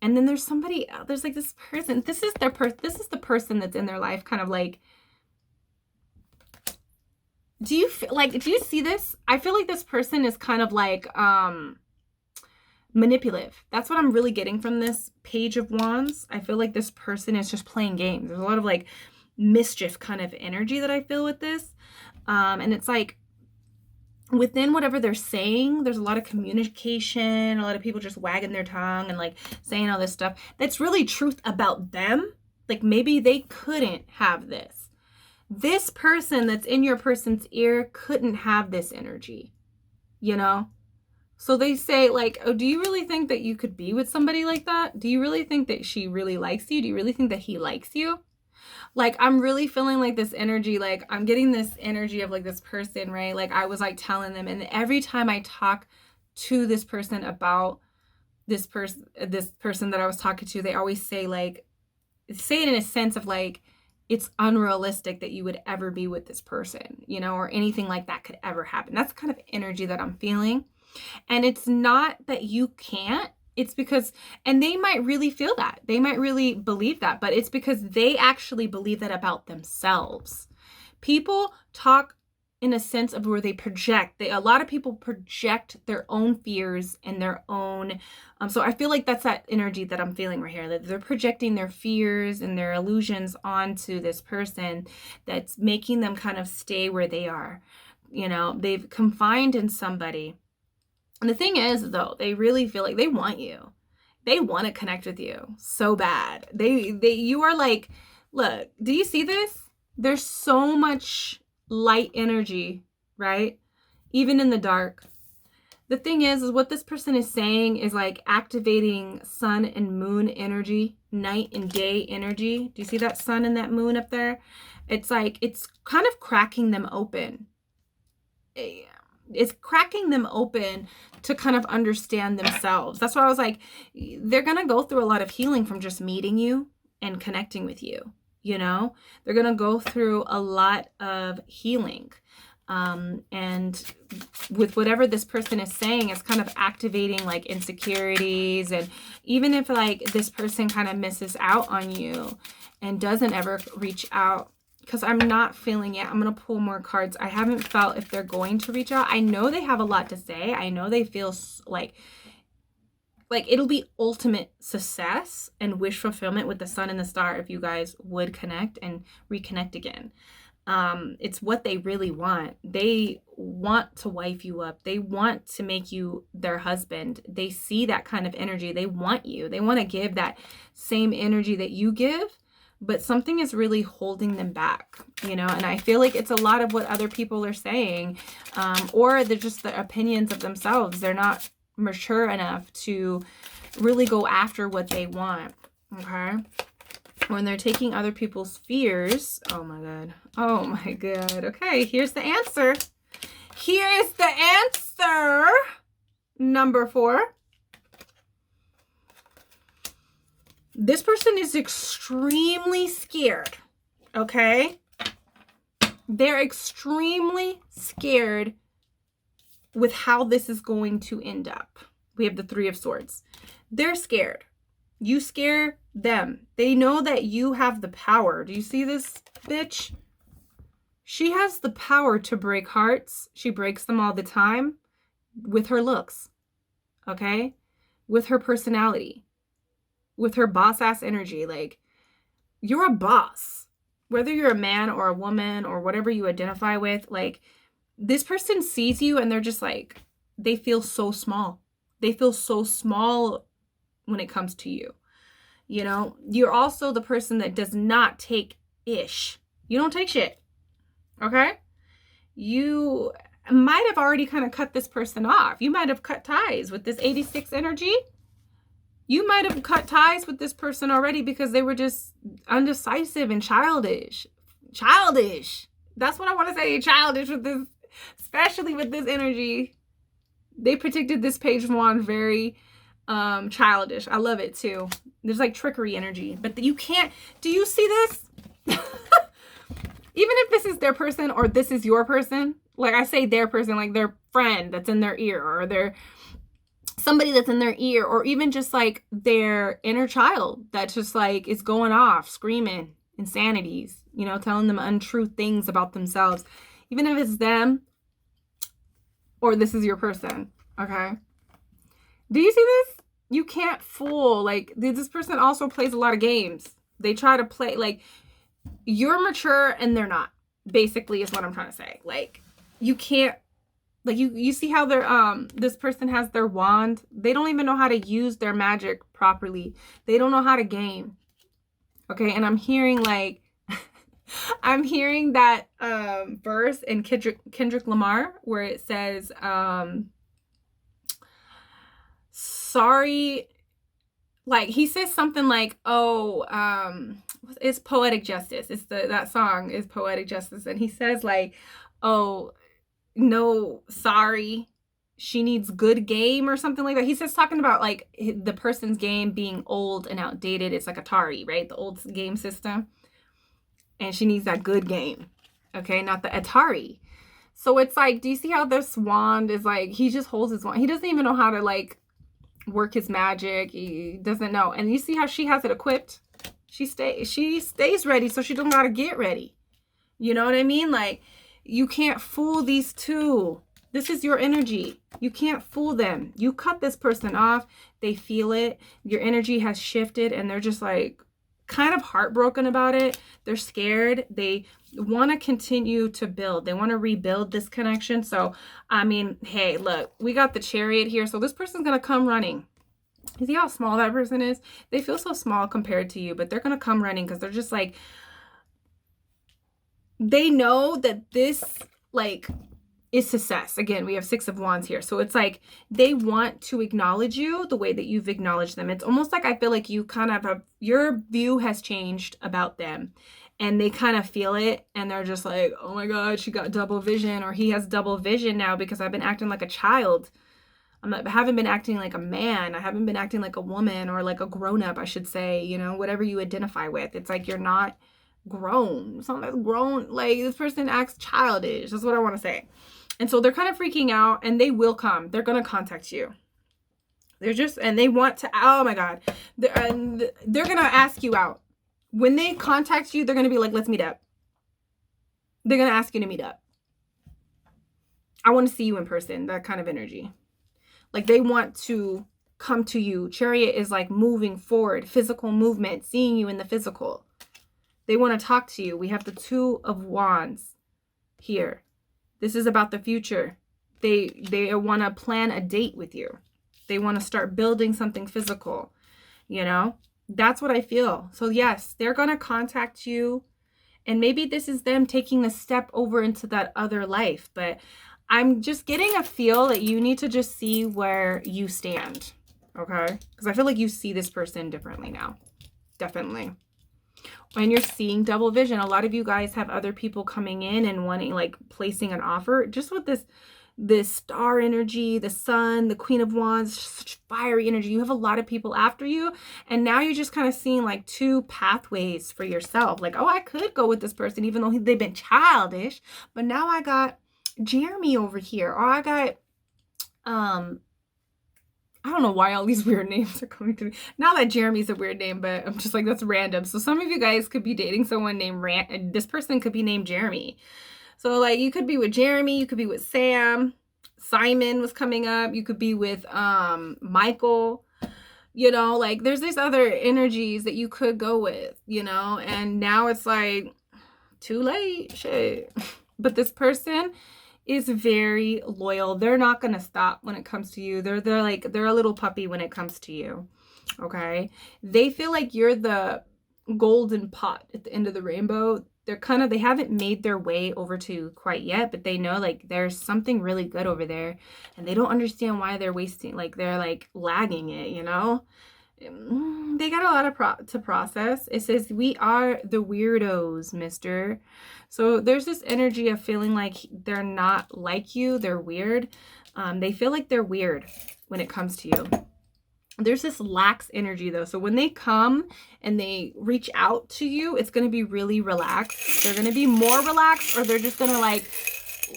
And then there's somebody else. There's like this person. This is the person that's in their life, kind of like, do you see this? I feel like this person is kind of like manipulative. That's what I'm really getting from this Page of Wands. I feel like this person is just playing games. There's a lot of like mischief kind of energy that I feel with this. And it's like within whatever they're saying, there's a lot of communication, a lot of people just wagging their tongue and like saying all this stuff that's really truth about them. Like maybe they couldn't have this. This person that's in your person's ear couldn't have this energy, you know? So they say like, oh, do you really think that you could be with somebody like that? Do you really think that she really likes you? Do you really think that he likes you? Like, I'm really feeling like this energy, like I'm getting this energy of like this person, right? Like I was like telling them, and every time I talk to this person about this person that I was talking to, they always say like, say it in a sense of like, it's unrealistic that you would ever be with this person, you know, or anything like that could ever happen. That's the kind of energy that I'm feeling. And it's not that you can't, it's because, and they might really feel that. They might really believe that, but it's because they actually believe that about themselves. People talk in a sense of where they project. A lot of people project their own fears and their own, so I feel like that's that energy that I'm feeling right here, that they're projecting their fears and their illusions onto this person that's making them kind of stay where they are. You know, they've confined in somebody. And the thing is, though, they really feel like they want you. They want to connect with you so bad. You are like, look, do you see this? There's so much light energy, right? Even in the dark. The thing is what this person is saying is like activating sun and moon energy, night and day energy. Do you see that sun and that moon up there? It's like, it's kind of cracking them open. It's cracking them open to kind of understand themselves. That's why I was like, they're going to go through a lot of healing from just meeting you and connecting with you. You know, they're going to go through a lot of healing. And with whatever this person is saying, it's kind of activating like insecurities. And even if like this person kind of misses out on you and doesn't ever reach out, because I'm not feeling it, I'm going to pull more cards. I haven't felt if they're going to reach out. I know they have a lot to say. I know they feel like it'll be ultimate success and wish fulfillment with the sun and the star if you guys would connect and reconnect again. It's what they really want. They want to wife you up. They want to make you their husband. They see that kind of energy. They want you. They want to give that same energy that you give, but something is really holding them back, you know? And I feel like it's a lot of what other people are saying, or they're just the opinions of themselves. They're not mature enough to really go after what they want, okay? When they're taking other people's fears, oh my God. Oh my God. Okay, here's the answer. Here is the answer. Number 4. This person is extremely scared, okay? They're extremely scared with how this is going to end up. We have the 3 of Swords. They're scared. You scare them. They know that you have the power. Do you see this bitch? She has the power to break hearts. She breaks them all the time with her looks, okay? With her personality, with her boss-ass energy. Like, you're a boss. Whether you're a man or a woman or whatever you identify with, like, this person sees you and they're just like, they feel so small. They feel so small when it comes to you. You know, you're also the person that does not take ish. You don't take shit. Okay? You might have already kind of cut this person off. You might have cut ties with this 86 energy. You might have cut ties with this person already because they were just undecisive and childish. Childish. That's what I want to say. Childish with this, especially with this energy. They predicted this Page of Wands very childish. I love it too. There's like trickery energy, but you can't, do you see this? Even if this is their person or this is your person, like I say their person, like their friend that's in their ear, or their somebody that's in their ear, or even just like their inner child that just like is going off screaming insanities, you know, telling them untrue things about themselves. Even if it's them or this is your person, okay? Do you see this? You can't fool. Like, this person also plays a lot of games. They try to play, like, you're mature and they're not, basically is what I'm trying to say. Like, you can't, like, you see how they're, this person has their wand. They don't even know how to use their magic properly. They don't know how to game. Okay, and I'm hearing, like, I'm hearing that verse in Kendrick Lamar where it says, sorry. Like, he says something like, oh, it's poetic justice. It's that song is poetic justice. And he says like, oh, no, sorry, she needs good game or something like that. He says, talking about like the person's game being old and outdated. It's like Atari, right? The old game system. And she needs that good game. Okay, not the Atari. So it's like, do you see how this wand is like, he just holds his wand. He doesn't even know how to like work his magic. He doesn't know. And you see how she has it equipped? She stays ready, so she don't gotta get ready. You know what I mean? Like, you can't fool these two. This is your energy. You can't fool them. You cut this person off. They feel it. Your energy has shifted and they're just like kind of heartbroken about it. They're scared. They want to continue to build. They want to rebuild this connection. So, I mean, hey, look, we got the Chariot here. So this person's going to come running. You see how small that person is? They feel so small compared to you, but they're going to come running because they're just like, they know that this like is success. Again, we have 6 of Wands here. So it's like they want to acknowledge you the way that you've acknowledged them. It's almost like I feel like you kind of have, your view has changed about them and they kind of feel it and they're just like, oh my God, she got double vision, or he has double vision now because I've been acting like a child. I haven't been acting like a man. I haven't been acting like a woman, or like a grown-up, I should say, you know, whatever you identify with. It's like you're not grown. Someone that's grown, like this person acts childish. That's what I want to say. And so they're kind of freaking out, and they will come. They're going to contact you. They're just, and they want to, oh my God. They're going to ask you out. When they contact you, they're going to be like, let's meet up. They're going to ask you to meet up. I want to see you in person, that kind of energy. Like they want to come to you. Chariot is like moving forward, physical movement, seeing you in the physical. They want to talk to you. We have the 2 of Wands here. This is about the future. They want to plan a date with you. They want to start building something physical. You know, that's what I feel. So yes, they're going to contact you. And maybe this is them taking the step over into that other life. But I'm just getting a feel that you need to just see where you stand. Okay? Because I feel like you see this person differently now. Definitely. When you're seeing double vision, a lot of you guys have other people coming in and wanting, like, placing an offer. Just with this star energy, the sun, the Queen of Wands, such fiery energy. You have a lot of people after you. And now you're just kind of seeing like 2 pathways for yourself. Like, oh, I could go with this person even though they've been childish. But now I got Jeremy over here. Or I got, I don't know why all these weird names are coming to me. Not that Jeremy's a weird name, but I'm just like, that's random. So some of you guys could be dating someone named this person could be named Jeremy. So like you could be with Jeremy, you could be with Sam. Simon was coming up. You could be with Michael. You know, like there's these other energies that you could go with, you know, and now it's like too late. Shit. But this person is very loyal. They're not going to stop when it comes to you. They're a little puppy when it comes to you. Okay. They feel like you're the golden pot at the end of the rainbow. They haven't made their way over to you quite yet, but they know like there's something really good over there and they don't understand why they're wasting, like they're like lagging it, you know? They got a lot to process. It says, we are the weirdos, mister. So there's this energy of feeling like they're not like you. They're weird. They feel like they're weird when it comes to you. There's this lax energy though. So when they come and they reach out to you, it's going to be really relaxed. They're going to be more relaxed, or they're just going to like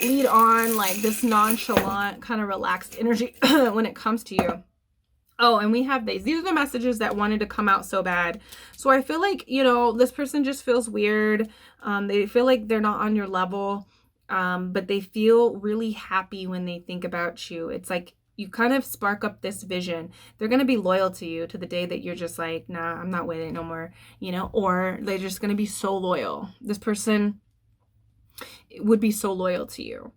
lead on like this nonchalant kind of relaxed energy when it comes to you. Oh, and we have these. These are the messages that wanted to come out so bad. So I feel like, you know, this person just feels weird. They feel like they're not on your level, but they feel really happy when they think about you. It's like you kind of spark up this vision. They're going to be loyal to you to the day that you're just like, nah, I'm not with it no more, you know, or they're just going to be so loyal. This person would be so loyal to you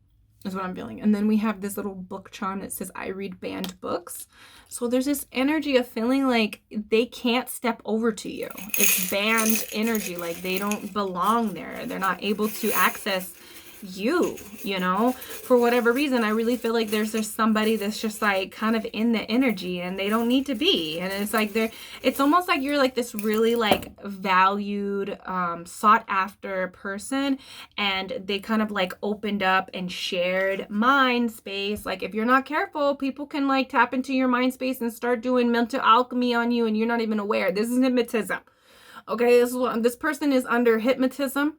is what I'm feeling. And then we have this little book charm that says, I read banned books. So there's this energy of feeling like they can't step over to you. It's banned energy. Like they don't belong there. They're not able to access you, you know, for whatever reason. I really feel like there's just somebody that's just like kind of in the energy and they don't need to be. And it's like it's almost like you're like this really like valued, sought after person, and they kind of like opened up and shared mind space. Like if you're not careful, people can like tap into your mind space and start doing mental alchemy on you and you're not even aware. This is hypnotism. Okay, this person is under hypnotism.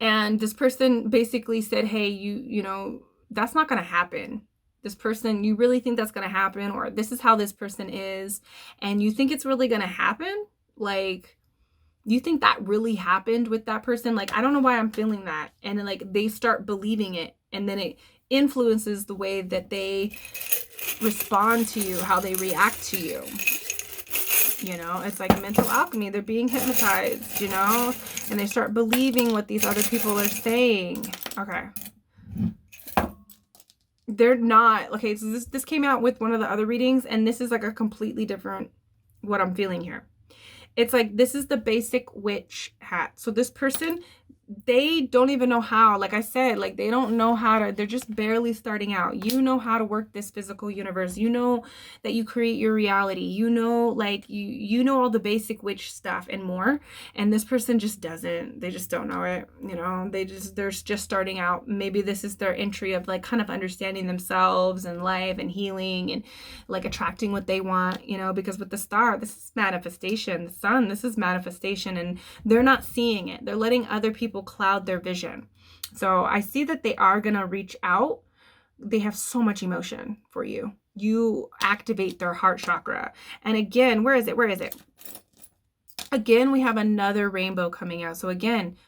And this person basically said, hey, you know, that's not going to happen. This person, you really think that's going to happen? Or this is how this person is. And you think it's really going to happen? Like, you think that really happened with that person? Like, I don't know why I'm feeling that. And then like they start believing it. And then it influences the way that they respond to you, how they react to you. You know, it's like mental alchemy. They're being hypnotized, you know, and they start believing what these other people are saying. Okay. They're not. Okay, so this came out with one of the other readings, and this is like a completely different what I'm feeling here. It's like this is the basic witch hat. So this person, they don't even know how. Like I said, like they don't know how to, they're just barely starting out. You know how to work this physical universe. You know that you create your reality. You know, like you know all the basic witch stuff and more. And this person just doesn't. They just don't know it. You know, they're just starting out. Maybe this is their entry of like kind of understanding themselves and life and healing and like attracting what they want, you know, because with the star, this is manifestation. The sun, this is manifestation, and they're not seeing it. They're letting other people cloud their vision. So I see that they are going to reach out. They have so much emotion for you. You activate their heart chakra. And again, where is it? Where is it? Again, we have another rainbow coming out. So again,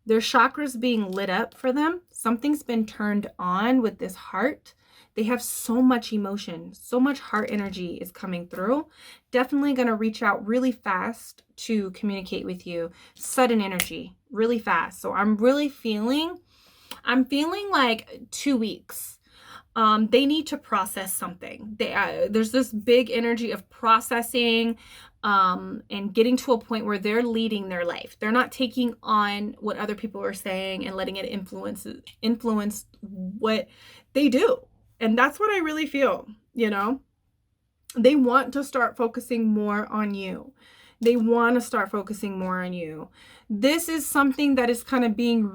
their chakras being lit up for them. Something's been turned on with this heart. They have so much emotion, so much heart energy is coming through. Definitely going to reach out really fast to communicate with you. Sudden energy, really fast. So I'm feeling like 2 weeks. They need to process something. There's this big energy of processing and getting to a point where they're leading their life. They're not taking on what other people are saying and letting it influence what they do. And that's what I really feel, you know. They want to start focusing more on you. They want to start focusing more on you. This is something that is kind of being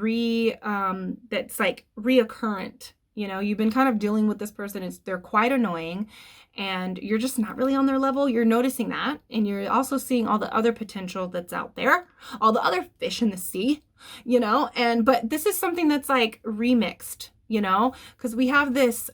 that's like reoccurrent. You know, you've been kind of dealing with this person. They're quite annoying and you're just not really on their level. You're noticing that. And you're also seeing all the other potential that's out there, all the other fish in the sea, you know, but this is something that's like remixed, you know, because we have this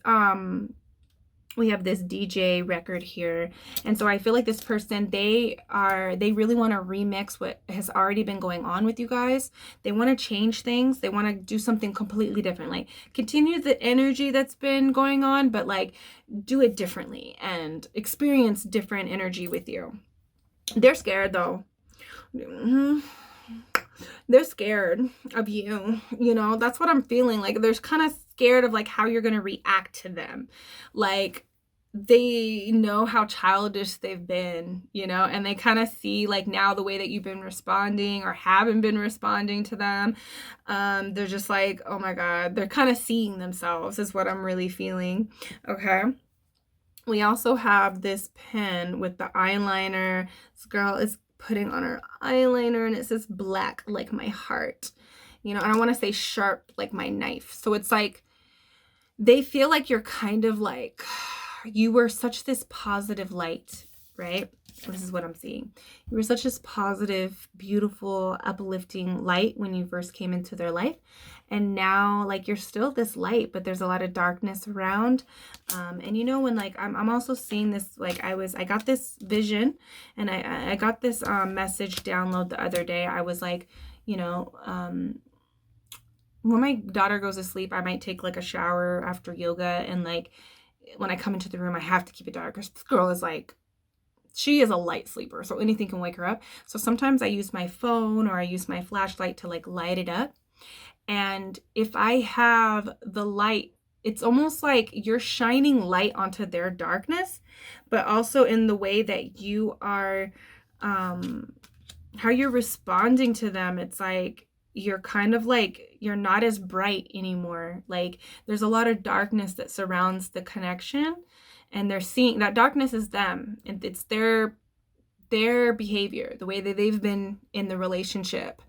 DJ record here. And so I feel like this person, they really want to remix what has already been going on with you guys. They want to change things. They want to do something completely different. Like continue the energy that's been going on, but like do it differently and experience different energy with you. They're scared though. They're scared of you, you know. That's what I'm feeling. Like they're kind of scared of like how you're going to react to them. Like they know how childish they've been, you know, and they kind of see like now the way that you've been responding or haven't been responding to them. They're just like, oh my God, they're kind of seeing themselves is what I'm really feeling. Okay. We also have this pen with the eyeliner. This girl is putting on her eyeliner and it says black like my heart, you know, and I want to say sharp like my knife. So it's like they feel like you're kind of like you were such this positive light, right? This is what I'm seeing. You were such this positive, beautiful, uplifting light when you first came into their life. And now like you're still this light, but there's a lot of darkness around. And you know, when like I'm also seeing this, like I got this vision and I got this message download the other day. I was like, you know, when my daughter goes to sleep, I might take like a shower after yoga, and like when I come into the room, I have to keep it dark because this girl is like, she is a light sleeper, so anything can wake her up. So sometimes I use my phone or I use my flashlight to like light it up. And if I have the light, it's almost like you're shining light onto their darkness, but also in the way that you are, how you're responding to them. It's like you're kind of like, you're not as bright anymore. Like there's a lot of darkness that surrounds the connection, and they're seeing that darkness is them, and it's their behavior, the way that they've been in the relationship.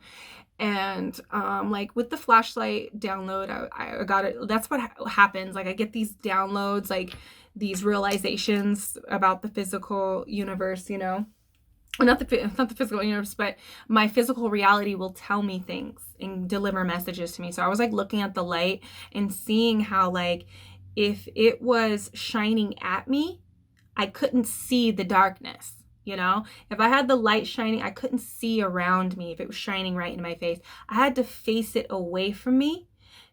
And like with the flashlight download, I got it. That's what happens. Like I get these downloads, like these realizations about the physical universe, you know. Not the physical universe, but my physical reality will tell me things and deliver messages to me. So I was like looking at the light and seeing how, like, if it was shining at me, I couldn't see the darkness. You know, if I had the light shining, I couldn't see around me if it was shining right in my face. I had to face it away from me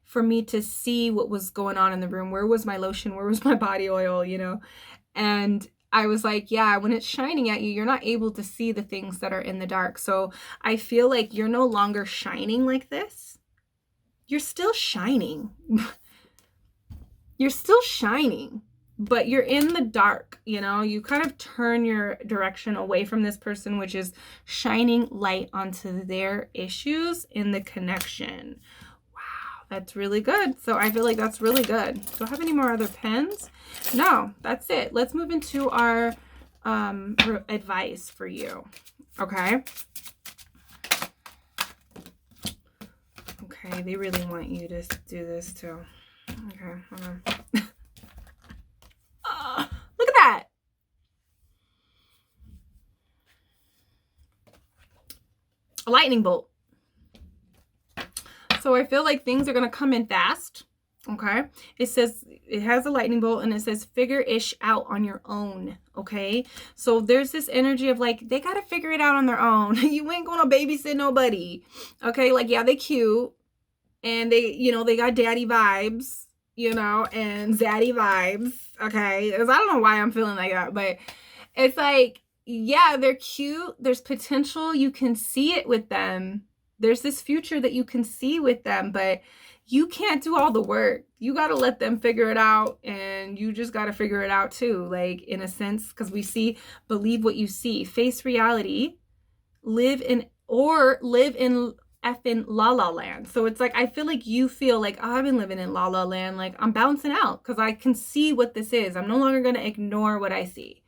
for me to see what was going on in the room. Where was my lotion? Where was my body oil? You know, and I was like, yeah, when it's shining at you, you're not able to see the things that are in the dark. So I feel like you're no longer shining like this. You're still shining. You're still shining, but you're in the dark, you know. You kind of turn your direction away from this person, which is shining light onto their issues in the connection. Wow, that's really good. So I feel like that's really good. Do I have any more other pens? No, that's it. Let's move into our advice for you. Okay. Okay, they really want you to do this too. Okay, hold on. Look at that. A lightning bolt. So I feel like things are going to come in fast. Okay. It says, it has a lightning bolt and it says figure-ish out on your own. Okay. So there's this energy of like, they got to figure it out on their own. You ain't going to babysit nobody. Okay. Like, yeah, they cute and they, you know, they got daddy vibes, you know, and zaddy vibes. Okay. Because I don't know why I'm feeling like that, but it's like, yeah, they're cute. There's potential. You can see it with them. There's this future that you can see with them, but you can't do all the work. You got to let them figure it out, and you just got to figure it out too, like in a sense, because we see, believe what you see, face reality, live in effing la la land. So it's like, I feel like you feel like, oh, I've been living in la la land, like I'm bouncing out because I can see what this is. I'm no longer going to ignore what I see.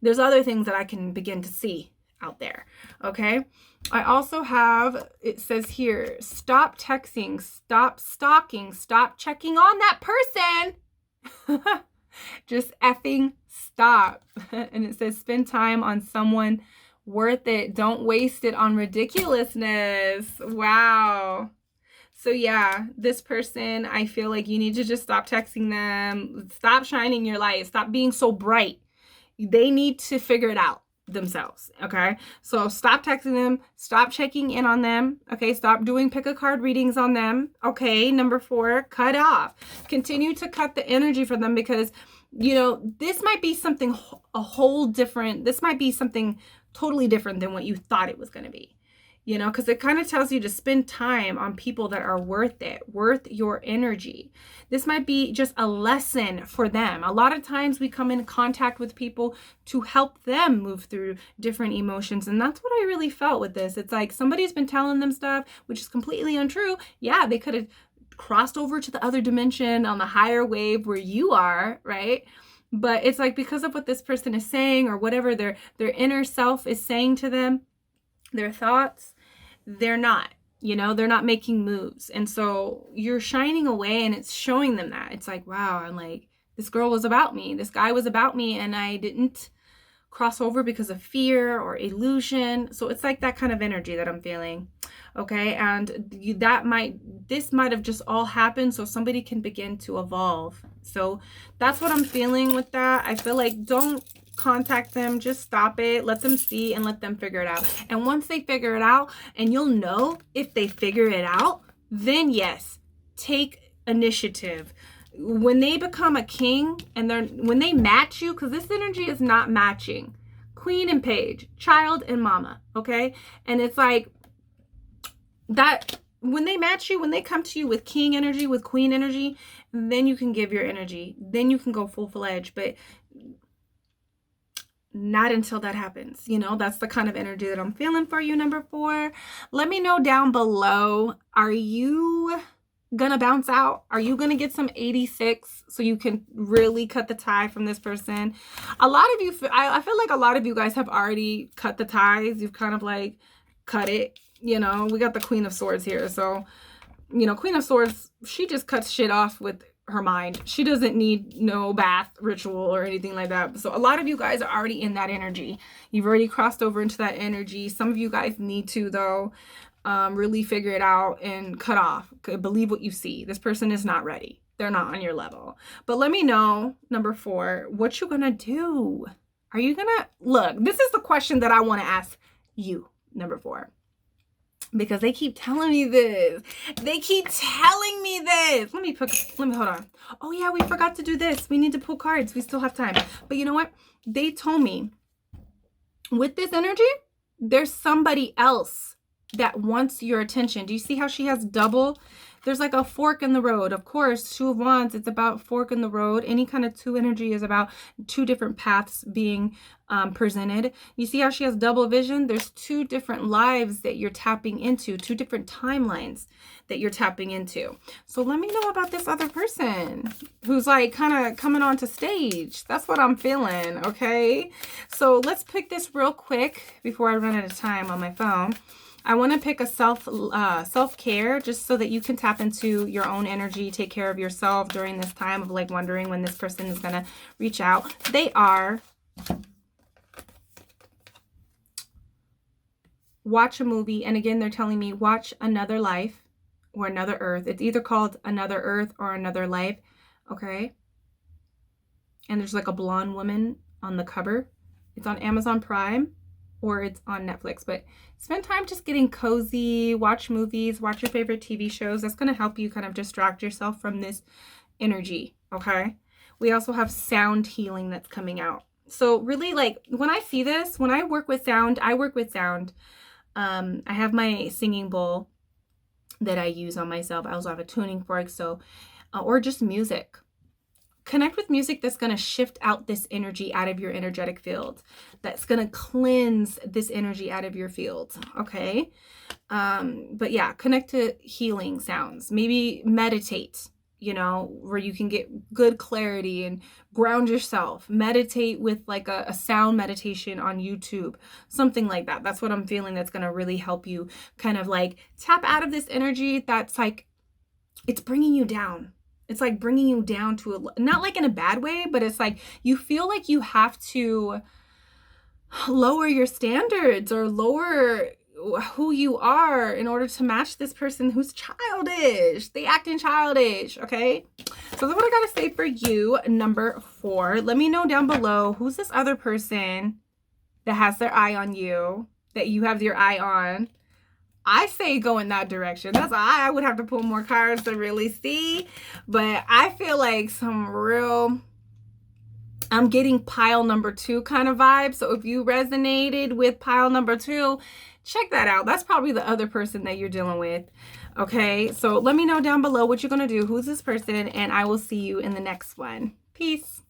There's other things that I can begin to see out there. Okay. I also have, it says here, stop texting, stop stalking, stop checking on that person. Just effing stop. And it says spend time on someone worth it. Don't waste it on ridiculousness. Wow. So yeah, this person, I feel like you need to just stop texting them. Stop shining your light. Stop being so bright. They need to figure it out themselves. Okay. So stop texting them. Stop checking in on them. Okay. Stop doing pick a card readings on them. Okay. Number 4, cut off. Continue to cut the energy for them because, you know, this might be something a whole different, this might be something totally different than what you thought it was going to be. You know, because it kind of tells you to spend time on people that are worth it, worth your energy. This might be just a lesson for them. A lot of times we come in contact with people to help them move through different emotions. And that's what I really felt with this. It's like somebody's been telling them stuff, which is completely untrue. Yeah, they could have crossed over to the other dimension on the higher wave where you are, right? But it's like because of what this person is saying or whatever their inner self is saying to them, their thoughts, they're not, you know, they're not making moves. And so you're shining away and it's showing them that. It's like, wow, I'm like, this girl was about me. This guy was about me and I didn't cross over because of fear or illusion. So it's like that kind of energy that I'm feeling. Okay. And this might have just all happened so somebody can begin to evolve. So that's what I'm feeling with that. I feel like don't contact them, just stop it, let them see and let them figure it out. And once they figure it out, and you'll know if they figure it out, then yes, take initiative. When they become a king and when they match you, because this energy is not matching, queen and page, child and mama, okay? And it's like that when they match you, when they come to you with king energy, with queen energy, then you can give your energy, then you can go full-fledged. But not until that happens. You know, that's the kind of energy that I'm feeling for you, number 4. Let me know down below, are you gonna bounce out? Are you gonna get some 86 so you can really cut the tie from this person? A lot of you, I feel like a lot of you guys have already cut the ties. You've kind of like cut it. You know, we got the Queen of Swords here. So, you know, Queen of Swords, she just cuts shit off with her mind. She doesn't need no bath ritual or anything like that. So a lot of you guys are already in that energy. You've already crossed over into that energy. Some of you guys need to, though, really figure it out and cut off. Believe what you see. This person is not ready. They're not on your level. But let me know, number 4, what you gonna do. Are you gonna, look, this is the question that I want to ask you, number 4. Because they keep telling me this. They keep telling me this. Let me hold on. Oh yeah, we forgot to do this. We need to pull cards. We still have time. But you know what? They told me with this energy, there's somebody else that wants your attention. Do you see how she has double? There's like a fork in the road. Of course, 2 of Wands, it's about fork in the road. Any kind of 2 energy is about 2 different paths being presented. You see how she has double vision? There's 2 different lives that you're tapping into, 2 different timelines that you're tapping into. So let me know about this other person who's like kind of coming onto stage. That's what I'm feeling, okay? So let's pick this real quick before I run out of time on my phone. I want to pick a self-care just so that you can tap into your own energy, take care of yourself during this time of like wondering when this person is going to reach out. They are watch a movie. And again, they're telling me watch Another Life or Another Earth. It's either called Another Earth or Another Life. Okay. And there's like a blonde woman on the cover. It's on Amazon Prime or it's on Netflix, but spend time just getting cozy, watch movies, watch your favorite TV shows. That's going to help you kind of distract yourself from this energy. Okay. We also have sound healing that's coming out. So really, like when I see this, when I work with sound, I work with sound. I have my singing bowl that I use on myself. I also have a tuning fork. So, or just music. Connect with music that's going to shift out this energy out of your energetic field. That's going to cleanse this energy out of your field. Okay. But yeah, connect to healing sounds. Maybe meditate, you know, where you can get good clarity and ground yourself. Meditate with like a sound meditation on YouTube, something like that. That's what I'm feeling. That's going to really help you kind of like tap out of this energy that's like, it's bringing you down. It's like bringing you down to not like in a bad way, but it's like you feel like you have to lower your standards or lower who you are in order to match this person who's childish. They acting childish, okay? So that's what I got to say for you, number 4. Let me know down below, who's this other person that has their eye on you, that you have your eye on? I say go in that direction. That's I would have to pull more cards to really see. But I feel like some real, I'm getting pile number 2 kind of vibe. So if you resonated with pile number 2, check that out. That's probably the other person that you're dealing with. Okay, so let me know down below what you're going to do. Who's this person? And I will see you in the next one. Peace.